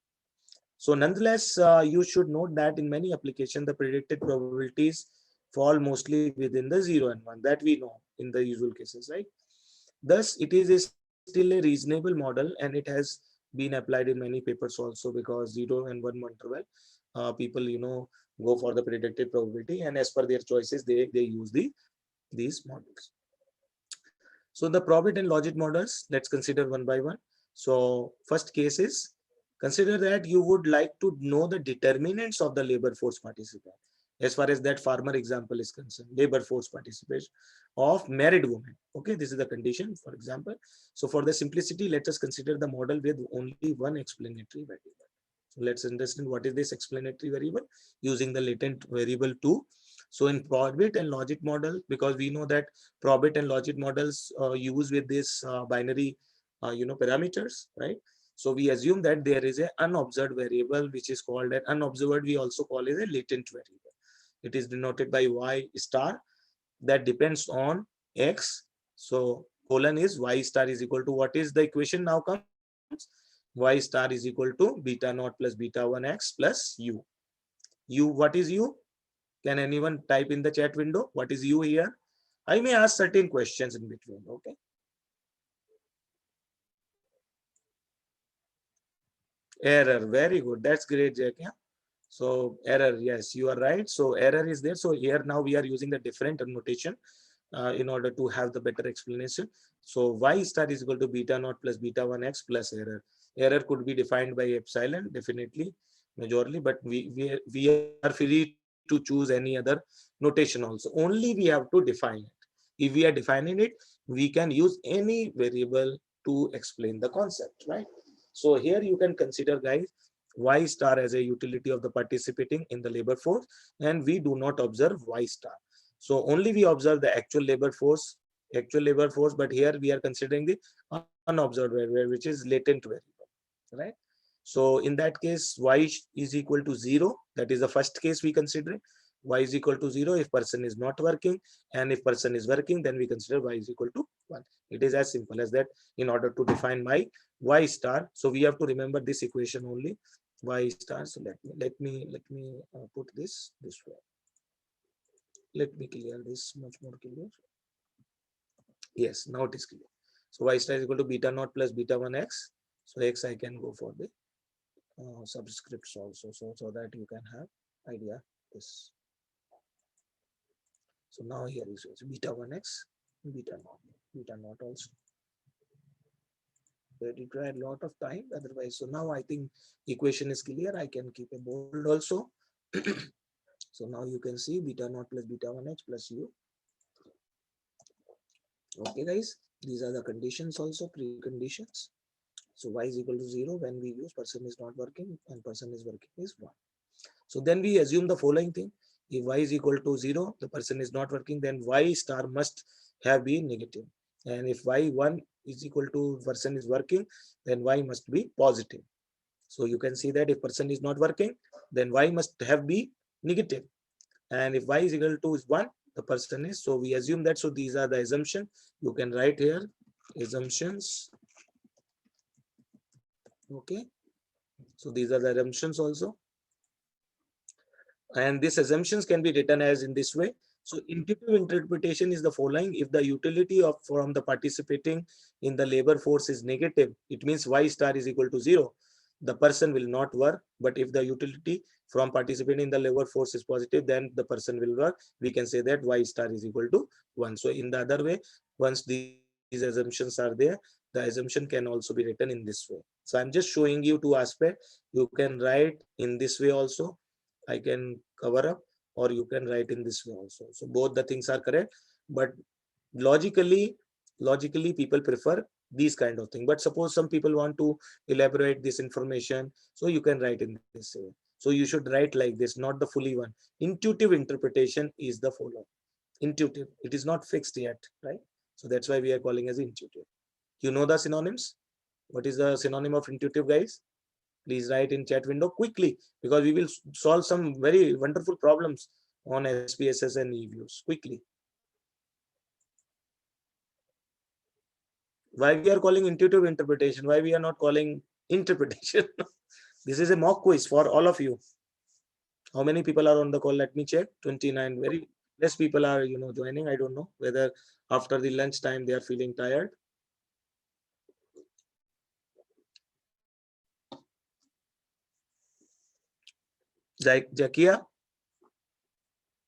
So nonetheless, you should note that in many applications, the predicted probabilities fall mostly within the 0 and 1, that we know in the usual cases, right? Thus, it is still a reasonable model, and it has been applied in many papers also, because 0 and 1 interval, people, go for the predicted probability, and as per their choices, they use these models. So the probit and logic models, let's consider one by one. So first case is, consider that you would like to know the determinants of the labor force participant. As far as that farmer example is concerned, labor force participation of married women. Okay, this is the condition, for example. So for the simplicity, let us consider the model with only one explanatory variable. So let's understand what is this explanatory variable using the latent variable 2. So in probit and logic model, because we know that probit and logic models use with this binary parameters, right? So we assume that there is an unobserved variable which is called an unobserved, we also call it a latent variable. It is denoted by y star, that depends on x. So colon is y star is equal to, what is the equation now comes? y star is equal to beta naught plus beta 1x plus u. U, what is u? Can anyone type in the chat window? What is u here? I may ask certain questions in between. Okay. Error. Very good. That's great, Jack. Yeah. So error. Yes, you are right. So error is there. So here now we are using the different notation in order to have the better explanation. So y star is equal to beta naught plus beta 1x plus error. Error could be defined by epsilon, definitely, majorly, but we are free to choose any other notation also. Only we have to define it. If we are defining it, we can use any variable to explain the concept, right? So here you can consider, guys, y star as a utility of the participating in the labor force, and we do not observe y star. So only we observe the actual labor force, but here we are considering the unobserved variable, which is latent variable, right? So in that case, y is equal to 0. That is the first case we consider. Y is equal to 0 if person is not working, and if person is working, then we consider y is equal to 1. It is as simple as that. In order to define my y star, so we have to remember this equation only, y star. So let me put this way. Let me clear this much more clear. Yes, now it is clear. So y star is equal to beta naught plus beta 1x. So x I can go for the subscripts also, so that you can have idea this. So now here is beta 1x, beta naught also. It required a lot of time otherwise. So now I think equation is clear. I can keep a bold also. So now you can see beta naught plus beta 1x plus u. Okay, guys, these are the conditions also, preconditions. So y is equal to 0 when we use person is not working and person is working is 1. So then we assume the following thing. If y is equal to 0, the person is not working, then y star must have been negative. And if y1 is equal to person is working, then y must be positive. So you can see that if person is not working, then y must have be negative. And if y is equal to 1, the person is, so we assume that. So these are the assumptions. You can write here assumptions. Okay. So these are the assumptions also. And these assumptions can be written as in this way. So intuitive interpretation is the following. If the utility of from the participating in the labor force is negative, it means y star is equal to 0. The person will not work. But if the utility from participating in the labor force is positive, then the person will work. We can say that y star is equal to 1. So in the other way, once these assumptions are there, the assumption can also be written in this way. So I'm just showing you two aspects. You can write in this way also. I can cover up, or you can write in this way also. So both the things are correct, but logically people prefer these kind of thing. But suppose some people want to elaborate this information, so you can write in this way. So you should write like this, not the fully one. Intuitive interpretation is the following. Intuitive, it is not fixed yet, right? So that's why we are calling as intuitive. You know the synonyms? What is the synonym of intuitive, guys? Please write in chat window quickly, because we will solve some very wonderful problems on SPSS and Eviews quickly. Why we are calling intuitive interpretation? Why we are not calling interpretation? This is a mock quiz for all of you. How many people are on the call? Let me check. 29. Very less people are, joining. I don't know whether after the lunch time they are feeling tired. Jakia,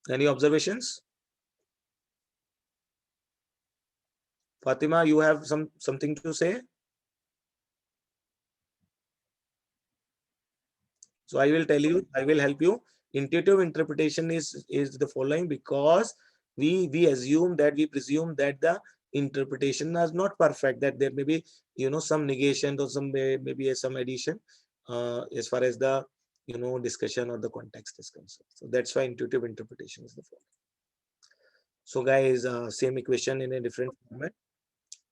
any observations? Fatima, you have something to say? So I will tell you, I will help you. Intuitive interpretation is the following, because we presume that the interpretation is not perfect, that there may be some negation or some maybe some addition as far as the discussion or the context is concerned. So that's why intuitive interpretation is the following. So guys, same equation in a different format.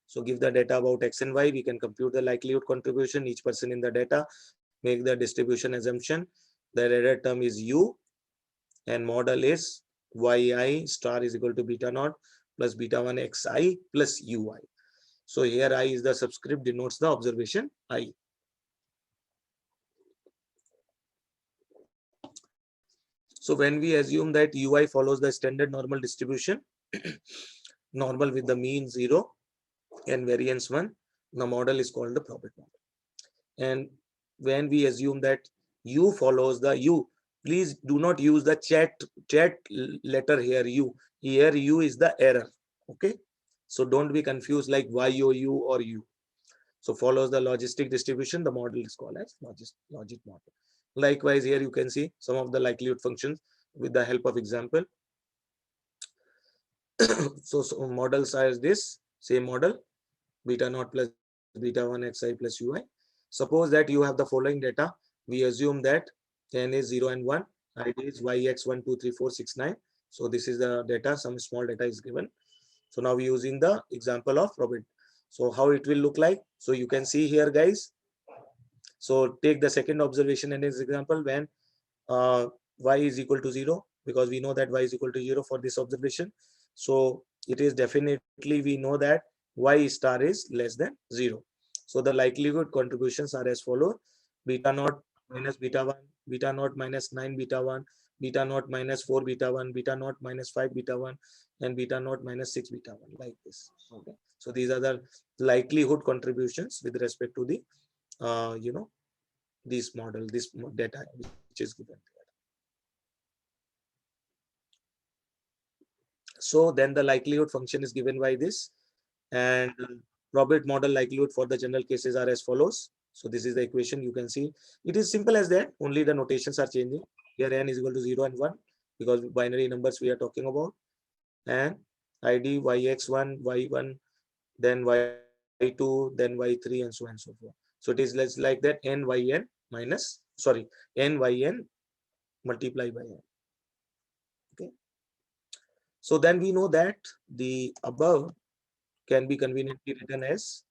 So give the data about X and Y. We can compute the likelihood contribution, each person in the data, make the distribution assumption. The error term is U, and model is yi star is equal to beta naught plus beta 1 xi plus ui. So here I is the subscript, denotes the observation I. So when we assume that UI follows the standard normal distribution, normal with the mean 0 and variance 1, the model is called the probit model. And when we assume that U follows the U, please do not use the chat letter here, U. Here U is the error. Okay. So don't be confused like YOU or U. So follows the logistic distribution, the model is called as logic model. Likewise, here you can see some of the likelihood functions with the help of example. So models are this same model, beta naught plus beta 1 xi plus ui. Suppose that you have the following data. We assume that n is 0 and 1, id is yx 1 2 3 4 6 9. So this is the data, some small data is given. So now we're using the example of probit. So how it will look like? So you can see here, guys. So take the second observation and as example when y is equal to 0, because we know that y is equal to 0 for this observation. So it is definitely, we know that y star is less than 0. So the likelihood contributions are as follows: beta naught minus beta 1, beta naught minus 9 beta 1, beta naught minus 4 beta 1, beta naught minus 5 beta 1, and beta naught minus 6 beta 1, like this. Okay. So these are the likelihood contributions with respect to the this model, this data which is given here. So then the likelihood function is given by this, and probit model likelihood for the general cases are as follows. So this is the equation. You can see it is simple as that, only the notations are changing. Here n is equal to 0 and 1 because binary numbers we are talking about, and id yx1 y1, then y2, then y3, and so on and so forth. So it is less like that, n yn minus, sorry, n yn multiplied by n. Okay. So then we know that the above can be conveniently written as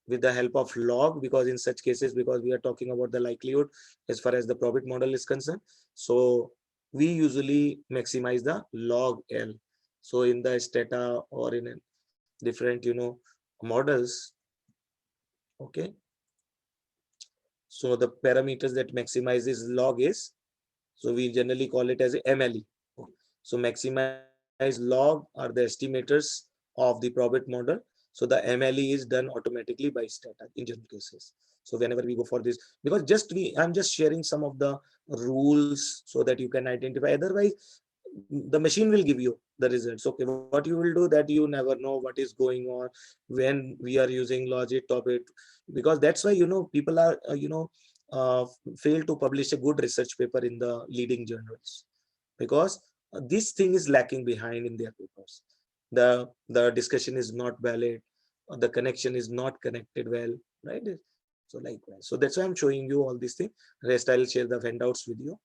with the help of log, because in such cases, because we are talking about the likelihood as far as the probit model is concerned. So we usually maximize the log L. So in the stata or in different, models. Okay. So the parameters that maximizes log is, so we generally call it as a MLE. So maximize log are the estimators of the probit model. So the MLE is done automatically by stata in general cases. So whenever we go for this, because I'm just sharing some of the rules so that you can identify. Otherwise, the machine will give you the results. Okay, what you will do that you never know what is going on when we are using logic topic, because that's why people are fail to publish a good research paper in the leading journals, because this thing is lacking behind in their papers. The discussion is not valid, or the connection is not connected well, right? So likewise, so that's why I'm showing you all these things. Rest I'll share the handouts with you.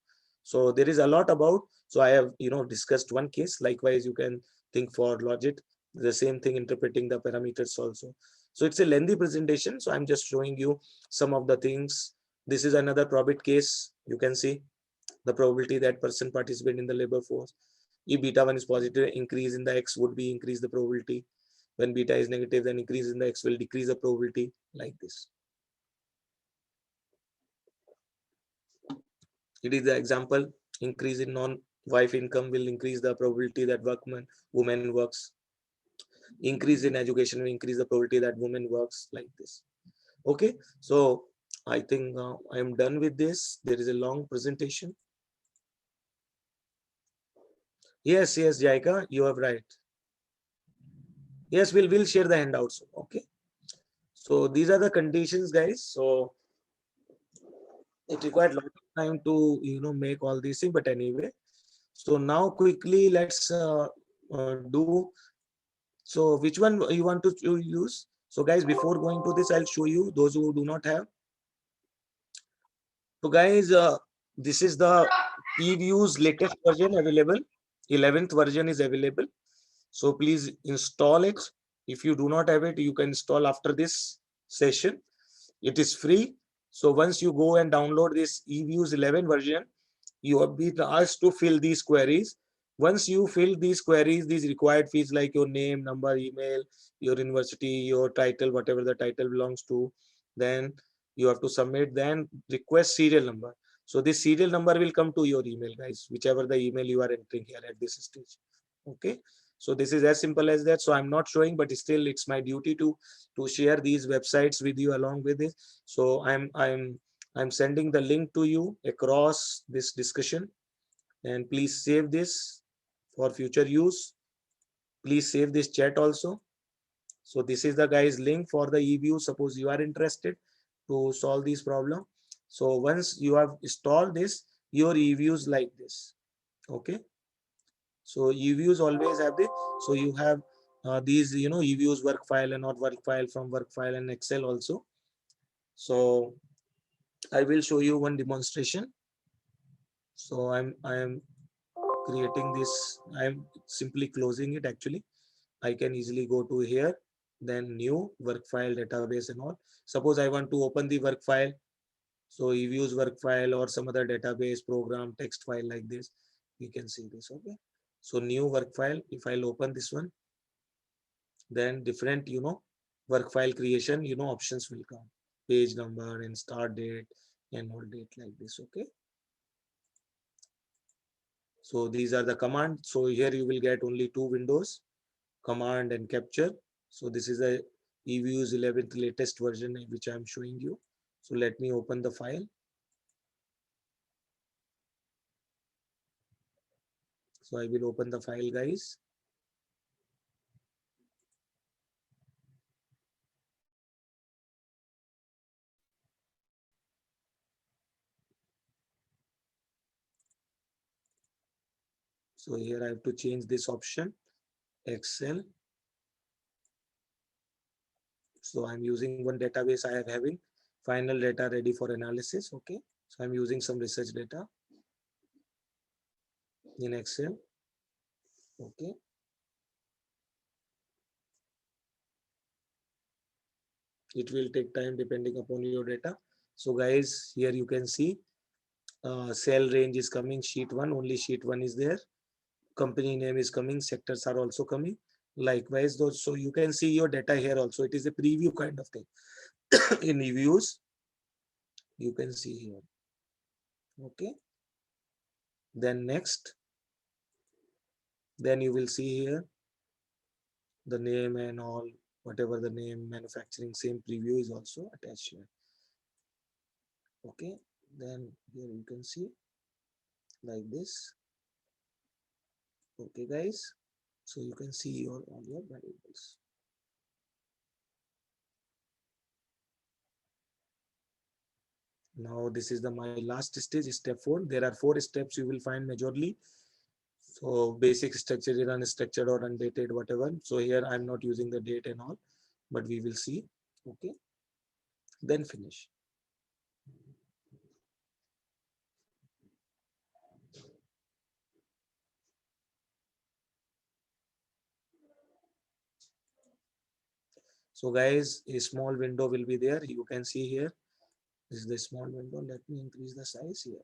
So there is a lot about, so I have discussed one case. Likewise, you can think for logic, the same thing, interpreting the parameters also. So it's a lengthy presentation, so I'm just showing you some of the things. This is another probit case. You can see the probability that person participate in the labor force. If beta 1 is positive, increase in the x would be increase the probability. When beta is negative, then increase in the x will decrease the probability, like this. It is the example, increase in non-wife income will increase the probability that woman works. Increase in education will increase the probability that woman works, like this. Okay, so I think I am done with this. There is a long presentation. Yes, Jaika, you are right. Yes, we'll share the handouts. Okay. So these are the conditions, guys. So it required a lot of time to make all these things, but anyway. So now quickly let's do. So which one you want to use? So guys, before going to this, I'll show you those who do not have. So guys, this is the Eviews latest version available. 11th version is available. So please install it. If you do not have it, you can install after this session. It is free. So once you go and download this Eviews 11 version, you have been asked to fill these queries. Once you fill these queries, these required fields like your name, number, email, your university, your title, whatever the title belongs to, then you have to submit, then request serial number. So this serial number will come to your email, guys, whichever the email you are entering here at this stage. Okay. So this is as simple as that. So I'm not showing, but still it's my duty to share these websites with you along with this. So I'm sending the link to you across this discussion, and please save this for future use. Please save this chat also. So this is the guys link for the Eviews. Suppose you are interested to solve this problem. So once you have installed this, your Eviews like this. Okay. So Eviews always have this. So you have these, Eviews work file and not work file, from work file and Excel also. So I will show you one demonstration. So I am creating this. I'm simply closing it actually. I can easily go to here, then new work file, database and all. Suppose I want to open the work file. So Eviews work file or some other database program text file like this. We can see this. Okay. So new work file. If I'll open this one, then different, work file creation, options will come. Page number and start date and all date like this. Okay. So these are the commands. So here you will get only two windows, command and capture. So this is a Eviews 11th latest version which I am showing you. So let me open the file. So I will open the file, guys. So here I have to change this option, Excel. So I'm using one database I have having final data ready for analysis. Okay. So I'm using some research data in Excel. Okay. It will take time depending upon your data. So guys, here you can see cell range is coming, sheet 1, only sheet 1 is there. Company name is coming, sectors are also coming. Likewise, those, so you can see your data here also. It is a preview kind of thing. In Eviews, you can see here. Okay. Then next, then you will see here the name and all, whatever the name, manufacturing, same preview is also attached here. Okay. Then here you can see like this. Okay, guys. So you can see your all your variables. Now this is my last stage, step 4. There are 4 steps you will find majorly. So basic structure, unstructured or undated, whatever. So here I'm not using the date and all, but we will see. Okay. Then finish. So guys, a small window will be there. You can see here. This is the small window. Let me increase the size here.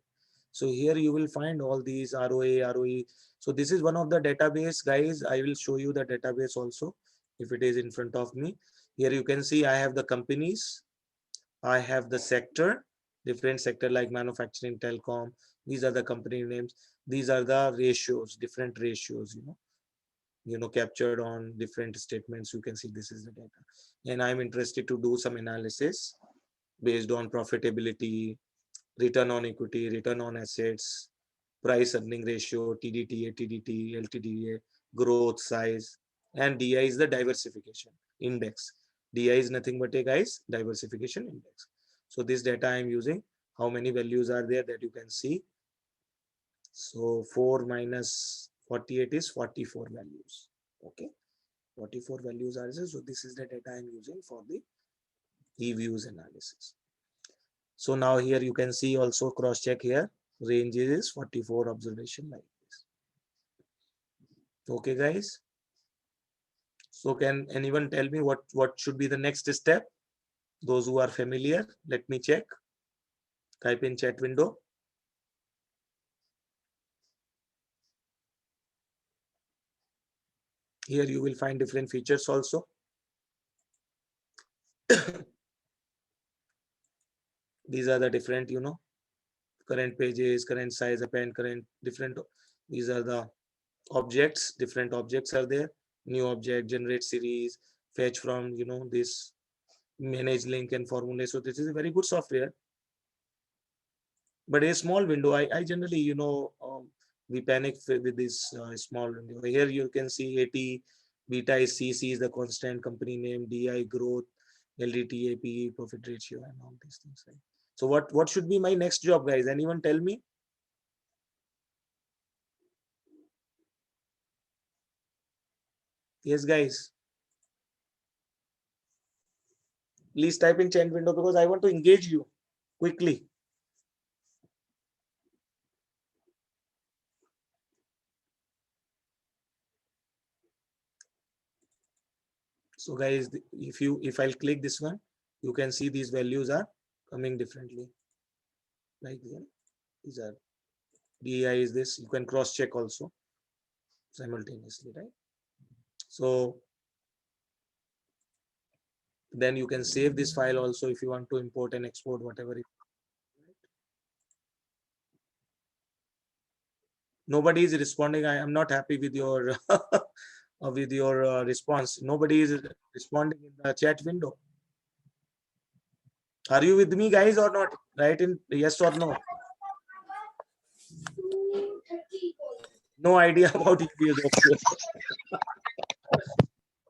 So here you will find all these ROA, ROE. So this is one of the database, guys. I will show you the database also if it is in front of me. Here you can see I have the companies. I have the sector, different sector like manufacturing, telecom. These are the company names. These are the ratios, different ratios, captured on different statements. You can see this is the data. And I'm interested to do some analysis based on profitability, return on equity, return on assets, price earning ratio, TDTA, TDT, LTDA, growth, size, and DI is the diversification index. DI is nothing but a, guys, diversification index. So this data I'm using, how many values are there that you can see. So 4 minus 48 is 44 values. Okay. 44 values are there. So this is the data I'm using for the Eviews analysis. So now here you can see also cross check here. Range is 44 observation like this. Okay, guys. So can anyone tell me what should be the next step? Those who are familiar, let me check. Type in chat window. Here you will find different features also. These are the different, current pages, current size, append, current different. These are the objects. Different objects are there. New object, generate series, fetch from this, manage link and formula. So this is a very good software, but a small window. I generally we panic with this small window. Here you can see 80 beta is CC is the constant company name, DI growth, LDT, APE, profit ratio, and all these things. Right? So what should be my next job, guys? Anyone tell me? Yes, guys. Please type in chat window because I want to engage you quickly. So guys, if I'll click this one, you can see these values are coming differently. Like these are DI is this. You can cross check also simultaneously, right? So then you can save this file also if you want to import and export whatever. Nobody is responding. I am not happy with your response. Nobody is responding in the chat window. Are you with me, guys, or not? Write in yes or no. No idea about Eviews.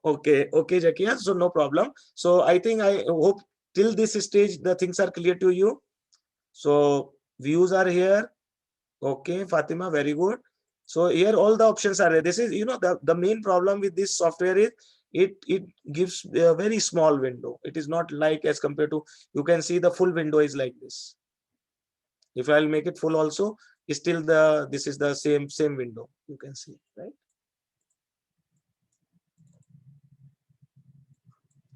Okay, Jakia. So no problem. So I think I hope till this stage the things are clear to you. So views are here. Okay, Fatima, very good. So here all the options are there. This is the main problem with this software is it gives a very small window. It is not like as compared to, you can see the full window is like this. If I'll make it full also, still this is the same window, you can see, right?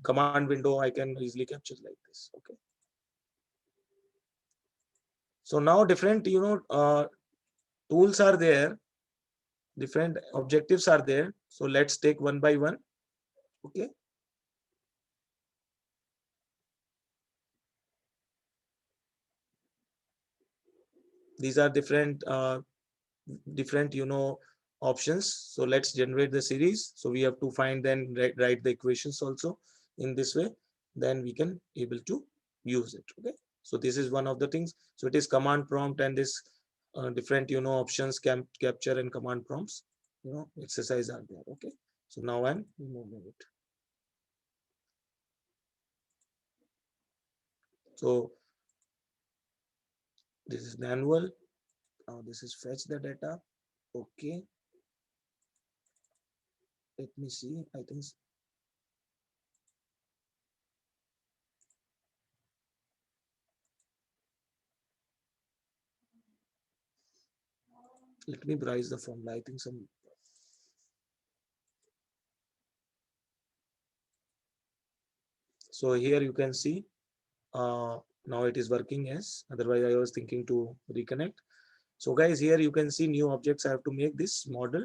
Command window I can easily capture like this. Okay. So now different tools are there, different objectives are there. So let's take one by one. Okay. These are different options. So let's generate the series. So we have to find, then write the equations also in this way, then we can able to use it. Okay. So this is one of the things. So it is command prompt, and this different options, capture and command prompts exercise are there. Okay. So now I'm removing it. So this is manual. Now this is fetch the data. Okay. Let me see. I think let me browse the formula. I think some. So here you can see now it is working as, otherwise I was thinking to reconnect. So guys, here you can see new objects. I have to make this model,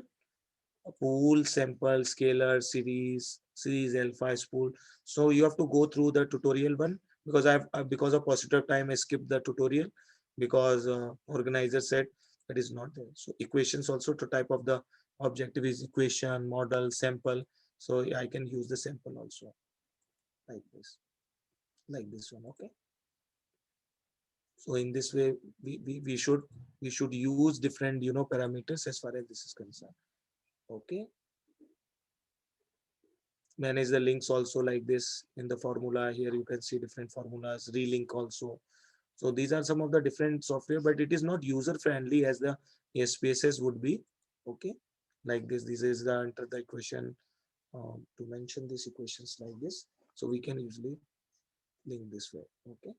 a pool, sample, scalar, series alpha, spool. So you have to go through the tutorial one, because because of paucity of time I skipped the tutorial because organizer said that is not there. So equations also, to type of the objective is equation, model, sample. So I can use the sample also like this one. Okay. So in this way, we should use different parameters as far as this is concerned. Okay. Manage the links also like this in the formula. Here you can see different formulas, relink also. So these are some of the different software, but it is not user friendly as the SPSS would be. Okay. Like this. This is the enter the equation to mention these equations like this. So we can usually link this way. Okay.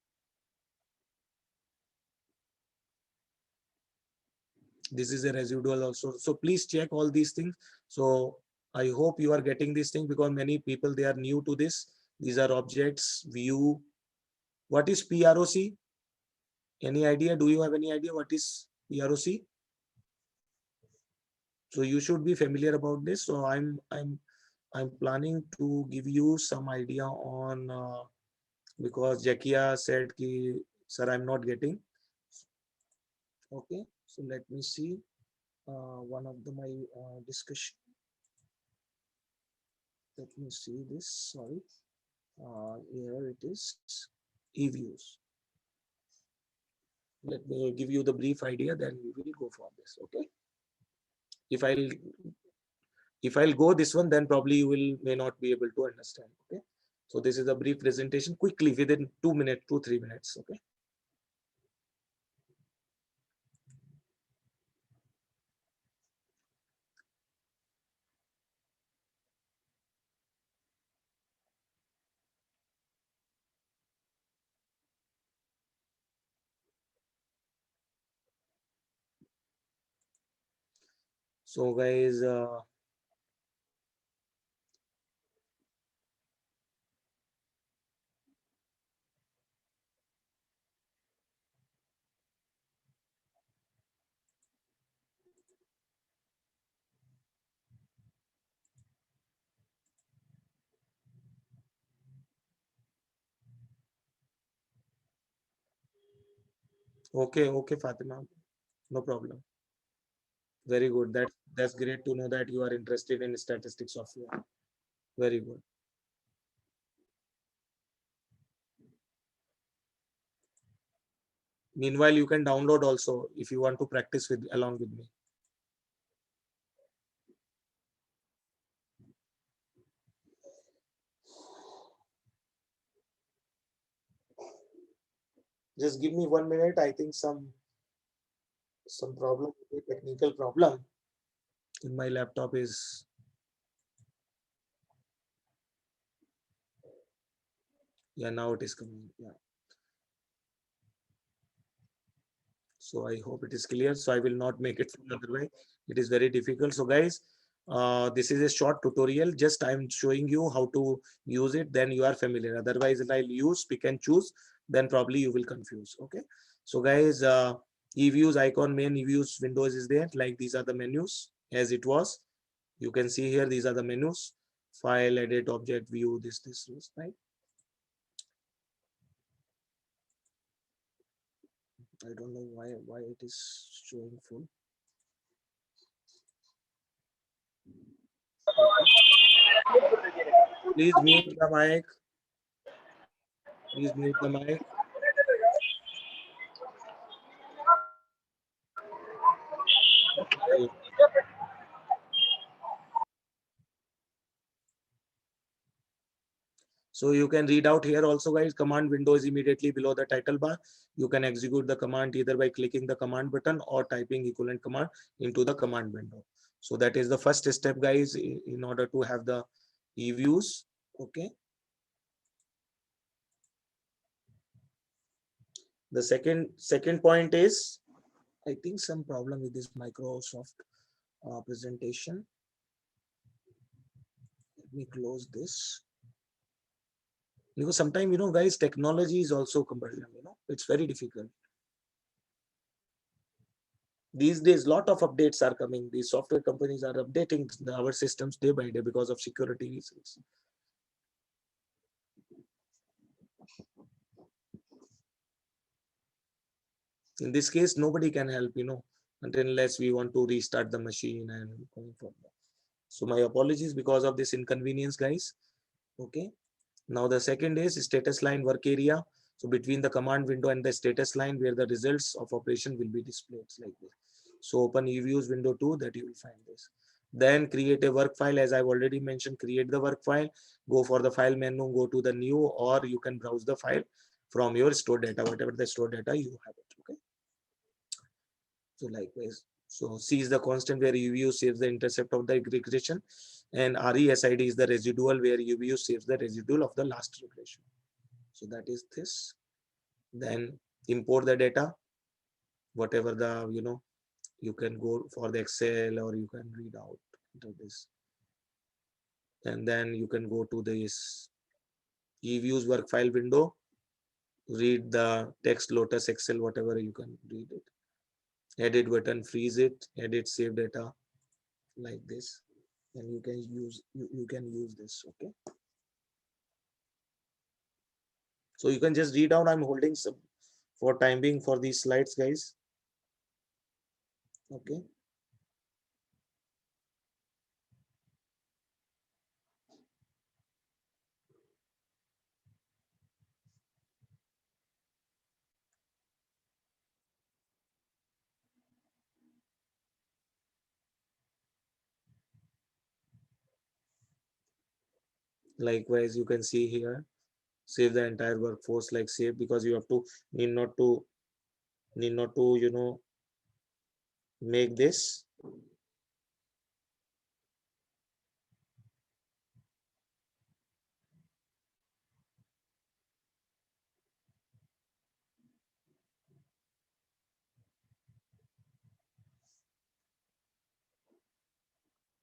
This is a residual also. So please check all these things. So I hope you are getting this thing, because many people, they are new to this. These are objects, view. What is PROC? Any idea? Do you have any idea what is PROC? So you should be familiar about this. So I'm planning to give you some idea on because Jakia said ki, sir, I'm not getting. Okay, so let me see one of my discussion. Let me see this. Sorry, here it is. Eviews. Let me give you the brief idea, then we will go for this. Okay. If I'll go this one, then probably you may not be able to understand. Okay. So this is a brief presentation quickly within 2 minutes, 2-3 minutes. Okay. So guys, okay, Fatima, no problem. Very good. That's great to know that you are interested in statistics software. Very good. Meanwhile, you can download also if you want to practice with along with me. Just give me 1 minute. I think some problem, technical problem in my laptop is. Yeah, now it is coming. Yeah. So I hope it is clear. So I will not make it another way. It is very difficult. So guys, this is a short tutorial. Just I'm showing you how to use it. Then you are familiar. Otherwise, if I'll use pick and choose, then probably you will confuse. Okay. So guys, Eviews icon, main Eviews windows is there. Like these are the menus as it was. You can see here, these are the menus. File, edit, object, view, this, right? I don't know why it is showing full. Please mute the mic. Please mute the mic. Okay. So you can read out here also, guys. Command window is immediately below the title bar. You can execute the command either by clicking the command button or typing equivalent command into the command window. So that is the first step, guys, in order to have the Eviews. Okay. The second point is, I think some problem with this Microsoft presentation. Let me close this. Because sometimes, guys, technology is also cumbersome, it's very difficult. These days, lot of updates are coming. These software companies are updating our systems day by day because of security reasons. In this case, nobody can help, unless we want to restart the machine and going further. So my apologies because of this inconvenience, guys. Okay. Now the second is status line work area. So between the command window and the status line where the results of operation will be displayed like this. So open Eviews window 2, that you will find this. Then create a work file. As I've already mentioned, create the work file, go for the file menu, go to the new, or you can browse the file from your stored data, whatever the stored data you have it. Okay. So likewise, so C is the constant where UVU saves the intercept of the regression, and RESID is the residual where UVU saves the residual of the last regression. So that is this. Then import the data, whatever the, you can go for the Excel or you can read out into this. And then you can go to this Eviews work file window, read the text, Lotus, Excel, whatever you can read it. Edit button, freeze it, edit, save data like this. And you can use this. Okay. So you can just read out. I'm holding some for time being for these slides, guys. Okay. Likewise, you can see here, save the entire workforce, like save, because you have to need not to make this.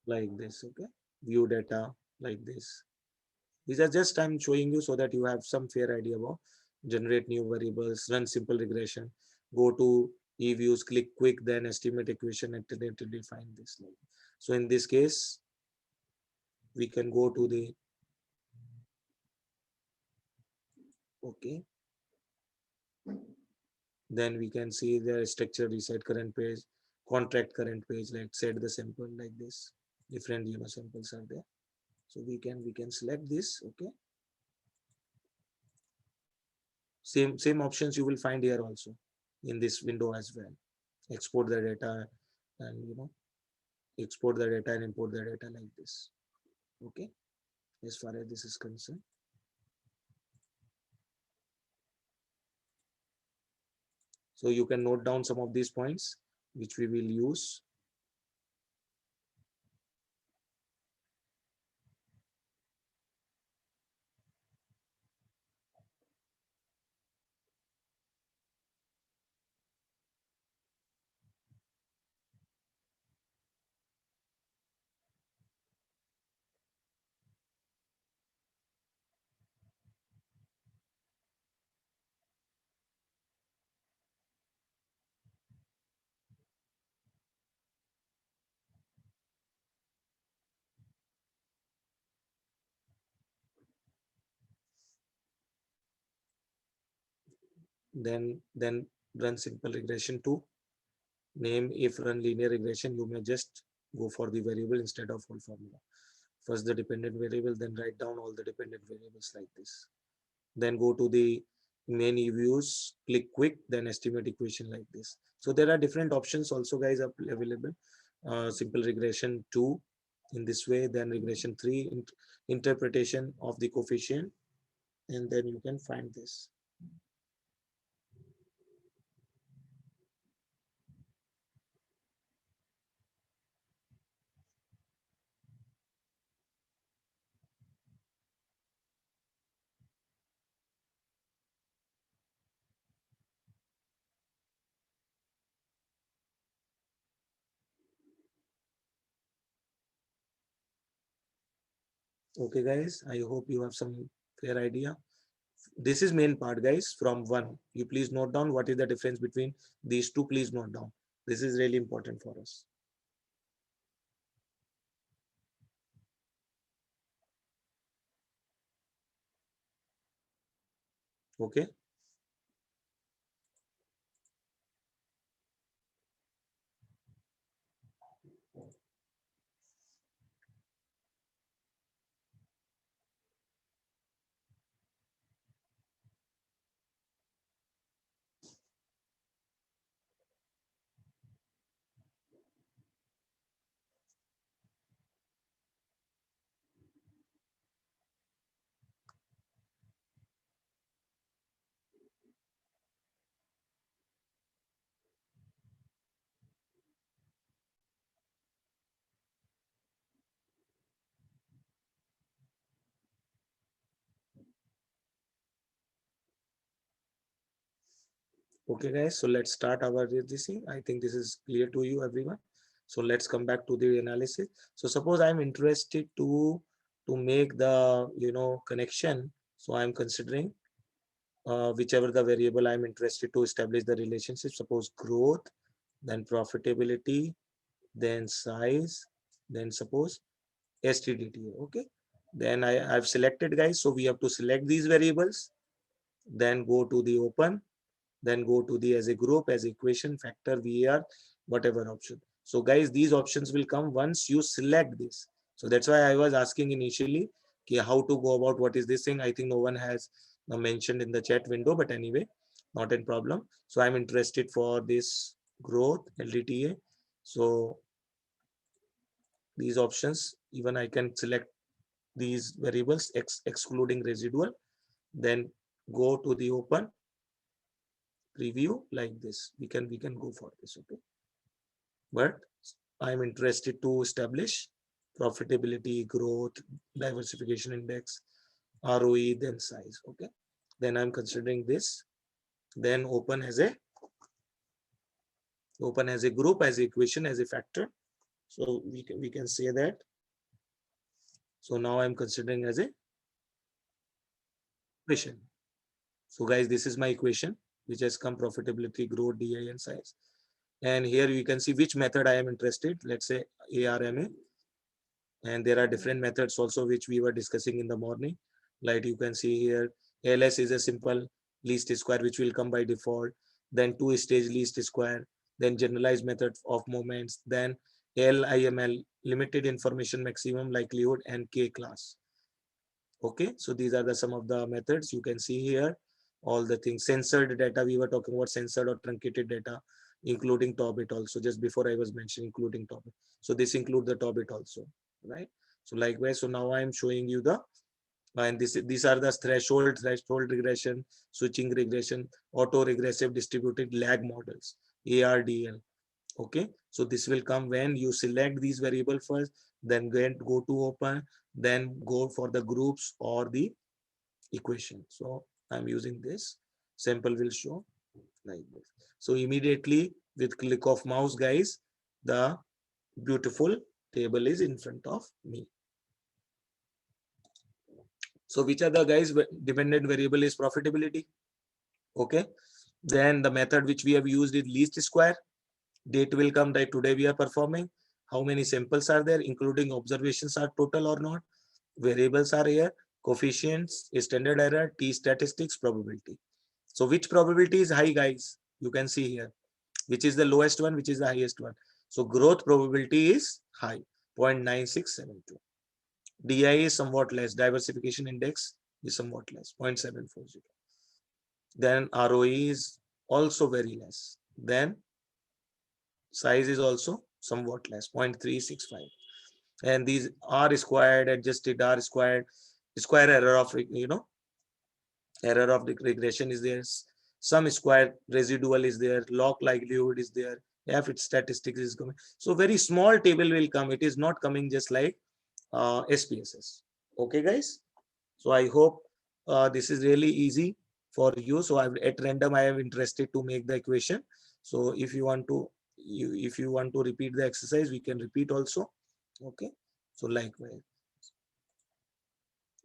Like this. Okay, view data like this. These are just I'm showing you so that you have some fair idea about generate new variables, run simple regression, go to Eviews, click quick, then estimate equation and tentatively find this. So in this case, we can go to the, okay, then we can see the structure reset current page, contract current page, like set the sample like this. Different samples are there. So we can select this. Okay, same options you will find here also in this window as well. Export the data and export the data and import the data like this. Okay, as far as this is concerned. So you can note down some of these points which we will use. Then run simple regression to name. If run linear regression, you may just go for the variable instead of whole formula. First the dependent variable, then write down all the dependent variables like this. Then go to the main views, click quick, then estimate equation like this. So there are different options also, guys, are available. Simple regression 2 in this way, then regression 3 interpretation of the coefficient, and then you can find this. Okay, guys, I hope you have some fair idea. This is main part, guys. From 1, you please note down what is the difference between these two. Please note down. This is really important for us. Okay. Okay, guys, so let's start our this thing. I think this is clear to you, everyone. So let's come back to the analysis. So suppose I'm interested to make the connection. So I'm considering whichever the variable I'm interested to establish the relationship. Suppose growth, then profitability, then size, then suppose STTP. Okay, then I've selected, guys. So we have to select these variables, then go to the open, then go to the as a group, as equation factor var, whatever option. So guys, these options will come once you select this. So that's why I was asking initially how to go about what is this thing. I think no one has mentioned in the chat window, but anyway, not a problem. So I'm interested for this growth LDTA. So these options, even I can select these variables excluding residual, then go to the open preview like this. We can go for this, okay? But I'm interested to establish profitability, growth, diversification index, ROE, then size, okay? Then I'm considering this, then open as a group, as a equation, as a factor. So we can say that. So now I'm considering as a equation. So guys, this is my equation, which has come profitability, growth, DI, and size. And here you can see which method I am interested. Let's say ARMA. And there are different methods also, which we were discussing in the morning. Like you can see here, LS is a simple least square, which will come by default. Then two-stage least square. Then generalized method of moments. Then LIML, limited information maximum likelihood, and K class. Okay, so these are some of the methods you can see here. All the things, censored data, we were talking about censored or truncated data, including top bit also. Just before I was mentioning including top bit. So this includes the top bit also, right? So likewise, so now I am showing you the, and these are the threshold regression, switching regression, auto regressive distributed lag models, ARDL. Okay, so this will come when you select these variable first, then go to open, then go for the groups or the equation. So I'm using this. Sample will show like this. So immediately with click of mouse, guys, the beautiful table is in front of me. So which are the guys dependent variable is profitability. Okay, then the method which we have used is least square. Date will come that today we are performing. How many samples are there, including observations are total or not. Variables are here, coefficients, standard error, T statistics, probability. So which probability is high, guys? You can see here, which is the lowest one, which is the highest one. So growth probability is high, 0.9672. DI is somewhat less, diversification index is somewhat less, 0.740. Then ROE is also very less. Then size is also somewhat less, 0.365. And these R squared, adjusted R squared, square error of, error of the regression is there. Some square residual is there, log likelihood is there, F its statistics is coming. So very small table will come. It is not coming just like SPSS. Okay, guys. So I hope this is really easy for you. So at random, I am interested to make the equation. So if you want to, repeat the exercise, we can repeat also. Okay. So likewise,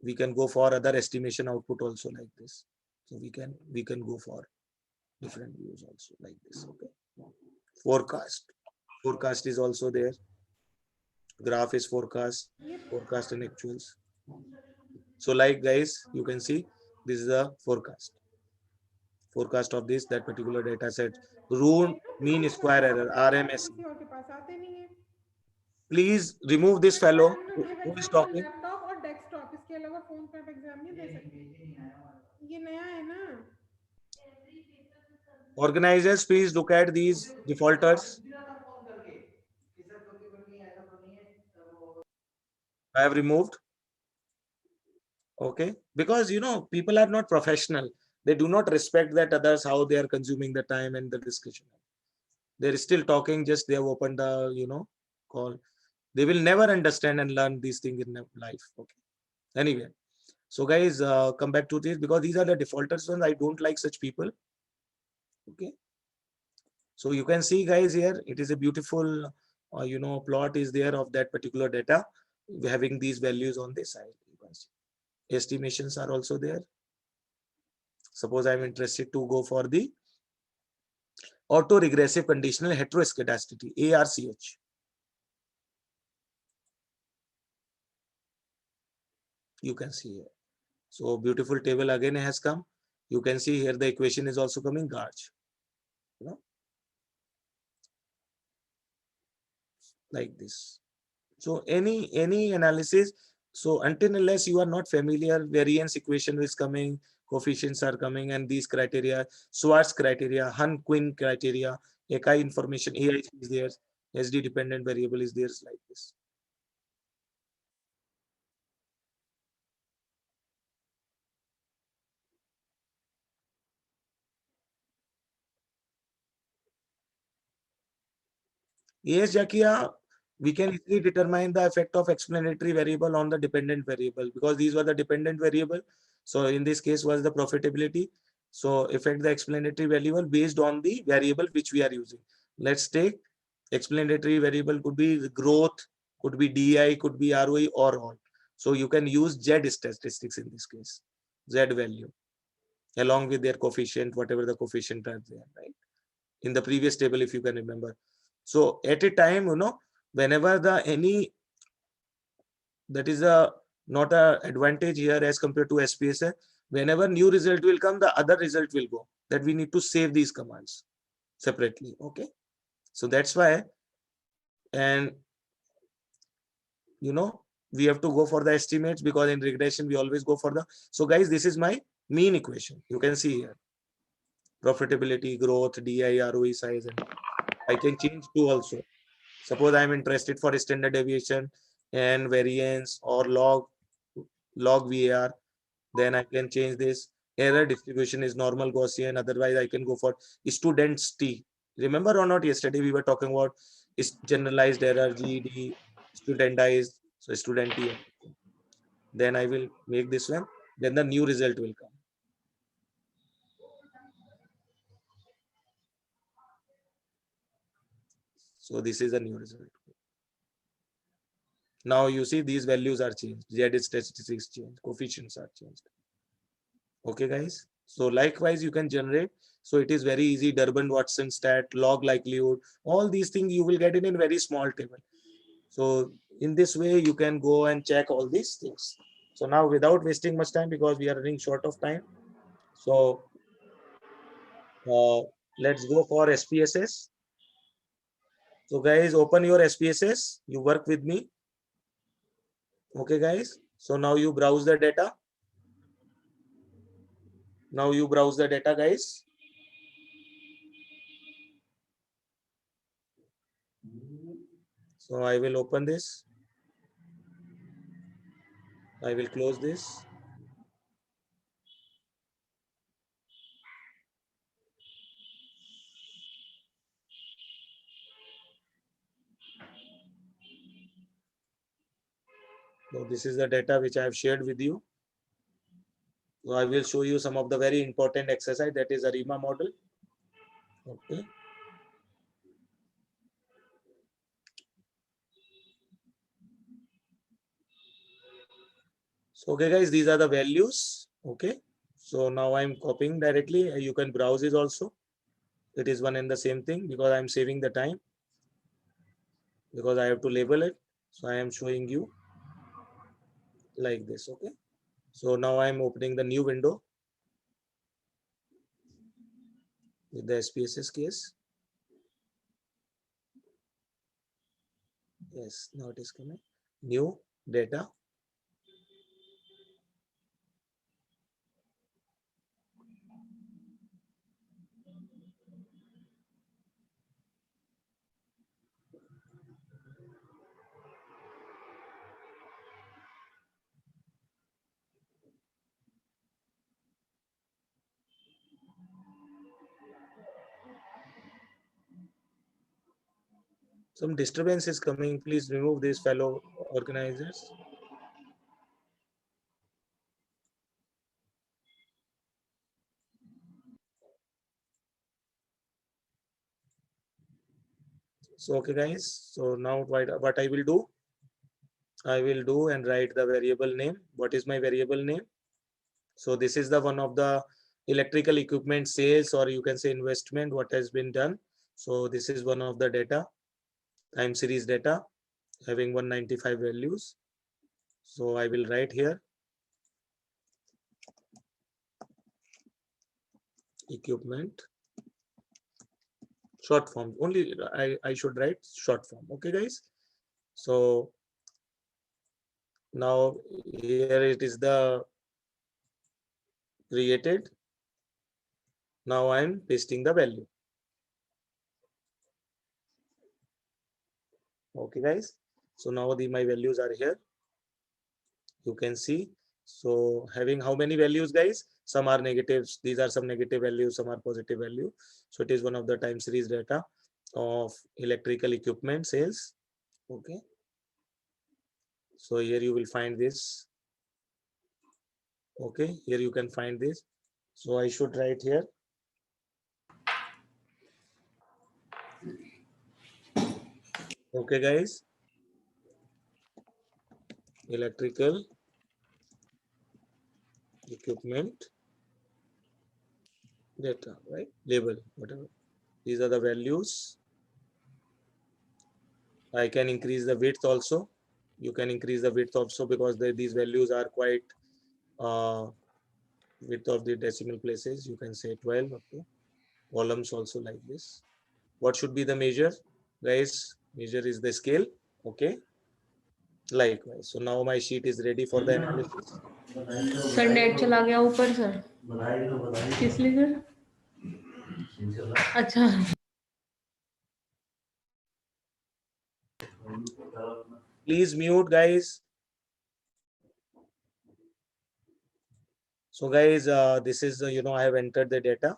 we can go for other estimation output also like this. So we can go for different views also like this. Okay. Forecast is also there. Graph is forecast and actuals. So like guys, you can see this is the forecast of this, that particular data set. Mean square error, RMS. Please remove this fellow who is talking. Laptop और desktop, इसके अलावा phone पे आप exam नहीं दे सकते, ये नया है ना। Organizers, please look at these defaulters. I have removed. Okay, because people are not professional. They do not respect that others, how they are consuming the time and the discussion. They're still talking, just they have opened the call. They will never understand and learn these things in life. Okay. Anyway, so guys, come back to this, because these are the defaulters ones. I don't like such people. Okay. So you can see, guys, here it is a beautiful plot is there of that particular data, having these values on this side. You can see estimations are also there. Suppose I'm interested to go for the auto regressive conditional heteroscedasticity, ARCH. You can see here. So beautiful table again has come. You can see here the equation is also coming, GARCH. like this. So any analysis, so until unless you are not familiar, variance equation is coming, coefficients are coming, and these criteria, Schwartz criteria, Hun Quinn criteria, AICTE information, AIC is there, SD dependent variable is there, like this. Yes, Jakia, we can easily determine the effect of explanatory variable on the dependent variable because these were the dependent variable. So in this case was the profitability. So affect the explanatory variable based on the variable which we are using. Let's take explanatory variable could be the growth, could be DI, could be ROE or all. So you can use Z statistics in this case, Z value along with their coefficient, whatever the coefficient are there, right? In the previous table, if you can remember. So at a time, whenever the any, that is a not a advantage here as compared to SPSS, whenever new result will come, the other result will go. That we need to save these commands separately. Okay. So that's why, and we have to go for the estimates because in regression we always go for the. So guys, this is my mean equation. You can see here profitability, growth, DI, ROE size, and I can change two also. Suppose I'm interested for standard deviation and variance or log VAR, then I can change this. Error distribution is normal Gaussian. Otherwise, I can go for students T. Remember or not? Yesterday we were talking about is generalized error GED, studentized, so student T. Then I will make this one. Then the new result will come. So this is a new result. Now you see these values are changed. Z statistics changed. Coefficients are changed. Okay, guys. So likewise, you can generate. So it is very easy. Durbin Watson stat, log likelihood, all these things you will get it in very small table. So in this way, you can go and check all these things. So now without wasting much time, because we are running short of time. So let's go for SPSS. So guys, open your SPSS. You work with me. Okay, guys. So now you browse the data. Now you browse the data, guys. So I will open this. I will close this. So this is the data which I have shared with you. So I will show you some of the very important exercise, that is ARIMA model. Okay. So okay guys, these are the values. Okay. So now I'm copying directly. You can browse it also. It is one and the same thing because I'm saving the time because I have to label it. So I am showing you like this. Okay. So now I'm opening the new window with the SPSS case. Yes, now it is coming. New data. Some disturbance is coming. Please remove these fellow organizers. So okay guys, so now what I will do, and write the variable name. What is my variable name? So this is the one of the electrical equipment sales, or you can say investment, what has been done. So this is one of the data, time series data having 195 values. So I will write here equipment short form only. I should write short form. Okay guys, So now here it is the created. Now I am pasting the value. Okay, guys. So now my values are here. You can see. So having how many values, guys? Some are negatives. These are some negative values. Some are positive value. So it is one of the time series data of electrical equipment sales. Okay. So here you will find this. Okay. Here you can find this. So I should write here. Okay, guys. Electrical equipment data, right? Label, whatever. These are the values. I can increase the width also. You can increase the width also because these values are quite width of the decimal places. You can say 12 up to columns also like this. What should be the measure, guys? Measure is the scale. Okay. Likewise. So now my sheet is ready for the analysis. Sir net चला गया ऊपर sir किस लिए sir अच्छा Please mute, guys. So guys, this is, I have entered the data.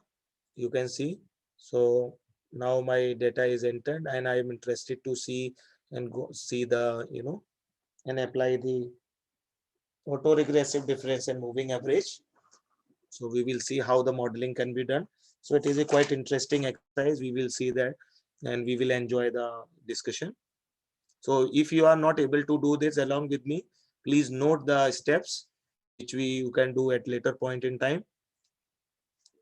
You can see. So now my data is entered and I am interested to see and go see the, and apply the autoregressive difference and moving average. So we will see how the modeling can be done. So it is a quite interesting exercise. We will see that and we will enjoy the discussion. So if you are not able to do this along with me, please note the steps which you can do at later point in time.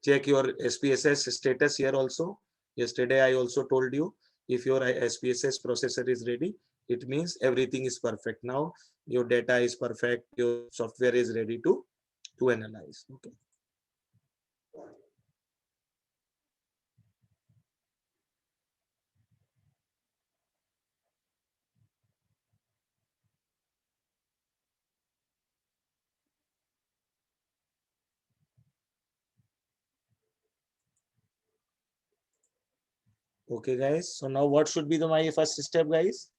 Check your SPSS status here also. Yesterday I also told you if your SPSS processor is ready, it means everything is perfect. Now your data is perfect, your software is ready to analyze. Okay. Okay, guys. So now what should be my first step, guys?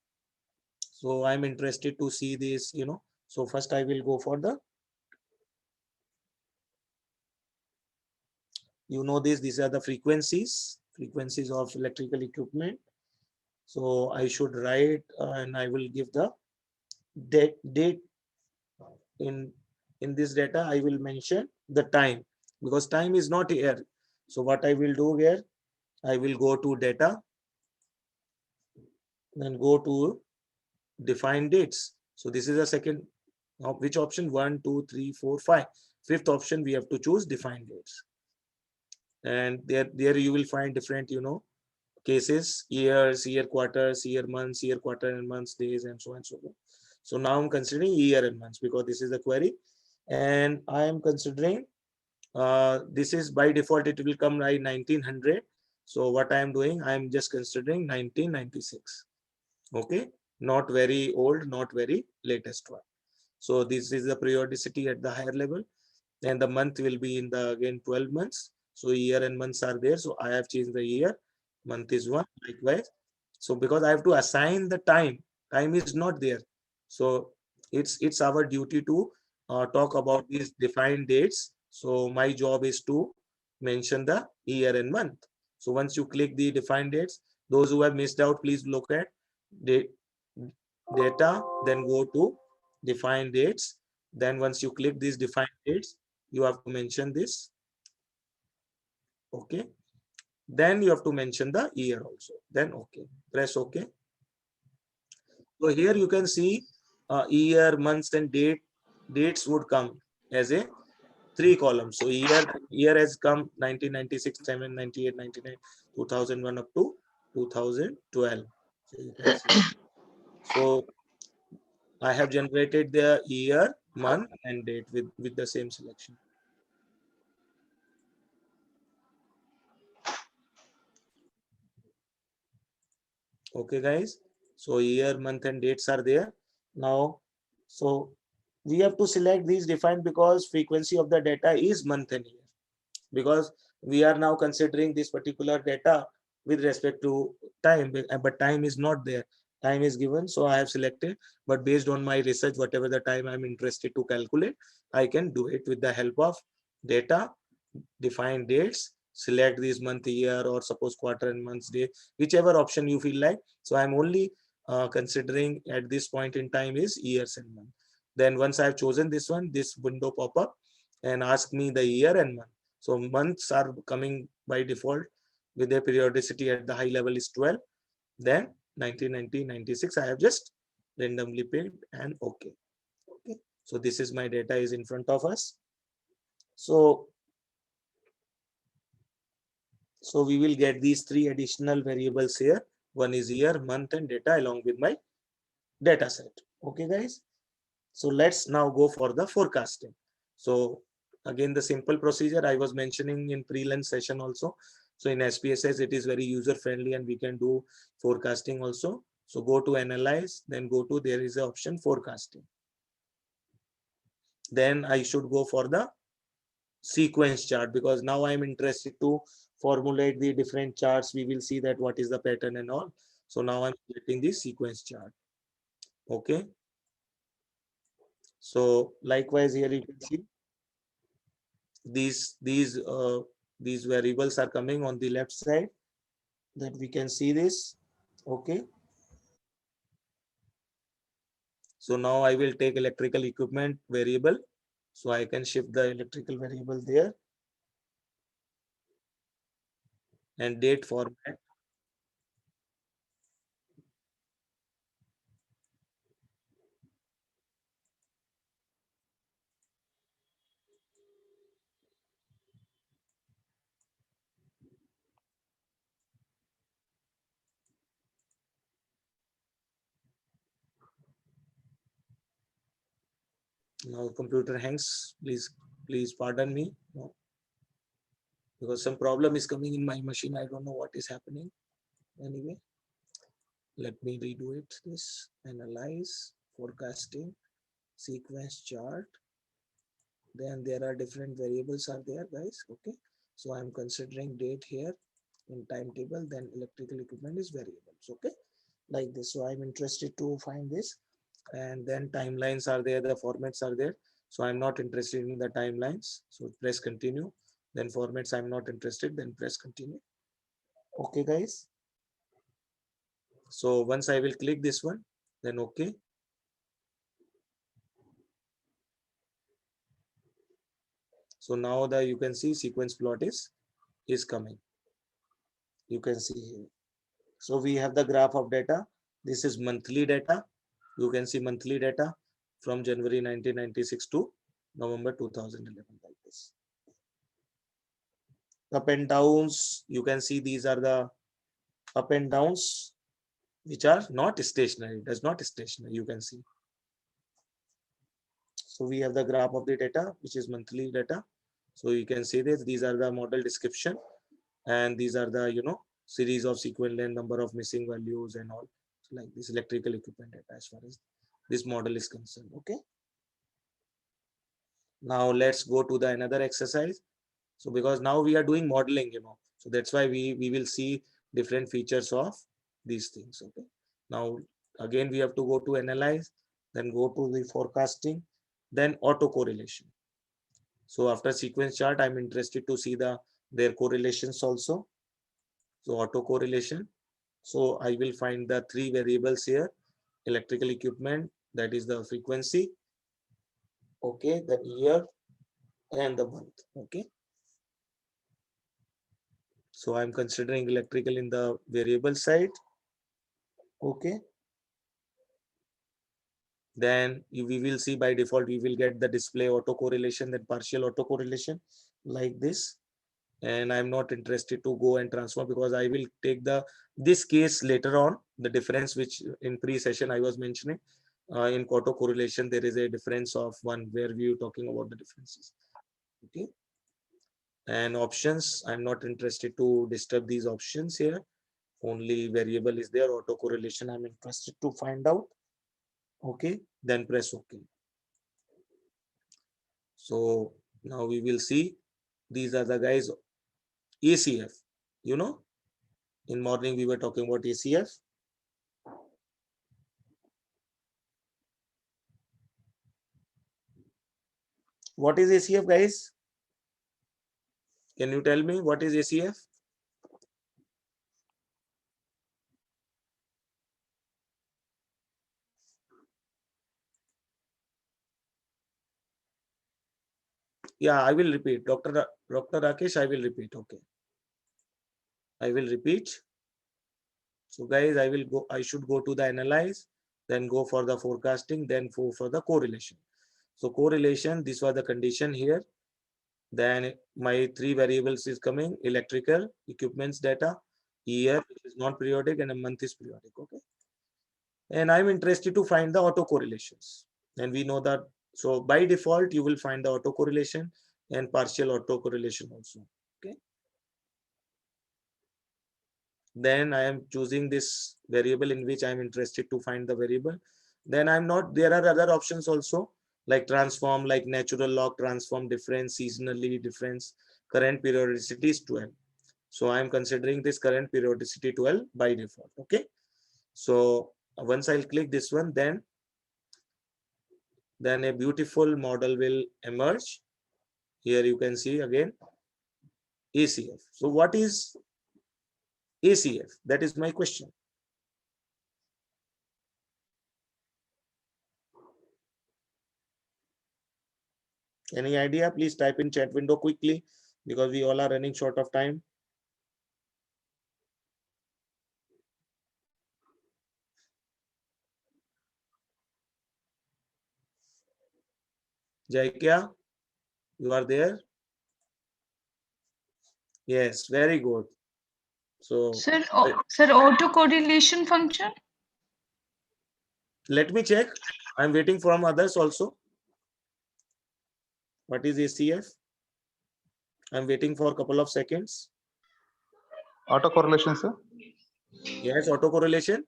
So I'm interested to see this, So first I will go for the, these are the frequencies of electrical equipment. So I should write and I will give the date in this data. I will mention the time because time is not here. So what I will do here, I will go to data, then go to define dates. So this is the second, which option? 1, 2, 3, 4, 5. Fifth option, we have to choose define dates. And there you will find different, cases, years, year quarters, year months, year quarter and months, days, and so on and so forth. So now I'm considering year and months because this is the query. And I am considering, this is by default, it will come like 1900. So what I am doing, I am just considering 1996. Okay. Not very old, not very latest one. So this is the periodicity at the higher level. And the month will be in the, again, 12 months. So year and months are there. So I have changed the year. Month is 1, likewise. So because I have to assign the time is not there. So it's our duty to talk about these defined dates. So my job is to mention the year and month. So once you click the defined dates, those who have missed out, please look at data, then go to define dates. Then once you click these define dates, you have to mention this. Okay. Then you have to mention the year also. Then okay. Press okay. So here you can see year, months, and dates would come as a 3 columns. So year has come 1996, 7, 98, 99, 2001 up to 2012. So you can see. So I have generated the year, month, and date with the same selection. Okay, guys. So year, month and dates are there. Now, so we have to select these defined because frequency of the data is month and year. Because we are now considering this particular data with respect to time, but time is not there. Time is given, so I have selected, but based on my research, whatever the time I'm interested to calculate, I can do it with the help of data, define dates, select this month, year, or suppose quarter and months, day, whichever option you feel like. So I'm only considering at this point in time is years and month. Then once I've chosen this one, this window pop up and ask me the year and month. So months are coming by default with their periodicity at the high level is 12. Then 1990, 96, I have just randomly picked and okay. Okay. So this is my data is in front of us. So we will get these three additional variables here. One is year, month, and data along with my data set. Okay, guys. So let's now go for the forecasting. So again, the simple procedure I was mentioning in pre-lunch session also. So in SPSS, it is very user friendly and we can do forecasting also. So go to analyze, then go to, there is an option forecasting. Then I should go for the sequence chart because now I'm interested to formulate the different charts. We will see that what is the pattern and all. So now I'm getting the sequence chart. Okay. So likewise here you can see these variables are coming on the left side that we can see this. Okay. So now I will take electrical equipment variable. So I can shift the electrical variable there and date format. Now computer hangs, please pardon me. No. Because some problem is coming in my machine. I don't know what is happening. Anyway, let me redo it. This analyze, forecasting, sequence chart. Then there are different variables are there, guys. Okay. So I'm considering date here in timetable, then electrical equipment is variables. Okay. Like this. So I'm interested to find this. And then timelines are there, the formats are there. So I'm not interested in the timelines. So press continue. Then formats I'm not interested, then press continue. Okay, guys. So once I will click this one, then okay. So now the you can see sequence plot is coming. You can see here. So we have the graph of data. This is monthly data. You can see monthly data from January 1996 to November 2011 like this. Up and downs, you can see these are the up and downs which are not stationary. Does not stationary, you can see. So we have the graph of the data, which is monthly data. So you can see this, these are the model description and these are the, series of sequence length, number of missing values and all. So like this electrical equipment data as far as this model is concerned. Okay. Now let's go to the another exercise. So because now we are doing modeling, so that's why we will see different features of these things. Okay. Now again we have to go to analyze, then go to the forecasting, then auto correlation. So after sequence chart, I'm interested to see their correlations also. So auto correlation. So I will find the three variables here: electrical equipment, that is the frequency. Okay, the year and the month. Okay. So I'm considering electrical in the variable side. Okay. Then we will see by default, we will get the display autocorrelation, then partial autocorrelation like this. And I'm not interested to go and transform because I will take this case later on, the difference which in pre-session I was mentioning. In autocorrelation, there is a difference of one where we are talking about the differences. Okay. And options, I'm not interested to disturb these options here. only variable is there, autocorrelation I'm interested to find out. Okay, then press OK. So now we will see, these are the guys, ACF, you know, in morning we were talking about ACF. What is ACF, guys? Can you tell me what is ACF? Yeah, I will repeat. Dr. Rakesh, I will repeat. Okay. I will repeat. So guys, I should go to the analyze, then go for the forecasting, then go for the correlation. So correlation, this was the condition here. Then my three variables is coming: electrical, equipments data, year, which is non-periodic, and a month is periodic. Okay. And I'm interested to find the autocorrelations. And we know that, so by default, you will find the autocorrelation and partial autocorrelation also. Okay. Then I am choosing this variable in which I'm interested to find the variable. Then I'm not, there are other options also, like transform, like natural log transform, difference, seasonally difference, current periodicity is 12. So I'm considering this current periodicity 12 by default. Okay. So once I'll click this one, then a beautiful model will emerge. Here you can see again ACF. So what is ACF? That is my question. Any idea? Please type in chat window quickly, because we all are running short of time. Jaikya, you are there? Yes, very good. So Sir, sir, autocorrelation function? let me check. I'm waiting from others also. What is ACF? I'm waiting for a couple of seconds. Autocorrelation, sir. Yes, autocorrelation.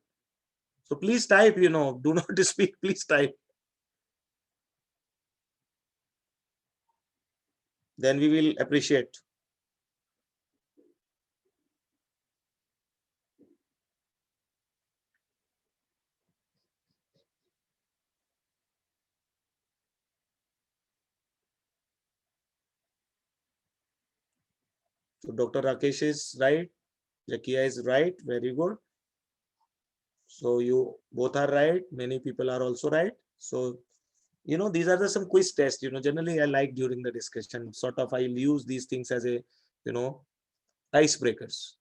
So please type, do not speak, please type. Then we will appreciate. So Dr. Rakesh is right. Jakia is right. Very good. So you both are right. Many people are also right. So, these are some quiz tests, generally I like during the discussion, sort of I'll use these things as a, icebreakers.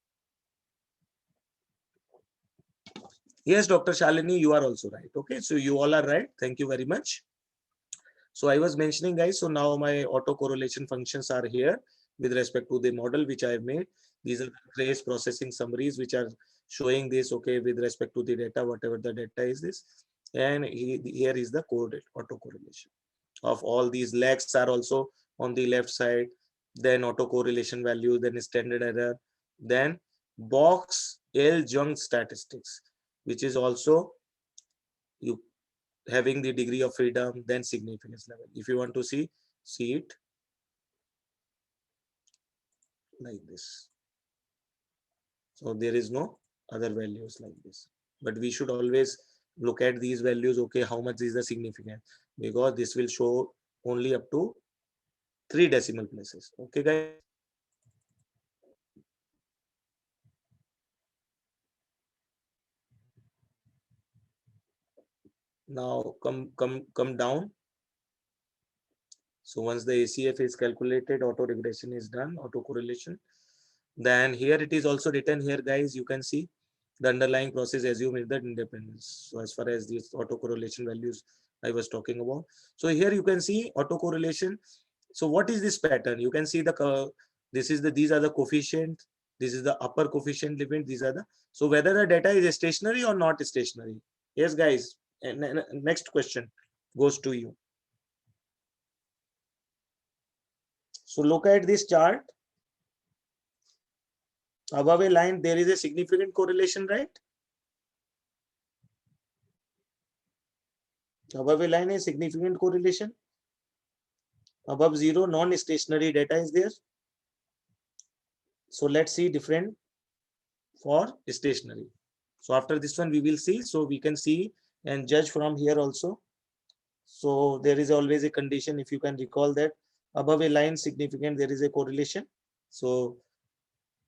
Yes, Dr. Shalini, you are also right. Okay, so you all are right. Thank you very much. So I was mentioning, guys, so now my autocorrelation functions are here with respect to the model which I have made. These are the trace processing summaries which are showing this, okay, with respect to the data, whatever the data is this. And here is the coded autocorrelation of all these legs are also on the left side, then autocorrelation value, then standard error, then box L junk statistics, which is also you having the degree of freedom, then significance level. If you want to see it like this. So there is no other values like this, but we should always look at these values. Okay, how much is the significance? Because this will show only up to 3 decimal places. Okay, guys. Now come down. So once the ACF is calculated, auto regression is done, auto correlation. Then here it is also written here, guys. You can see the underlying process assumes that independence. So as far as these autocorrelation values I was talking about. So here you can see autocorrelation. So what is this pattern? You can see these are the coefficient. This is the upper coefficient limit. These are the, so whether the data is stationary or not stationary. Yes, guys. And next question goes to you. So look at this chart. Above a line, there is a significant correlation, right? Above a line, a significant correlation. Above 0, non-stationary data is there. So let's see different for stationary. So after this one, we will see. So we can see and judge from here also. So there is always a condition, if you can recall that above a line significant, there is a correlation. So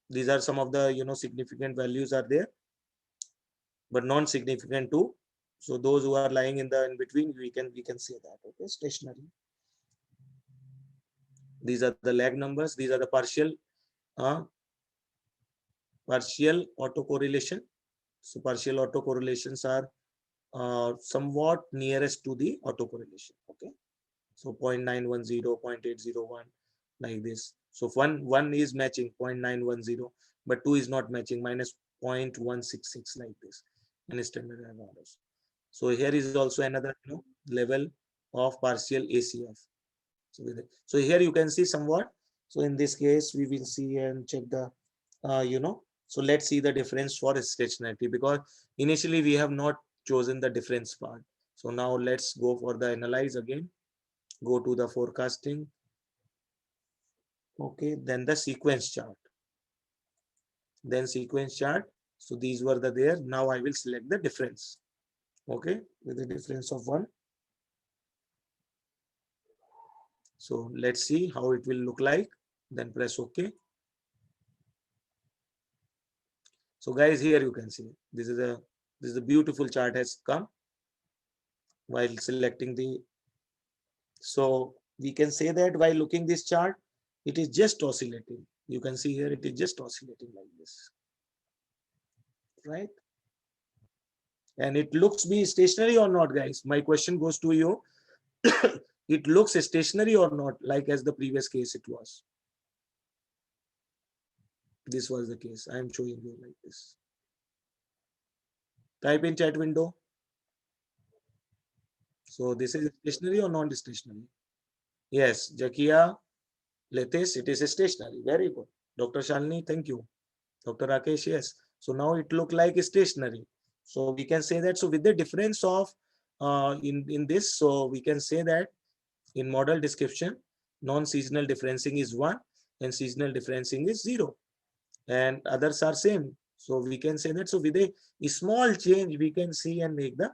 these are some of the significant values are there, but non-significant too. So those who are lying in between, we can say that. Okay, stationary. These are the lag numbers. These are the partial autocorrelation. So partial autocorrelations are somewhat nearest to the autocorrelation. Okay, so 0.910, 0.801, like this. So one is matching 0.910, but 2 is not matching, minus 0.166, like this, and standard errors. So here is also another level of partial ACF. So here you can see somewhat. So in this case, we will see and check the so let's see the difference for stationarity, because initially we have not chosen the difference part. So now let's go for the analyze again. Go to the forecasting. Okay, then the sequence chart. Then sequence chart. So these were there. Now I will select the difference. Okay, with the difference of 1. So let's see how it will look like. Then press OK. So guys, here you can see this is a beautiful chart has come while selecting the. So we can say that while looking this chart, it is just oscillating. You can see here it is just oscillating like this, right? And it looks be stationary or not, guys? My question goes to you. It looks stationary or not, like as the previous case it was. This was the case. I am showing you like this. Type in chat window. So this is stationary or non-stationary? Yes, Jakia, Letes, it is stationary. Very good. Dr. Shalini, thank you. Dr. Rakesh, yes. So now it look like stationary. So we can say that. So with the difference of in this, so we can say that in model description, non-seasonal differencing is 1 and seasonal differencing is 0, and others are same. So we can say that. So with a small change, we can see and make the,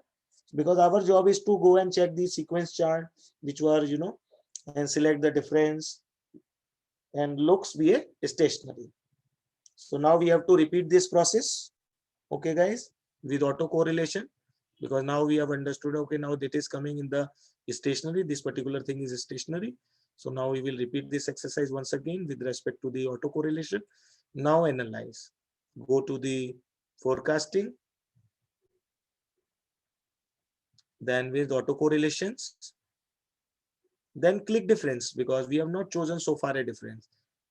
because our job is to go and check the sequence chart, which were and select the difference, and looks be a stationary. So now we have to repeat this process. Okay, guys, with autocorrelation, because now we have understood. Okay, now that is coming in the stationary. This particular thing is stationary. So now we will repeat this exercise once again with respect to the autocorrelation. Now analyze. Go to the forecasting. Then with autocorrelations. Then click difference, because we have not chosen so far a difference.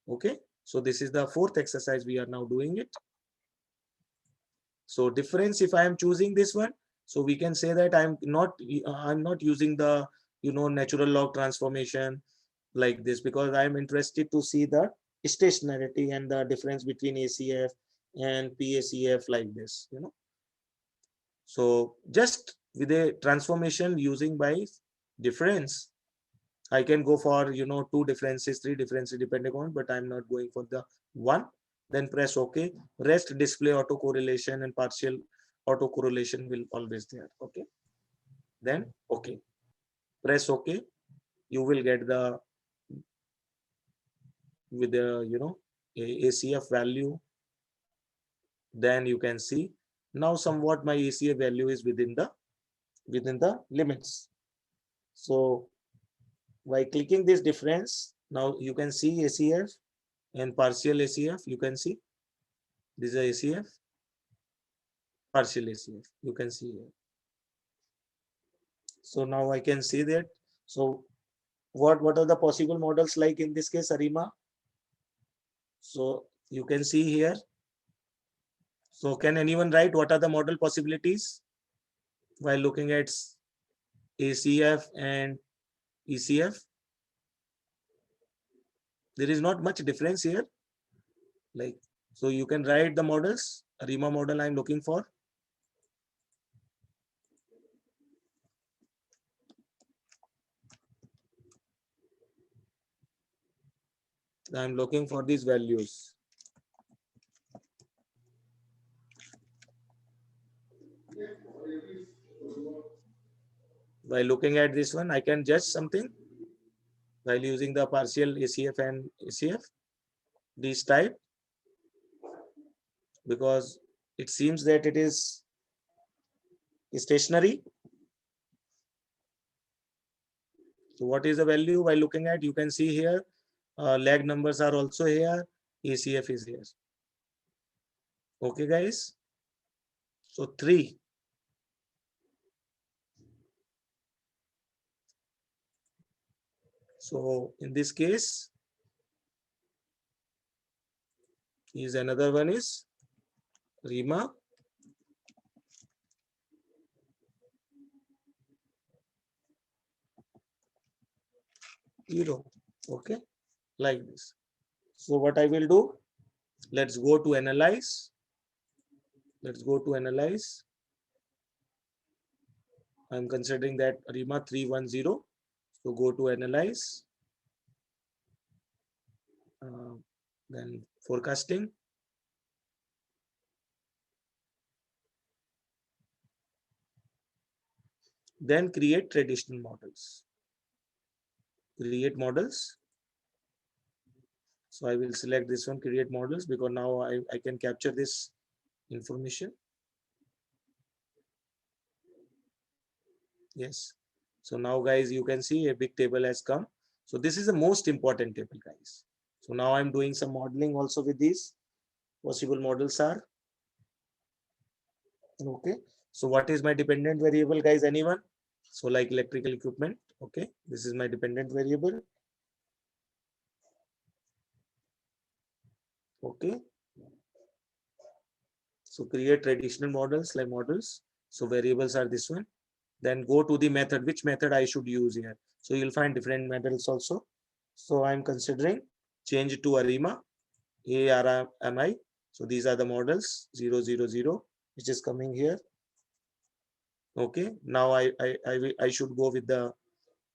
Okay, so this is the 4th exercise. We are now doing it. So difference, if I am choosing this one, so we can say that I'm not using the natural log transformation like this, because I'm interested to see the stationarity and the difference between ACF and PACF like this. So just with a transformation using by difference, I can go for 2 differences, 3 differences depending on, but I'm not going for the 1. Then press OK. Rest display autocorrelation and partial autocorrelation will always there. Okay. Then OK. Press OK. You will get the with the ACF value. Then you can see now somewhat my ACF value is within the limits. So by clicking this difference, now you can see ACF and partial ACF. You can see this is ACF, partial ACF. You can see here. So now I can see that. So what are the possible models like in this case, Arima? So you can see here. So can anyone write what are the model possibilities while looking at ACF and ECF? There is not much difference here. Like So you can write the models, ARIMA model I'm looking for. I'm looking for these values. By looking at this one, I can judge something while using the partial ACF and ACF, this type, because it seems that it is stationary. So what is the value while looking at? You can see here, lag numbers are also here, ACF is here. Okay, guys. So 3. So in this case, is another one is RIMA. Zero. Okay, like this. So what I will do, let's go to analyze. Let's go to analyze. I'm considering that RIMA 310. So go to analyze. Then forecasting. Then create traditional models. Create models. So I will select this one, create models, because now I can capture this information. Yes. So now guys, you can see a big table has come. So this is the most important table, guys. So now I'm doing some modeling also with these. Possible models are. Okay. So what is my dependent variable, guys? Anyone? So like electrical equipment. Okay. This is my dependent variable. Okay. So create traditional models like models. So variables are this one. Then go to the method, which method I should use here. So you'll find different methods also. So I'm considering change to ARIMA, ARMI. So these are the models 000, which is coming here. Okay. Now I should go with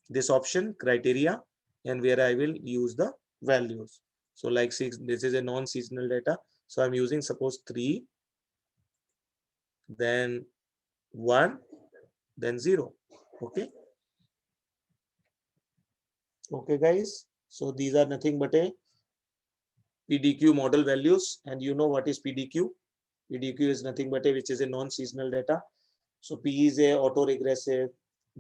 this option criteria, and where I will use the values. So like 6, this is a non-seasonal data. So I'm using suppose 3, then 1, then 0. Okay. Okay, guys. So these are nothing but a PDQ model values, and you know what is PDQ? PDQ is nothing but a which is a non-seasonal data. So P is a autoregressive,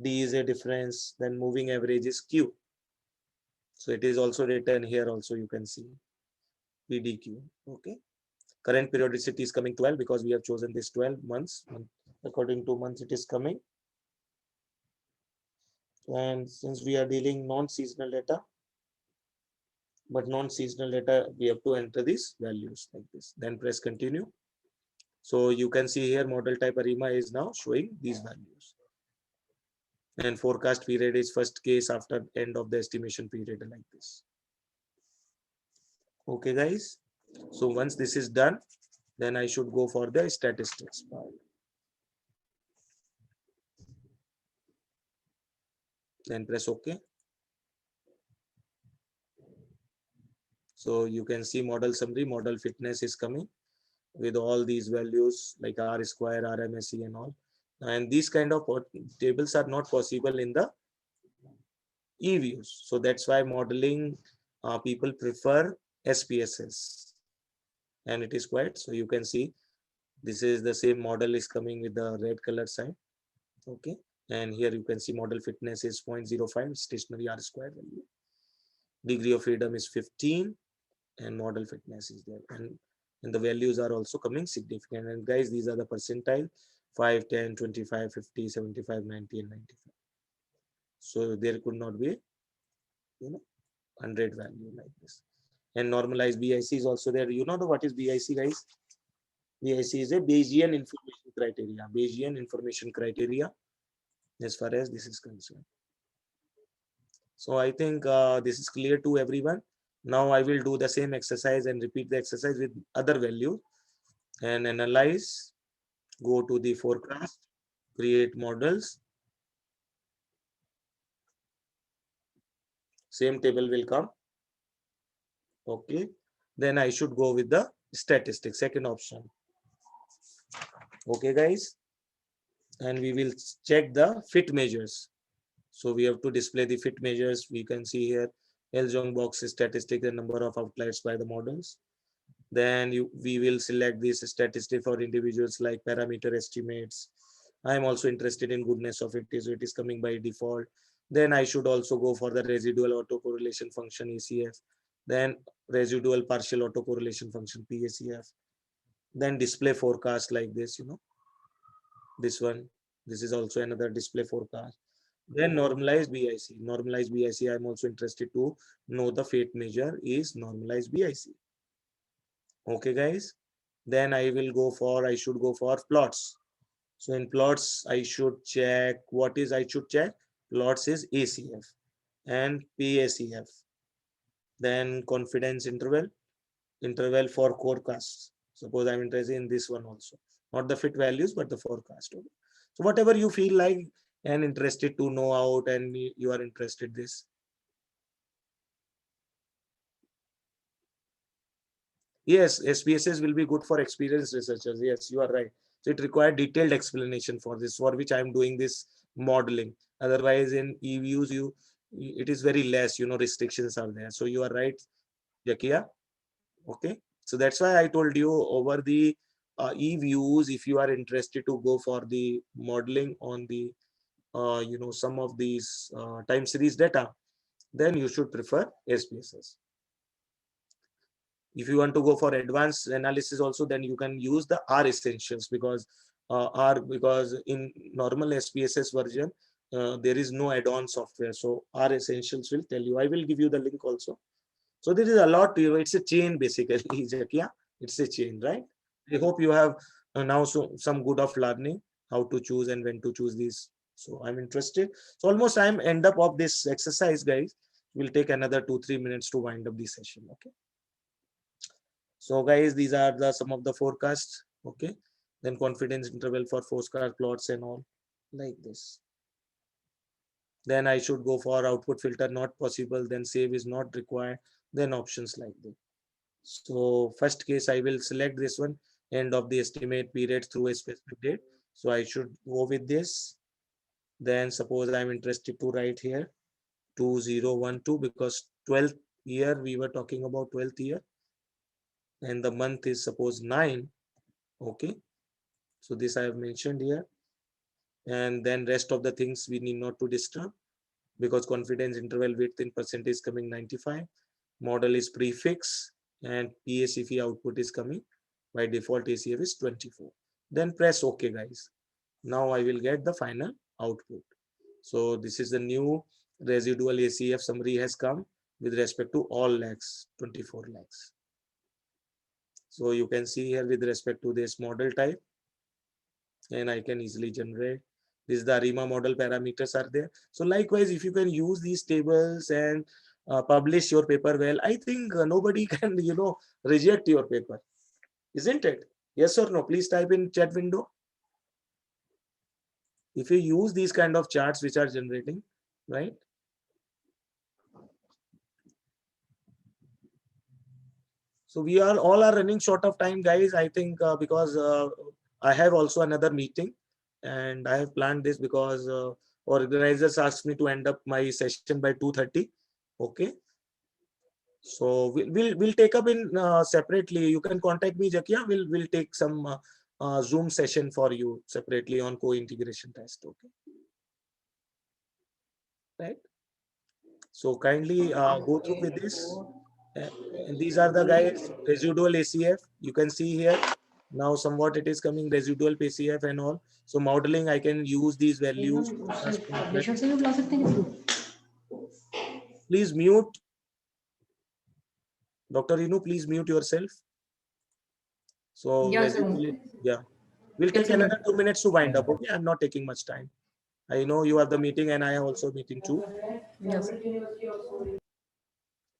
D is a difference, then moving average is Q. So it is also written here also, you can see PDQ. Okay. Current periodicity is coming 12 because we have chosen this 12 months. According to months it is coming. And since we are dealing non-seasonal data, but non-seasonal data, we have to enter these values like this. Then press continue. So you can see here model type ARIMA is now showing these values. And forecast period is first case after end of the estimation period like this. Okay, guys. So once this is done, then I should go for the statistics part. Then press OK. So you can see model summary, model fitness is coming with all these values like R square, RMSE and all. And these kind of tables are not possible in the Eviews. So that's why modeling people prefer SPSS. And it is quite, so you can see this is the same model is coming with the red color side. Okay. And here you can see model fitness is 0.05 stationary R square value. Degree of freedom is 15 and model fitness is there. And the values are also coming significant. And guys, these are the percentile 5, 10, 25, 50, 75, 90 and 95. So there could not be, 100 value like this. And normalized BIC is also there. You know what is BIC, guys? BIC is a Bayesian information criteria. Bayesian information criteria as far as this is concerned. So I think this is clear to everyone. Now I will do the same exercise and repeat the exercise with other value and analyze, go to the forecast, create models. Same table will come. Okay. Then I should go with the statistics, second option. Okay, guys. And we will check the fit measures. So we have to display the fit measures. We can see here L-Jong box statistic, the number of outliers by the models. Then we will select this statistic for individuals like parameter estimates. I'm also interested in goodness of it, so it is coming by default. Then I should also go for the residual autocorrelation function ACF, then residual partial autocorrelation function PACF, then display forecast like this, this one. This is also another display forecast. Then normalized BIC. Normalized BIC, I'm also interested to know the fate measure is normalized BIC. Okay, guys. Then I should go for plots. So in plots, I should check I should check. Plots is ACF and PACF. Then confidence interval for forecasts. Suppose I'm interested in this one also. Not the fit values, but the forecast. Okay. So whatever you feel like and interested to know out and you are interested this. Yes, SPSS will be good for experienced researchers. Yes, you are right. So it requires detailed explanation for this, for which I'm doing this modeling. Otherwise, in Eviews, it is very less, restrictions are there. So you are right, Jakia. Okay. So that's why I told you over the Eviews, if you are interested to go for the modeling on the, some of these time series data, then you should prefer SPSS. If you want to go for advanced analysis also, then you can use the R essentials because in normal SPSS version, there is no add-on software. So R essentials will tell you. I will give you the link also. So there is a lot to you. It's a chain basically, Jakia. It's a chain, right? I hope you have now some good of learning how to choose and when to choose these. So I'm interested. So almost I'm end up of this exercise, guys. We'll take another 2-3 minutes to wind up the session. Okay. So guys, these are some of the forecasts. Okay. Then confidence interval for forecast plots and all like this. Then I should go for output filter not possible, then save is not required, then options like this. So first case, I will select this one, end of the estimate period through a specific date. So I should go with this. Then suppose I'm interested to write here 2012 because 12th year, we were talking about 12th year. And the month is suppose 9. Okay. So this I have mentioned here. And then rest of the things we need not to disturb because confidence interval width in percentage coming 95. Model is prefix and PACF output is coming. By default ACF is 24. Then press OK, guys. Now I will get the final output. So this is the new residual ACF summary has come with respect to all lakhs, 24 lakhs. So you can see here with respect to this model type, and I can easily generate. This is the ARIMA model parameters are there. So likewise, if you can use these tables and publish your paper well, I think nobody can, reject your paper, isn't it? Yes or no? Please type in chat window. If you use these kind of charts which are generating, right? So we are all running short of time, guys. I think because I have also another meeting and I have planned this because organizers asked me to end up my session by 2:30. Okay. So we'll take up in separately. You can contact me, Jakia. We'll take some Zoom session for you separately on co-integration test. Okay. Right. So kindly go through with this. And these are the guys residual ACF. You can see here now somewhat it is coming residual PCF and all. So modeling, I can use these values. Please mute. Dr. Inu, please mute yourself. So yeah, we'll take another 2 minutes to wind up. Okay, I'm not taking much time. I know you have the meeting and I have also meeting too. Yes.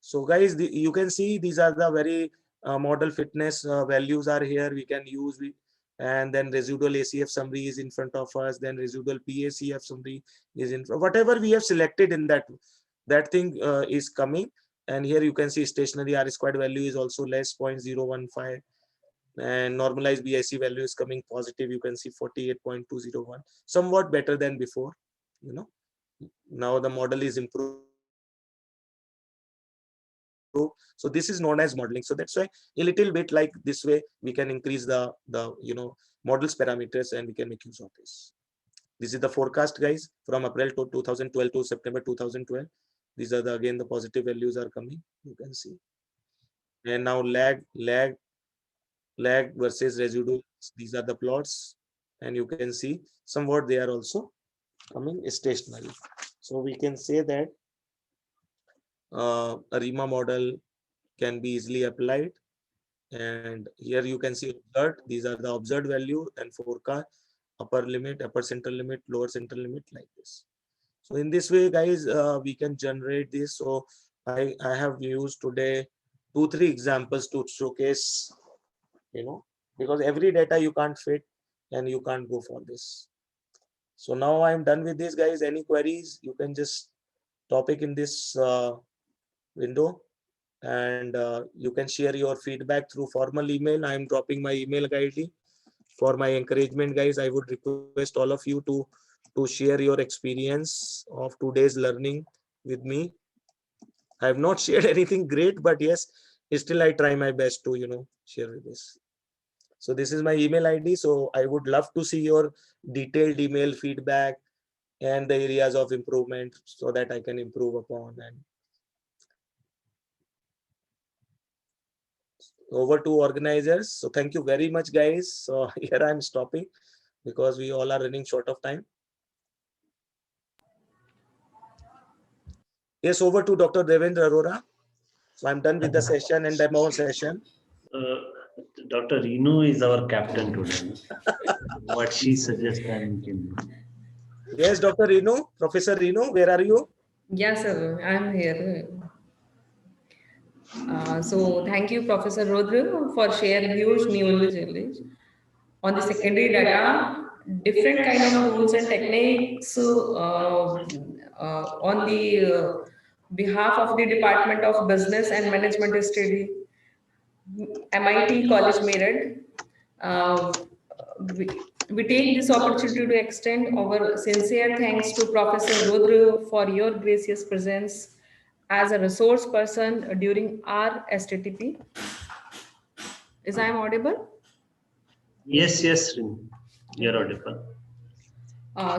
So guys, you can see these are the very model fitness values are here. We can use it. And then residual ACF summary is in front of us. Then residual PACF summary is in front. Whatever we have selected in that thing is coming. And here you can see stationary R squared value is also less 0.015. And normalized BIC value is coming positive. You can see 48.201, somewhat better than before. Now the model is improved. So this is known as modeling. So that's why a little bit like this way we can increase the models parameters and we can make use of this. This is the forecast, guys, from April 2012 to September 2012. These are again the positive values are coming. You can see. And now lag versus residual. These are the plots, and you can see somewhat they are also coming stationary. So we can say that a RIMA model can be easily applied. And here you can see observed. These are the observed value and forecast, upper limit, upper central limit, lower central limit, like this. So in this way, guys, we can generate this. So I have used today 2-3 examples to showcase, because every data you can't fit and you can't go for this. So now I'm done with this, guys. Any queries, you can just topic in this window, and you can share your feedback through formal email. I'm dropping my email ID for my encouragement, guys. I would request all of you to share your experience of today's learning with me. I have not shared anything great, but yes, still I try my best to share with this. So this is my email ID. So I would love to see your detailed email feedback and the areas of improvement so that I can improve upon. And over to organizers. So thank you very much, guys. So here I'm stopping because we all are running short of time. Yes, over to Dr. Devendra Arora. So I'm done with the session and demo session. Dr. Renu is our captain today. What she suggests, we can do. Yes, Dr. Renu, Professor Renu, where are you? Yes, sir, I'm here. So thank you, Professor Rodru, for sharing huge knowledge on the secondary data, different kind of tools and techniques on the behalf of the Department of Business and Management Study, MIT College Meerut. We take this opportunity to extend our sincere thanks to Professor Rodru for your gracious presence as a resource person during our STTP. Is I am audible? Yes, Renu, you're audible.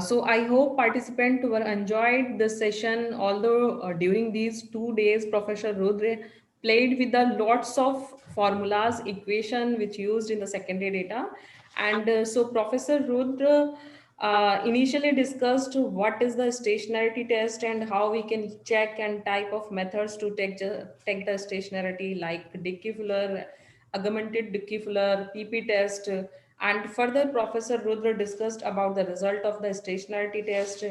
So I hope participants were enjoyed the session, although during these 2 days, Professor Rudra played with the lots of formulas, equation which used in the secondary data. And so Professor Rudra initially discussed what is the stationarity test and how we can check and type of methods to take the stationarity, like Dickey-Fuller, augmented Dickey-Fuller, PP test. And further, Professor Rudra discussed about the result of the stationarity test.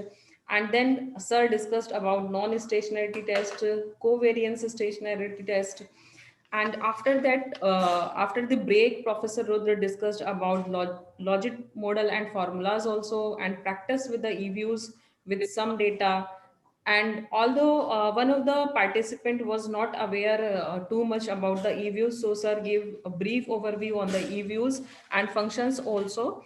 And then Sir discussed about non-stationarity test, covariance stationarity test. And after that, after the break, Professor Rudra discussed about logic model and formulas also, and practice with the Eviews with some data. And although one of the participant was not aware too much about the Eviews, so sir gave a brief overview on the Eviews and functions also.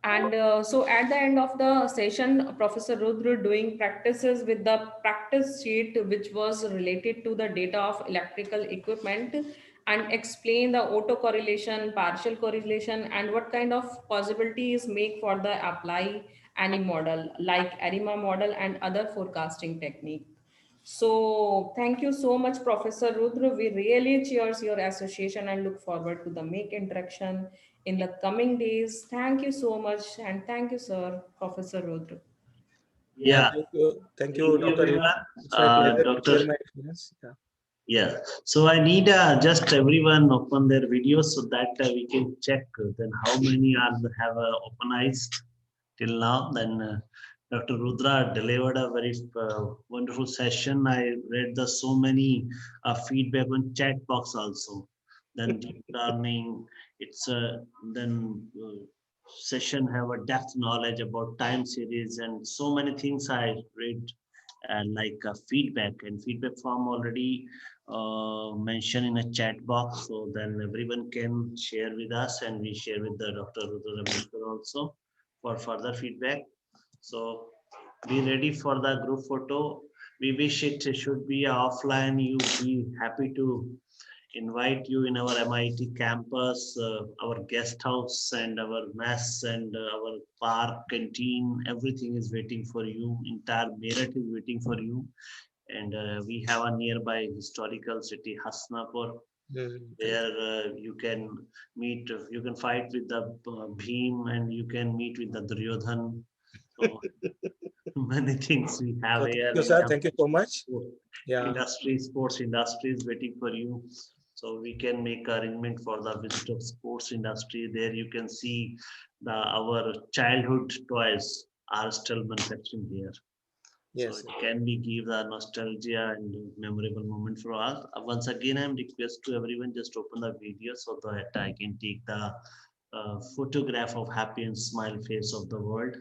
And so at the end of the session, Professor Rudra doing practices with the practice sheet, which was related to the data of electrical equipment, and explain the autocorrelation, partial correlation, and what kind of possibilities make for the apply any model like ARIMA model and other forecasting technique. So thank you so much, Professor Rudra. We really cheers your association and look forward to the make interaction in the coming days. Thank you so much. And thank you, sir, Professor Rudra. Yeah. Thank you, Dr. everyone. It's my pleasure to Dr. share my experience. Yeah. So I need just everyone open their videos so that we can check then how many are have open eyes till now. Then Dr. Rudra delivered a very wonderful session. I read the so many feedback on chat box also. Then deep learning, it's then session have a depth knowledge about time series and so many things I read like feedback, and feedback form already mentioned in a chat box. So then everyone can share with us, and we share with the Dr. Rudra also for further feedback. So be ready for the group photo. We wish it should be offline. You be happy to invite you in our MIT campus, our guest house and our mess and our park, canteen, everything is waiting for you. Entire Meerut is waiting for you. And we have a nearby historical city, Hasnapur, where you can meet, you can fight with the Bhim and you can meet with the Duryodhan. So many things we have here. Thank you, sir. Thank you so much. Yeah. Industry, sports industry is waiting for you. So we can make arrangement for the visit of sports industry. There you can see our childhood toys are still manufacturing here. Yes. So it can be give the nostalgia and memorable moment for us. Once again, I'm request to everyone just open the video so that I can take the photograph of happy and smile face of the world.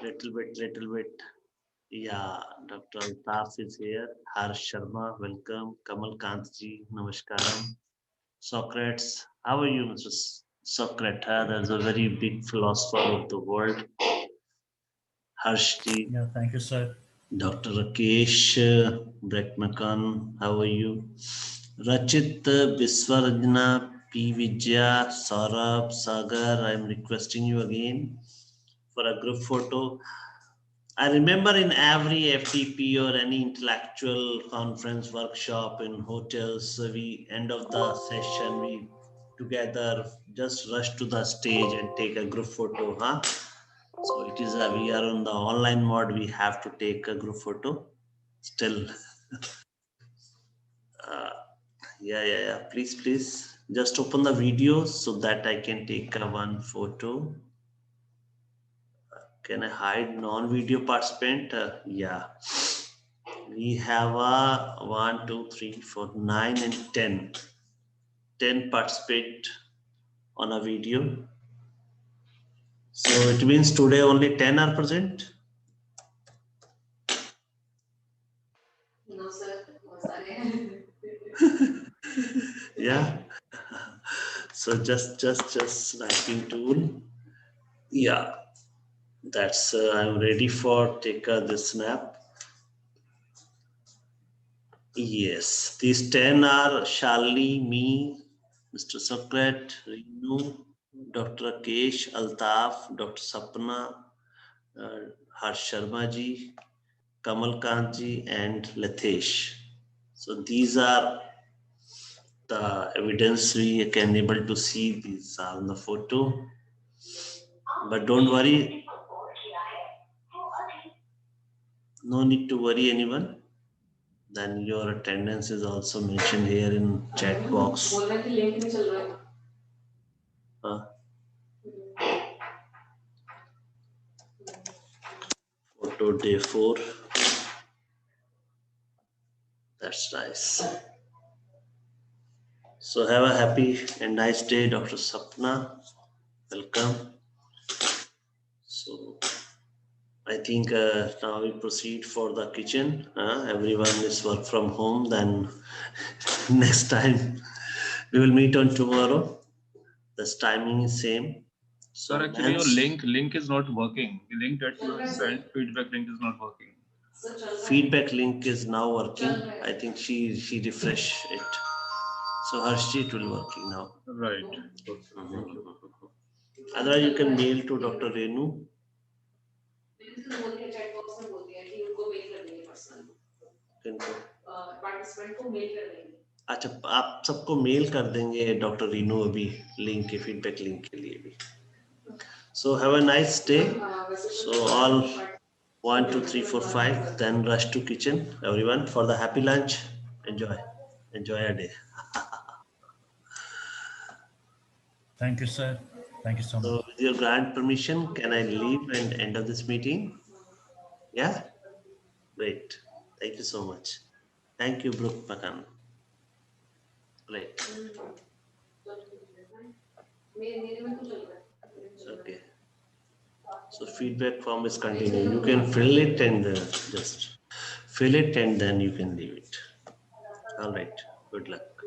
Little bit. Yeah, Dr. Altaf is here. Harsh Sharma, welcome. Kamal Kantji, namaskaram. Socrates, how are you, Mr. Socrates? There's a very big philosopher of the world. Harshji. Yeah, thank you, sir. Dr. Rakesh Breckmakan, how are you? Rachit Biswarajna, P. Vijaya, Saurabh, Sagar, I'm requesting you again for a group photo. I remember in every FTP or any intellectual conference workshop in hotels, we end of the session, we together just rush to the stage and take a group photo, huh? So it is we are on the online mode, we have to take a group photo still. Yeah. Please just open the video so that I can take one photo. Can I hide non-video participant? Yeah. We have 1, 2, 3, 4, 9 and 10. 10 participate on a video. So it means today only 10 are present. No, sir. Yeah. So just writing tool. Yeah. That's I'm ready for take this snap. Yes, these 10 are Shalini, me, Mr. Socrates, Renu, Dr. Rakesh, Altaf, Dr. Sapna, Harsh Sharma ji, Kamal Kant ji, and Latesh. So these are the evidence we can able to see. These are on the photo. But don't worry. No need to worry anyone. Then your attendance is also mentioned here in chat box. Photo day 4. That's nice. So have a happy and nice day, Dr. Sapna. Welcome. So I think now we proceed for the kitchen. Everyone is work from home. Then next time we will meet on tomorrow. This timing is same. So sir, actually your link is not working. The link that you have sent, feedback link is not working. Feedback link is now working. I think she refresh it. So Harshji, it will working now. Right. Okay. Thank you. Otherwise you can mail to Dr. Renu. अच्छा आप सबको mail कर देंगे doctor Renu अभी link के feedback link के लिए भी. So have a nice day. So all 1, 2, 3, 4, 5. Then rush to kitchen. Everyone for the happy lunch. Enjoy your day. Thank you, sir. Thank you so So much. with your grant permission, can I leave and end of this meeting? Yeah, great. Thank you so much. Thank you, Brooke Pakan. Right. Okay. So feedback form is continuing. You can fill it and just fill it and then you can leave it. All right. Good luck.